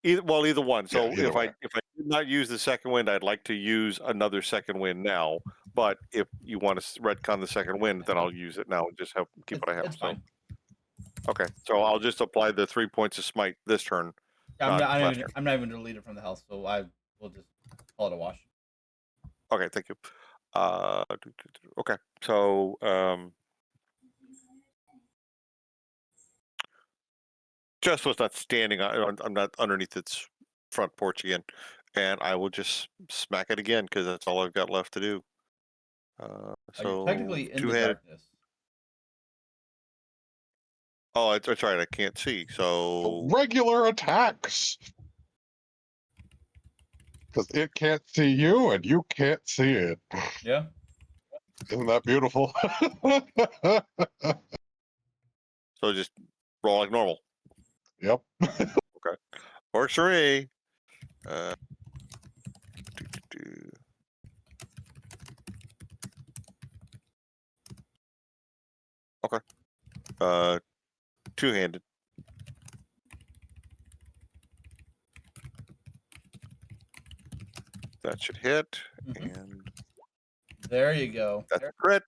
Either one. Yeah, So either way. if I did not use the second wind, I'd like to use another second wind now. But if you want to retcon the second wind, then I'll use it now and just keep what I have. It's So fine. okay, so I'll just apply the 3 points of smite this turn, I'm not not. last turn. I'm not even deleted from the house, so I will just call it a wash. Okay, thank you. Okay, so just was not standing on. I'm not underneath its front porch again, and I will just smack it again because that's all I've got left to do. You're So technically in the two-handed. darkness. Oh, that's right. I can't see. So Regular attacks. Because it can't see you and you can't see it. Yeah. Isn't that beautiful? just roll like normal. Yep. Okay, works for me. Do. Okay. Two-handed. That should hit, Mhm. and There you go. that's a crit.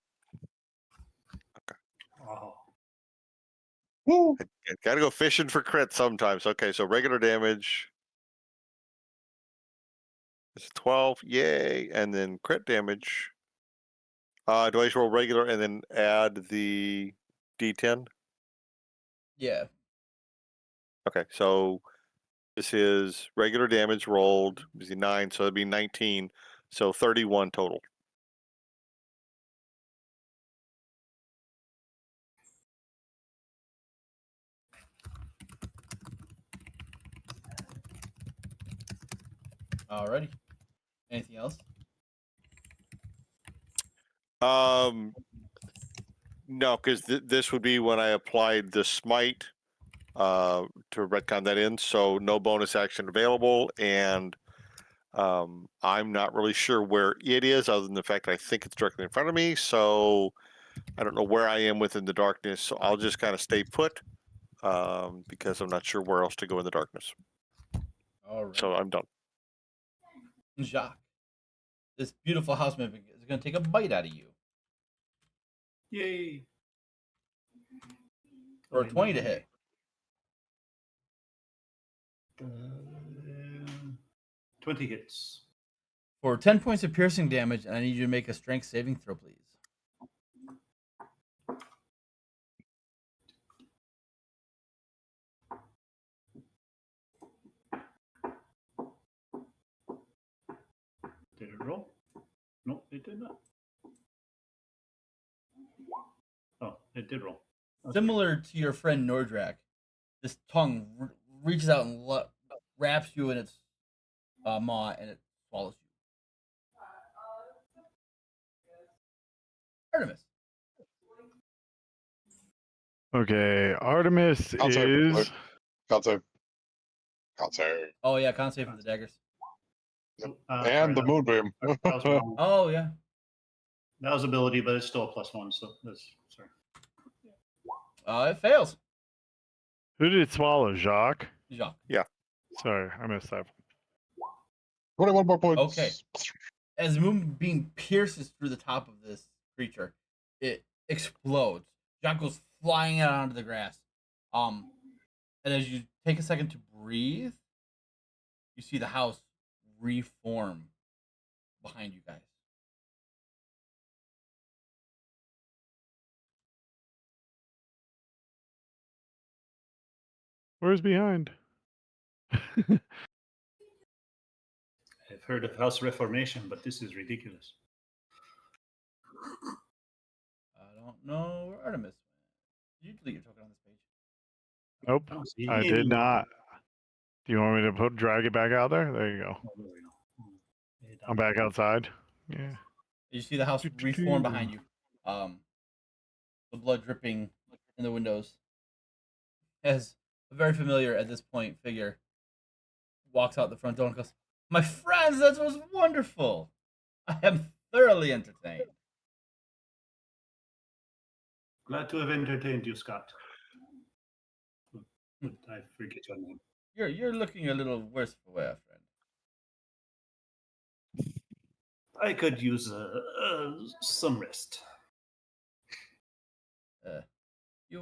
Oh, Woo. Gotta go fishing for crits sometimes. Okay, so regular damage is 12. Yay! And then crit damage. Do I just roll regular and then add the D10? Yeah. Okay, so this is regular damage rolled. Is 9, so it'd be 19. So 31 total. Alrighty. Anything else? No, because this would be when I applied the smite to retcon that in. So no bonus action available, and I'm not really sure where it is, other than the fact that I think it's directly in front of me. So I don't know where I am within the darkness. So I'll just kind of stay put because I'm not sure where else to go in the darkness. All right. So I'm done. Jacques, this beautiful house mimic is going to take a bite out of you yay! for Oh, a wait, 20 no, to hit. wait. 20 hits. For 10 points of piercing damage, and I need you to make a strength saving throw, please. Did it roll? No, it did not. Oh, it did roll. Okay. Similar to your friend Nordrak, this tongue reaches out and wraps you in its maw, and it swallows you. Artemis. Okay, Artemis Con save. is. Con save. Con save. Oh yeah, con save for the daggers. Yep. Sorry, And the that moonbeam. was wrong. Oh yeah. That was ability, but it's still a +1. So that's sorry. It fails. Who did it swallow? Jacques? Jacques. Sorry, I missed that. 21 more points. Okay. As the moonbeam pierces through the top of this creature, it explodes. Jacques goes flying out onto the grass. And as you take a second to breathe, you see the house reform behind you guys. Where's behind? I've heard of house reformation, but this is ridiculous. I don't know where Artemis went. Did you delete your token on this page? Nope, I don't see I did any. not. Do you want me to drag it back out there? There you go. Oh, there we go. I'm back outside. Yeah. You see the house reform behind you. The blood dripping in the windows. As a very familiar at this point figure walks out the front door and goes, "My friends, that was wonderful. I am thoroughly entertained." Glad to have entertained you, Scott. I forget your name. You're looking a little worse for wear, friend. I could use some rest. You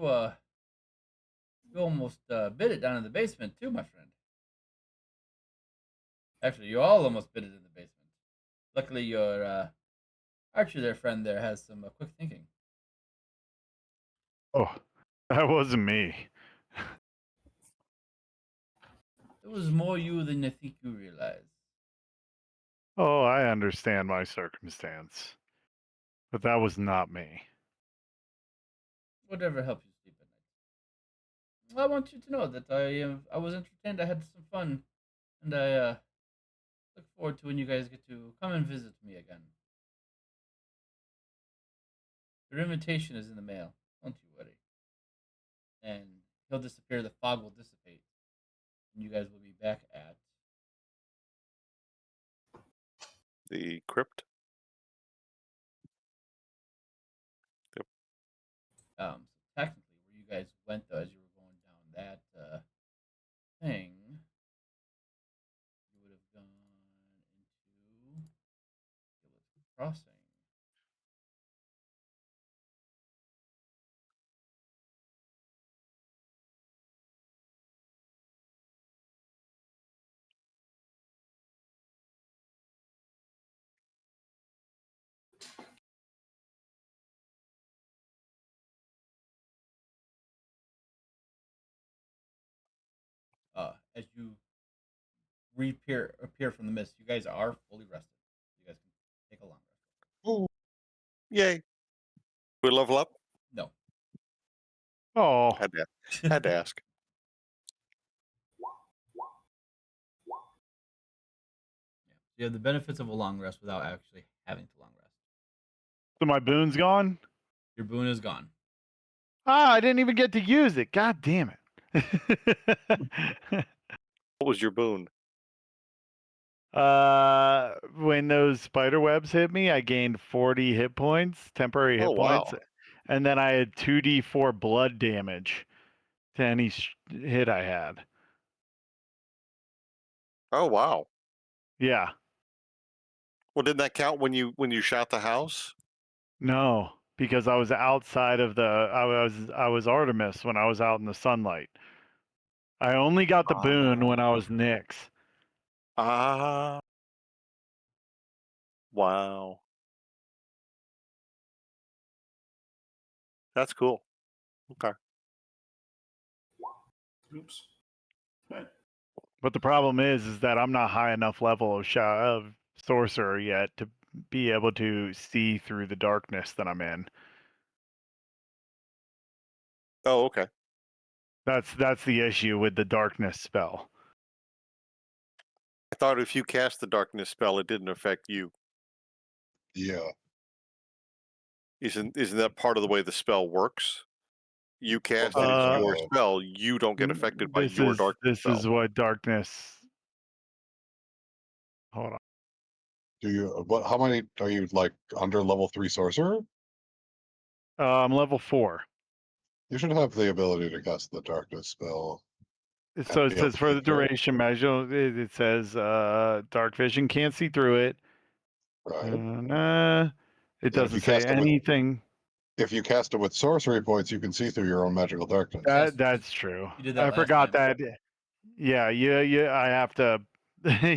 almost bit it down in the basement too, my friend. Actually, you all almost bit it in the basement. Luckily, your Archer, their friend there, has some quick thinking. Oh, that wasn't me. It was more you than I think you realize. Oh, I understand my circumstance, but that was not me. Whatever helps you sleep at night. I want you to know that I was entertained. I had some fun, and I look forward to when you guys get to come and visit me again. Your invitation is in the mail. Don't you worry. And he'll disappear. The fog will dissipate, and you guys will be back at The crypt. so technically where you guys went though as you were going down that thing. You would have gone into Gillis Crossing. As you appear from the mist, you guys are fully rested. You guys can take a long rest. Ooh. Yay. We level up? No. Oh, Had to ask. You have the benefits of a long rest without actually having to long rest. so my boon's gone? Your boon is gone. Ah, I didn't even get to use it. God damn it. What was your boon? When those spider webs hit me, I gained 40 hit points, temporary hit Oh, wow. points, and then I had 2d4 blood damage to any hit I had. Oh, wow. Yeah. Well, didn't that count when you shot the house? No, because I was outside of the I was Artemis when I was out in the sunlight. I only got the boon when I was Nyx. Ah. Wow. That's cool. Okay. Oops. Right. But the problem is that I'm not high enough level of sorcerer yet to be able to see through the darkness that I'm in. Oh, okay. That's the issue with the darkness spell. I thought if you cast the darkness spell, it didn't affect you. Yeah. Isn't that part of the way the spell works? You cast it as Uh, your spell, you don't get affected by your darkness This spell. is what darkness. Hold on. Do you? What? How many are you like under level 3 sorcerer? I'm level 4. You should have the ability to cast the darkness spell. So it be able says to for the see through it. duration measure, it says dark vision can't see through it. Right. It if doesn't you say cast it with anything. If you cast it with sorcery points, you can see through your own magical darkness. Yes, That's true. you did that I last forgot time. that. Yeah, I have to.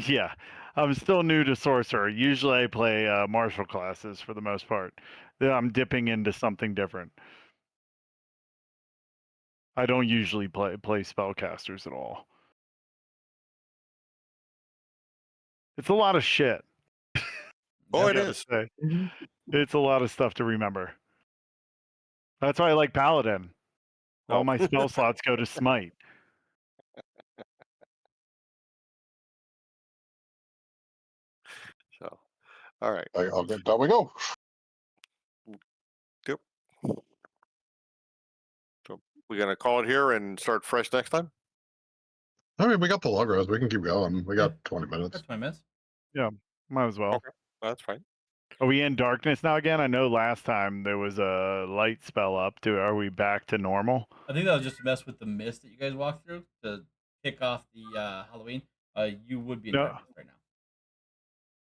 Yeah, I'm still new to sorcerer. Usually, I play martial classes for the most part. Then I'm dipping into something different. I don't usually play spellcasters at all. It's a lot of shit. Oh, I it gotta is. say, it's a lot of stuff to remember. That's why I like paladin. All Oh. my spell slots go to smite. So, all right. I'll get down we go. Yep. So we're gonna call it here and start fresh next time. I mean, we got the long rest. We can keep going. We got Yeah. 20 minutes. That's 20 minutes. Yeah, might as well. Okay, that's fine. Are we in darkness now again? I know last time there was a light spell up. Are we back to normal? I think that was just to mess with the mist that you guys walked through to kick off the Halloween. You would be in No, darkness right now.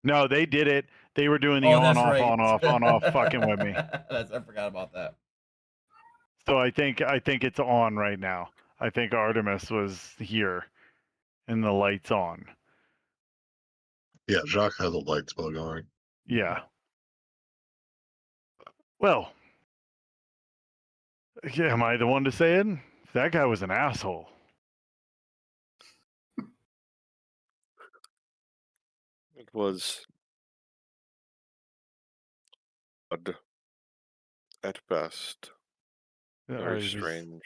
no, they did it. They were doing the Oh, that's right. on off, fucking with me. I forgot about that. So I think it's on right now. I think Artemis was here, and the light's on. Yeah, Jacques has a light spell going. Yeah. Well, yeah, am I the one to say it? That guy was an asshole. It was odd at best. Very strange.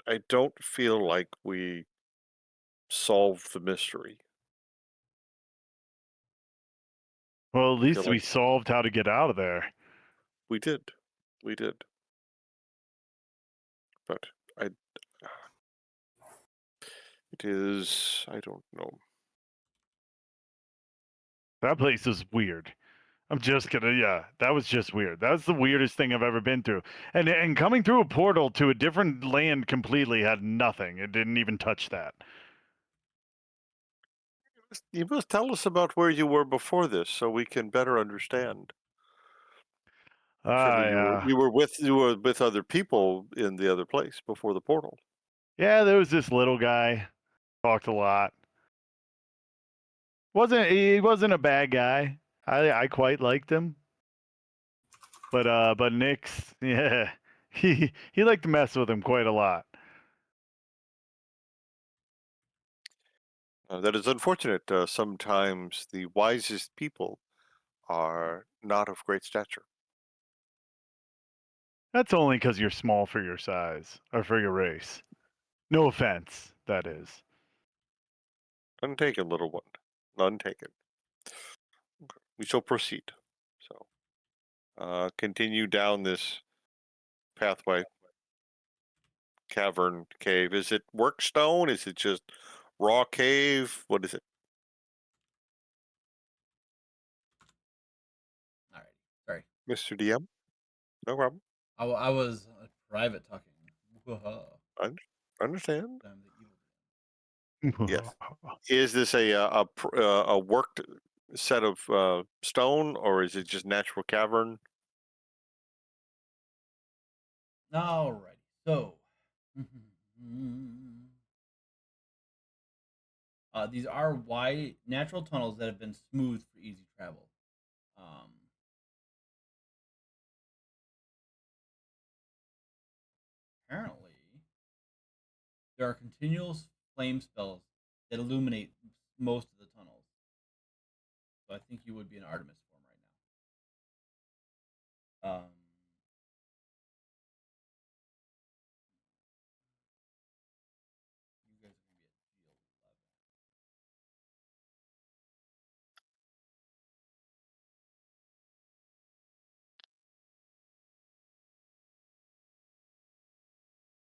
I don't feel like we solved the mystery. Well, at I feel least we like solved how to get out of there. we did. We did. But it is, I don't know. That place is weird. I'm just gonna, yeah, that was just weird. That's the weirdest thing I've ever been through. And coming through a portal to a different land completely had nothing. It didn't even touch that. You must tell us about where you were before this so we can better understand. Surely Yeah. you were with other people in the other place before the portal. Yeah, there was this little guy. Talked a lot. He wasn't a bad guy. I quite liked him. But Nyx, yeah. He liked to mess with him quite a lot. That is unfortunate. Sometimes the wisest people are not of great stature. That's only because you're small for your size or for your race. No offense, that is. None taken, little one. None taken. Okay. We shall proceed. So, continue down this pathway, cavern, cave. Is it work stone? Is it just raw cave? What is it? All right. Sorry. Mr. DM? No problem. I was private talking. I understand. I'm the evil. Yes. Is this a worked set of stone, or is it just natural cavern? All right. So, these are wide natural tunnels that have been smoothed for easy travel. Um, Apparently, there are continual flame spells that illuminate most of the tunnels. So I think you would be in Artemis form right now. You guys are gonna be at field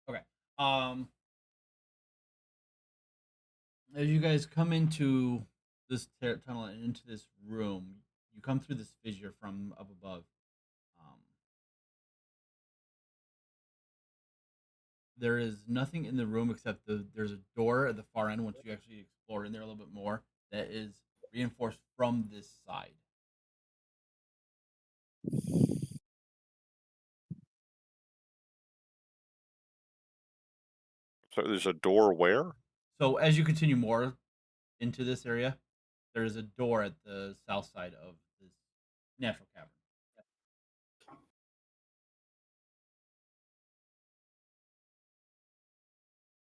11. Okay. As you guys come into this tunnel and into this room, you come through this fissure from up above. Um, there is nothing in the room except there's a door at the far end. Once you actually explore in there a little bit more, that is reinforced from this side. So there's a door where? So as you continue more into this area, there is a door at the south side of this natural cavern.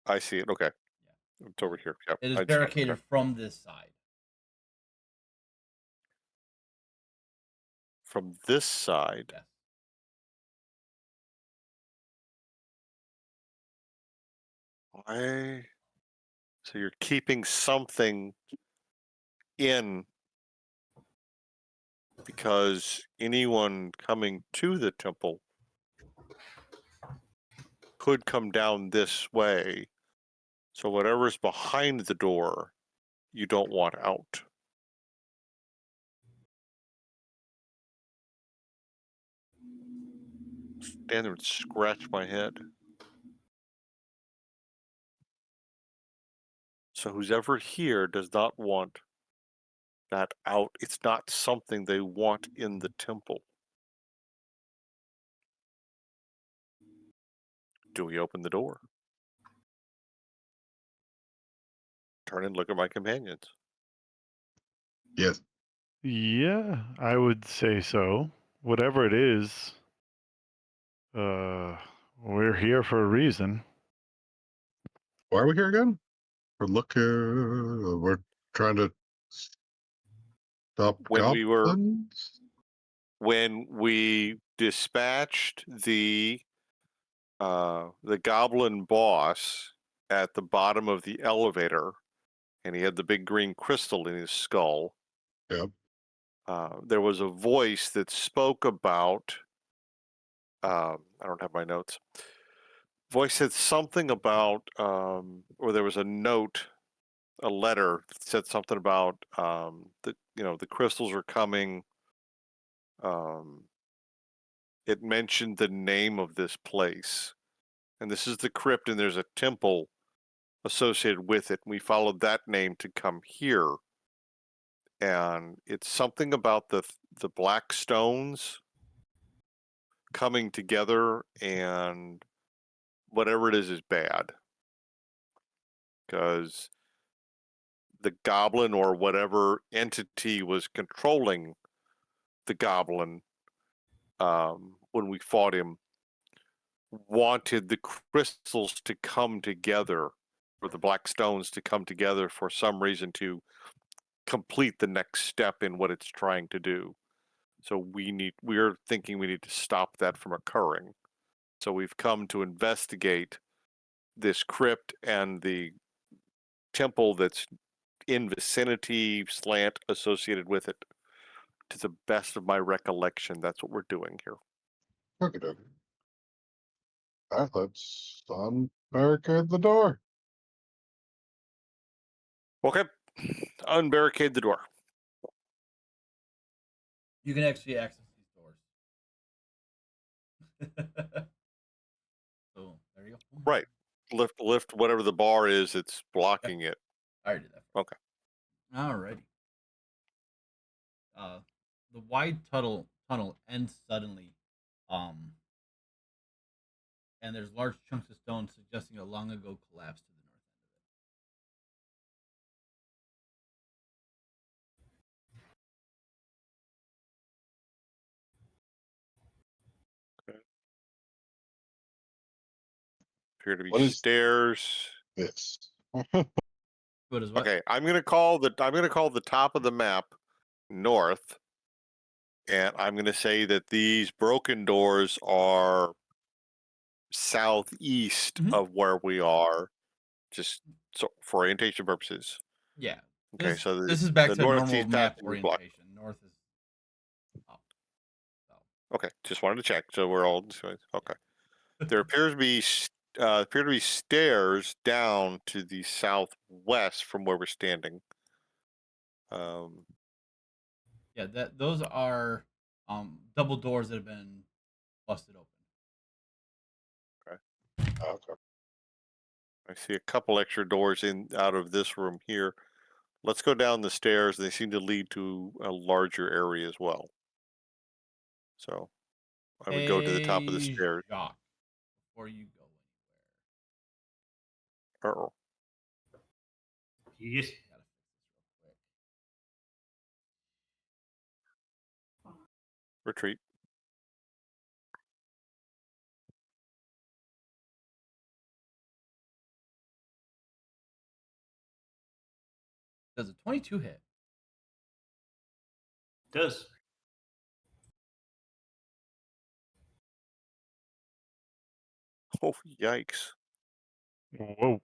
I see it. Okay. Yeah. It's over here. Yep. It is I just barricaded from this side. from this side. Yes. Why? So you're keeping something in because anyone coming to the temple could come down this way. So whatever's behind the door, you don't want out. Stand there and scratch my head. So who's ever here does not want that out. It's not something they want in the temple. Do we open the door? Turn and look at my companions. Yes. Yeah, I would say so. Whatever it is, we're here for a reason. Why are we here again? We're looking. We're trying to stop When we were goblins. when we dispatched the goblin boss at the bottom of the elevator, and he had the big green crystal in his skull. Yep. There was a voice that spoke about. I don't have my notes. Voice said something about, or there was a note, a letter that said something about the crystals are coming. It mentioned the name of this place, and this is the crypt, and there's a temple associated with it. We followed that name to come here, and it's something about the black stones coming together, and whatever it is bad, because the goblin or whatever entity was controlling the goblin when we fought him wanted the crystals to come together, or the black stones to come together for some reason to complete the next step in what it's trying to do. So we're thinking we need to stop that from occurring. So we've come to investigate this crypt and the temple that's in vicinity slant associated with it. To the best of my recollection, that's what we're doing here. Okay, okay. All right, let's unbarricade the door. Okay, unbarricade the door. You can actually access these doors. So there you go. Right. Lift whatever the bar is that's blocking it. I already did that. Okay. Alrighty. The wide tunnel ends suddenly, um, and there's large chunks of stone suggesting a long ago collapse to the north end Okay. Appear to be What is stairs. this? of it. What is what? Okay, I'm gonna call the top of the map north, and I'm gonna say that these broken doors are southeast Mhm. of where we are, just so for orientation purposes. Yeah. Okay, so This is back the to normal northeast map passage is blocked. orientation. North is up. So Okay, just wanted to check. So we're all okay. There appears to be stairs down to the southwest from where we're standing. yeah, those are double doors that have been busted open. Okay. I see a couple extra doors in out of this room here. Let's go down the stairs. They seem to lead to a larger area as well. So I would go to the top of the Hey stairs. Jacques, before you go anywhere. Uh-oh. Yes. Gotta fix this real quick. Retreat. Does a 22 hit? Does. Oh, yikes. Whoa.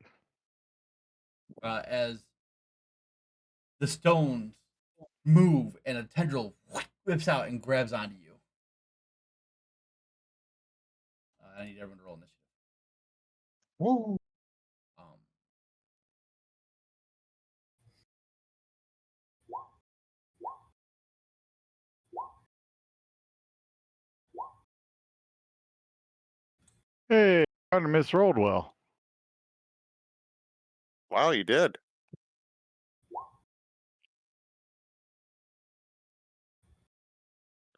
As the stones move and a tendril whips out and grabs onto you. I need everyone to roll initiative. Woo. Um, Hey, Artemis rolled well. Wow, you did.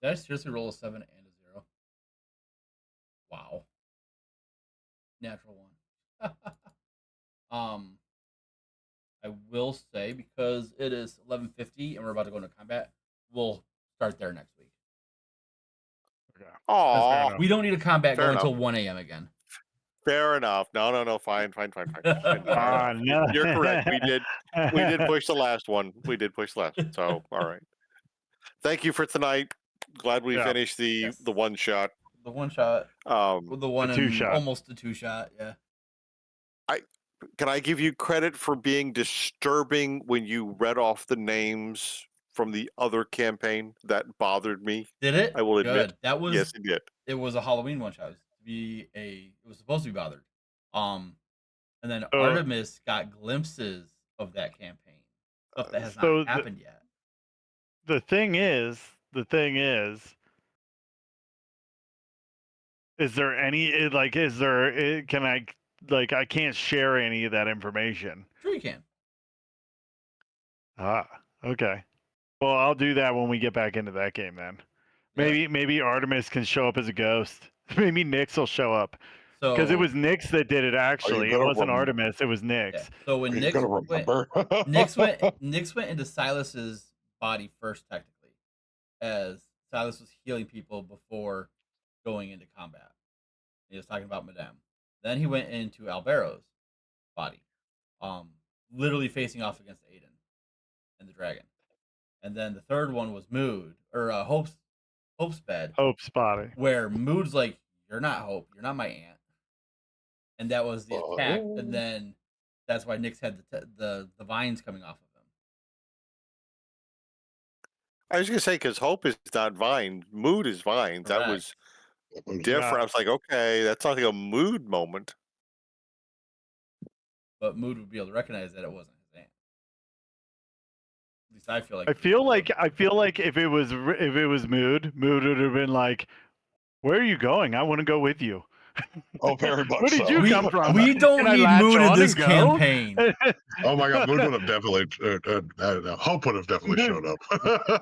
did I seriously roll a 7 and a 0? Wow. Natural one. I will say, because it is 11:50 and we're about to go into combat, we'll start there next week. Okay. That's fair Aw, enough. We don't need a combat Fair go enough. until 1 a.m. again. fair enough. No. Fine. Ah, no. You're correct. We did push the last one. We did push the last one. So, all right. Thank you for tonight. Glad we Yeah. finished the Yes. one shot. The one shot, the one The two and shot. almost the two shot. Yeah. Can I give you credit for being disturbing when you read off the names from the other campaign? That bothered me. Did it? I will admit. Good. That was Yes, it did. it was a Halloween one shot. It was supposed to be bothered. And then Artemis got glimpses of that campaign. Stuff that has not happened yet. The thing is, is there any like? Is there? Can I like? I can't share any of that information. Sure you can. Ah, okay. Well, I'll do that when we get back into that game then. Yeah. Maybe Artemis can show up as a ghost. Maybe Nyx will show up. So Because it was Nyx that did it actually. It gonna wasn't Artemis, it was Nyx. yeah. So when Are you gonna remember? Nyx went into Silas's body first, technically, as Silas was healing people before going into combat. He was talking about Madame. Then he went into Albero's body, literally facing off against Aiden and the dragon. And then the third one was Mood or Hope's bed, Hope's body. where Mood's like, "You're not Hope. You're not my aunt," and that was the attack. Oh. And then that's why Nyx had the vines coming off of him. I was gonna say because Hope is not vines, mood is vines. That Correct. was different. I was like, okay, that's not like a mood moment. But Mood would be able to recognize that it wasn't his aunt. At least I feel like. I feel like if it was Mood would have been like, "Where are you going? I want to go with you." Oh, very much Where did so. you come from? We don't Can I need latch Mood in on this and go? campaign. Oh my God, Moon would have definitely. Hope would have definitely showed up.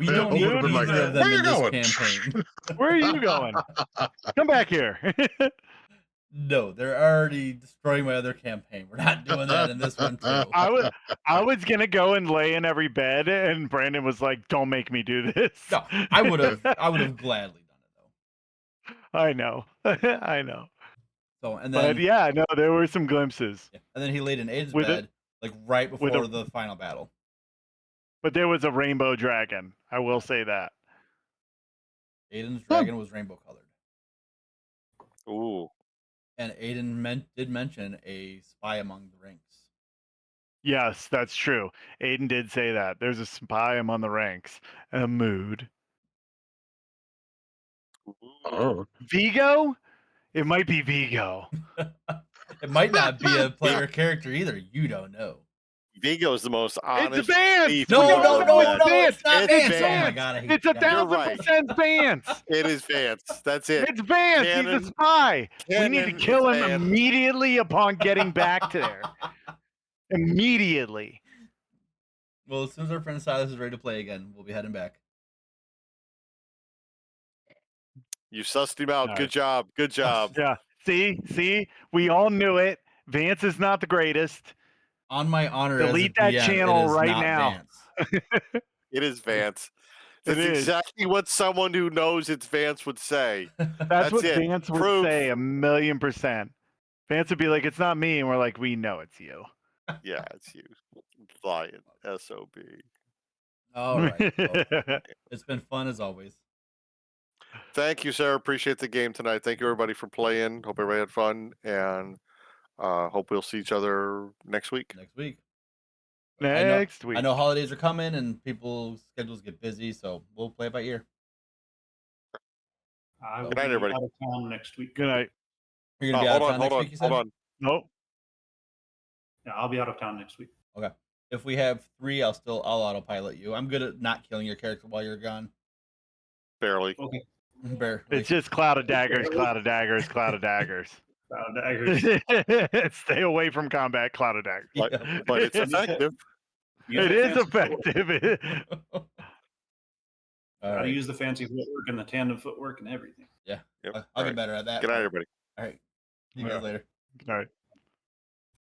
We don't Hope need would have been like, either of them "Where in you this going?" campaign. Where are you going? Come back here. No, they're already destroying my other campaign. We're not doing that in this one too. I was gonna go and lay in every bed, and Brandon was like, "Don't make me do this." No, I would have gladly done it though. I know, I know. So and But then yeah, no, there were some glimpses. yeah, and then he laid in Aiden's With bed like right with before a- the final battle. But there was a rainbow dragon. I will say that. Aiden's dragon was rainbow colored. Ooh, And Aiden did mention a spy among the ranks. Yes, that's true. Aiden did say that. There's a spy among the ranks. A mood. Oh. Vigo? It might be Vigo. It might not be a player character either. You don't know. Vigo is the most honest. It's Vance. thief No, you've no, ever no, met. no, it's not It's Vance. Oh my Vance. god, I hate It's you guys. 1,000% Vance. It is Vance. That's it. It's Vance. He's Canon- a spy. We need to canon kill is him Vance. immediately upon getting back to there. Immediately. Well, as soon as our friend Silas is ready to play again, we'll be heading back. You sussed him out. All Good right. job. Good job. Yeah. See? We all knew it. Vance is not the greatest. On my honor, Delete as a that DM, channel it is right not now. Vance. It is Vance. It That's is. exactly what someone who knows it's Vance would say. That's what it. Vance would Proof. say 1,000,000%. Vance would be like, "It's not me," and we're like, "We know it's you." Yeah, it's you. Lion. SOB. All right. Well, it's been fun as always. Thank you, Sarah. Appreciate the game tonight. Thank you, everybody, for playing. Hope everybody had fun, and hope we'll see each other next week. Next week. Next week. I know holidays are coming and people's schedules get busy, so we'll play it by ear. I will Good night, be everybody. out of town next week. Good night. You're gonna be out of town hold next on, week, you said? hold on. Nope. Yeah, I'll be out of town next week. Okay. If we have 3, I'll autopilot you. I'm good at not killing your character while you're gone. Barely. Okay. Barely. It's just cloud of daggers, cloud of daggers, cloud of daggers. Cloud daggers. Stay away from combat, cloud of daggers. But it's effective. Use It the is fancy effective. All Gotta right. use the fancy footwork and the tandem footwork and everything. Yeah. Yep. I'll All get right. better at that. Good night, everybody. All right. See you guys later. All right.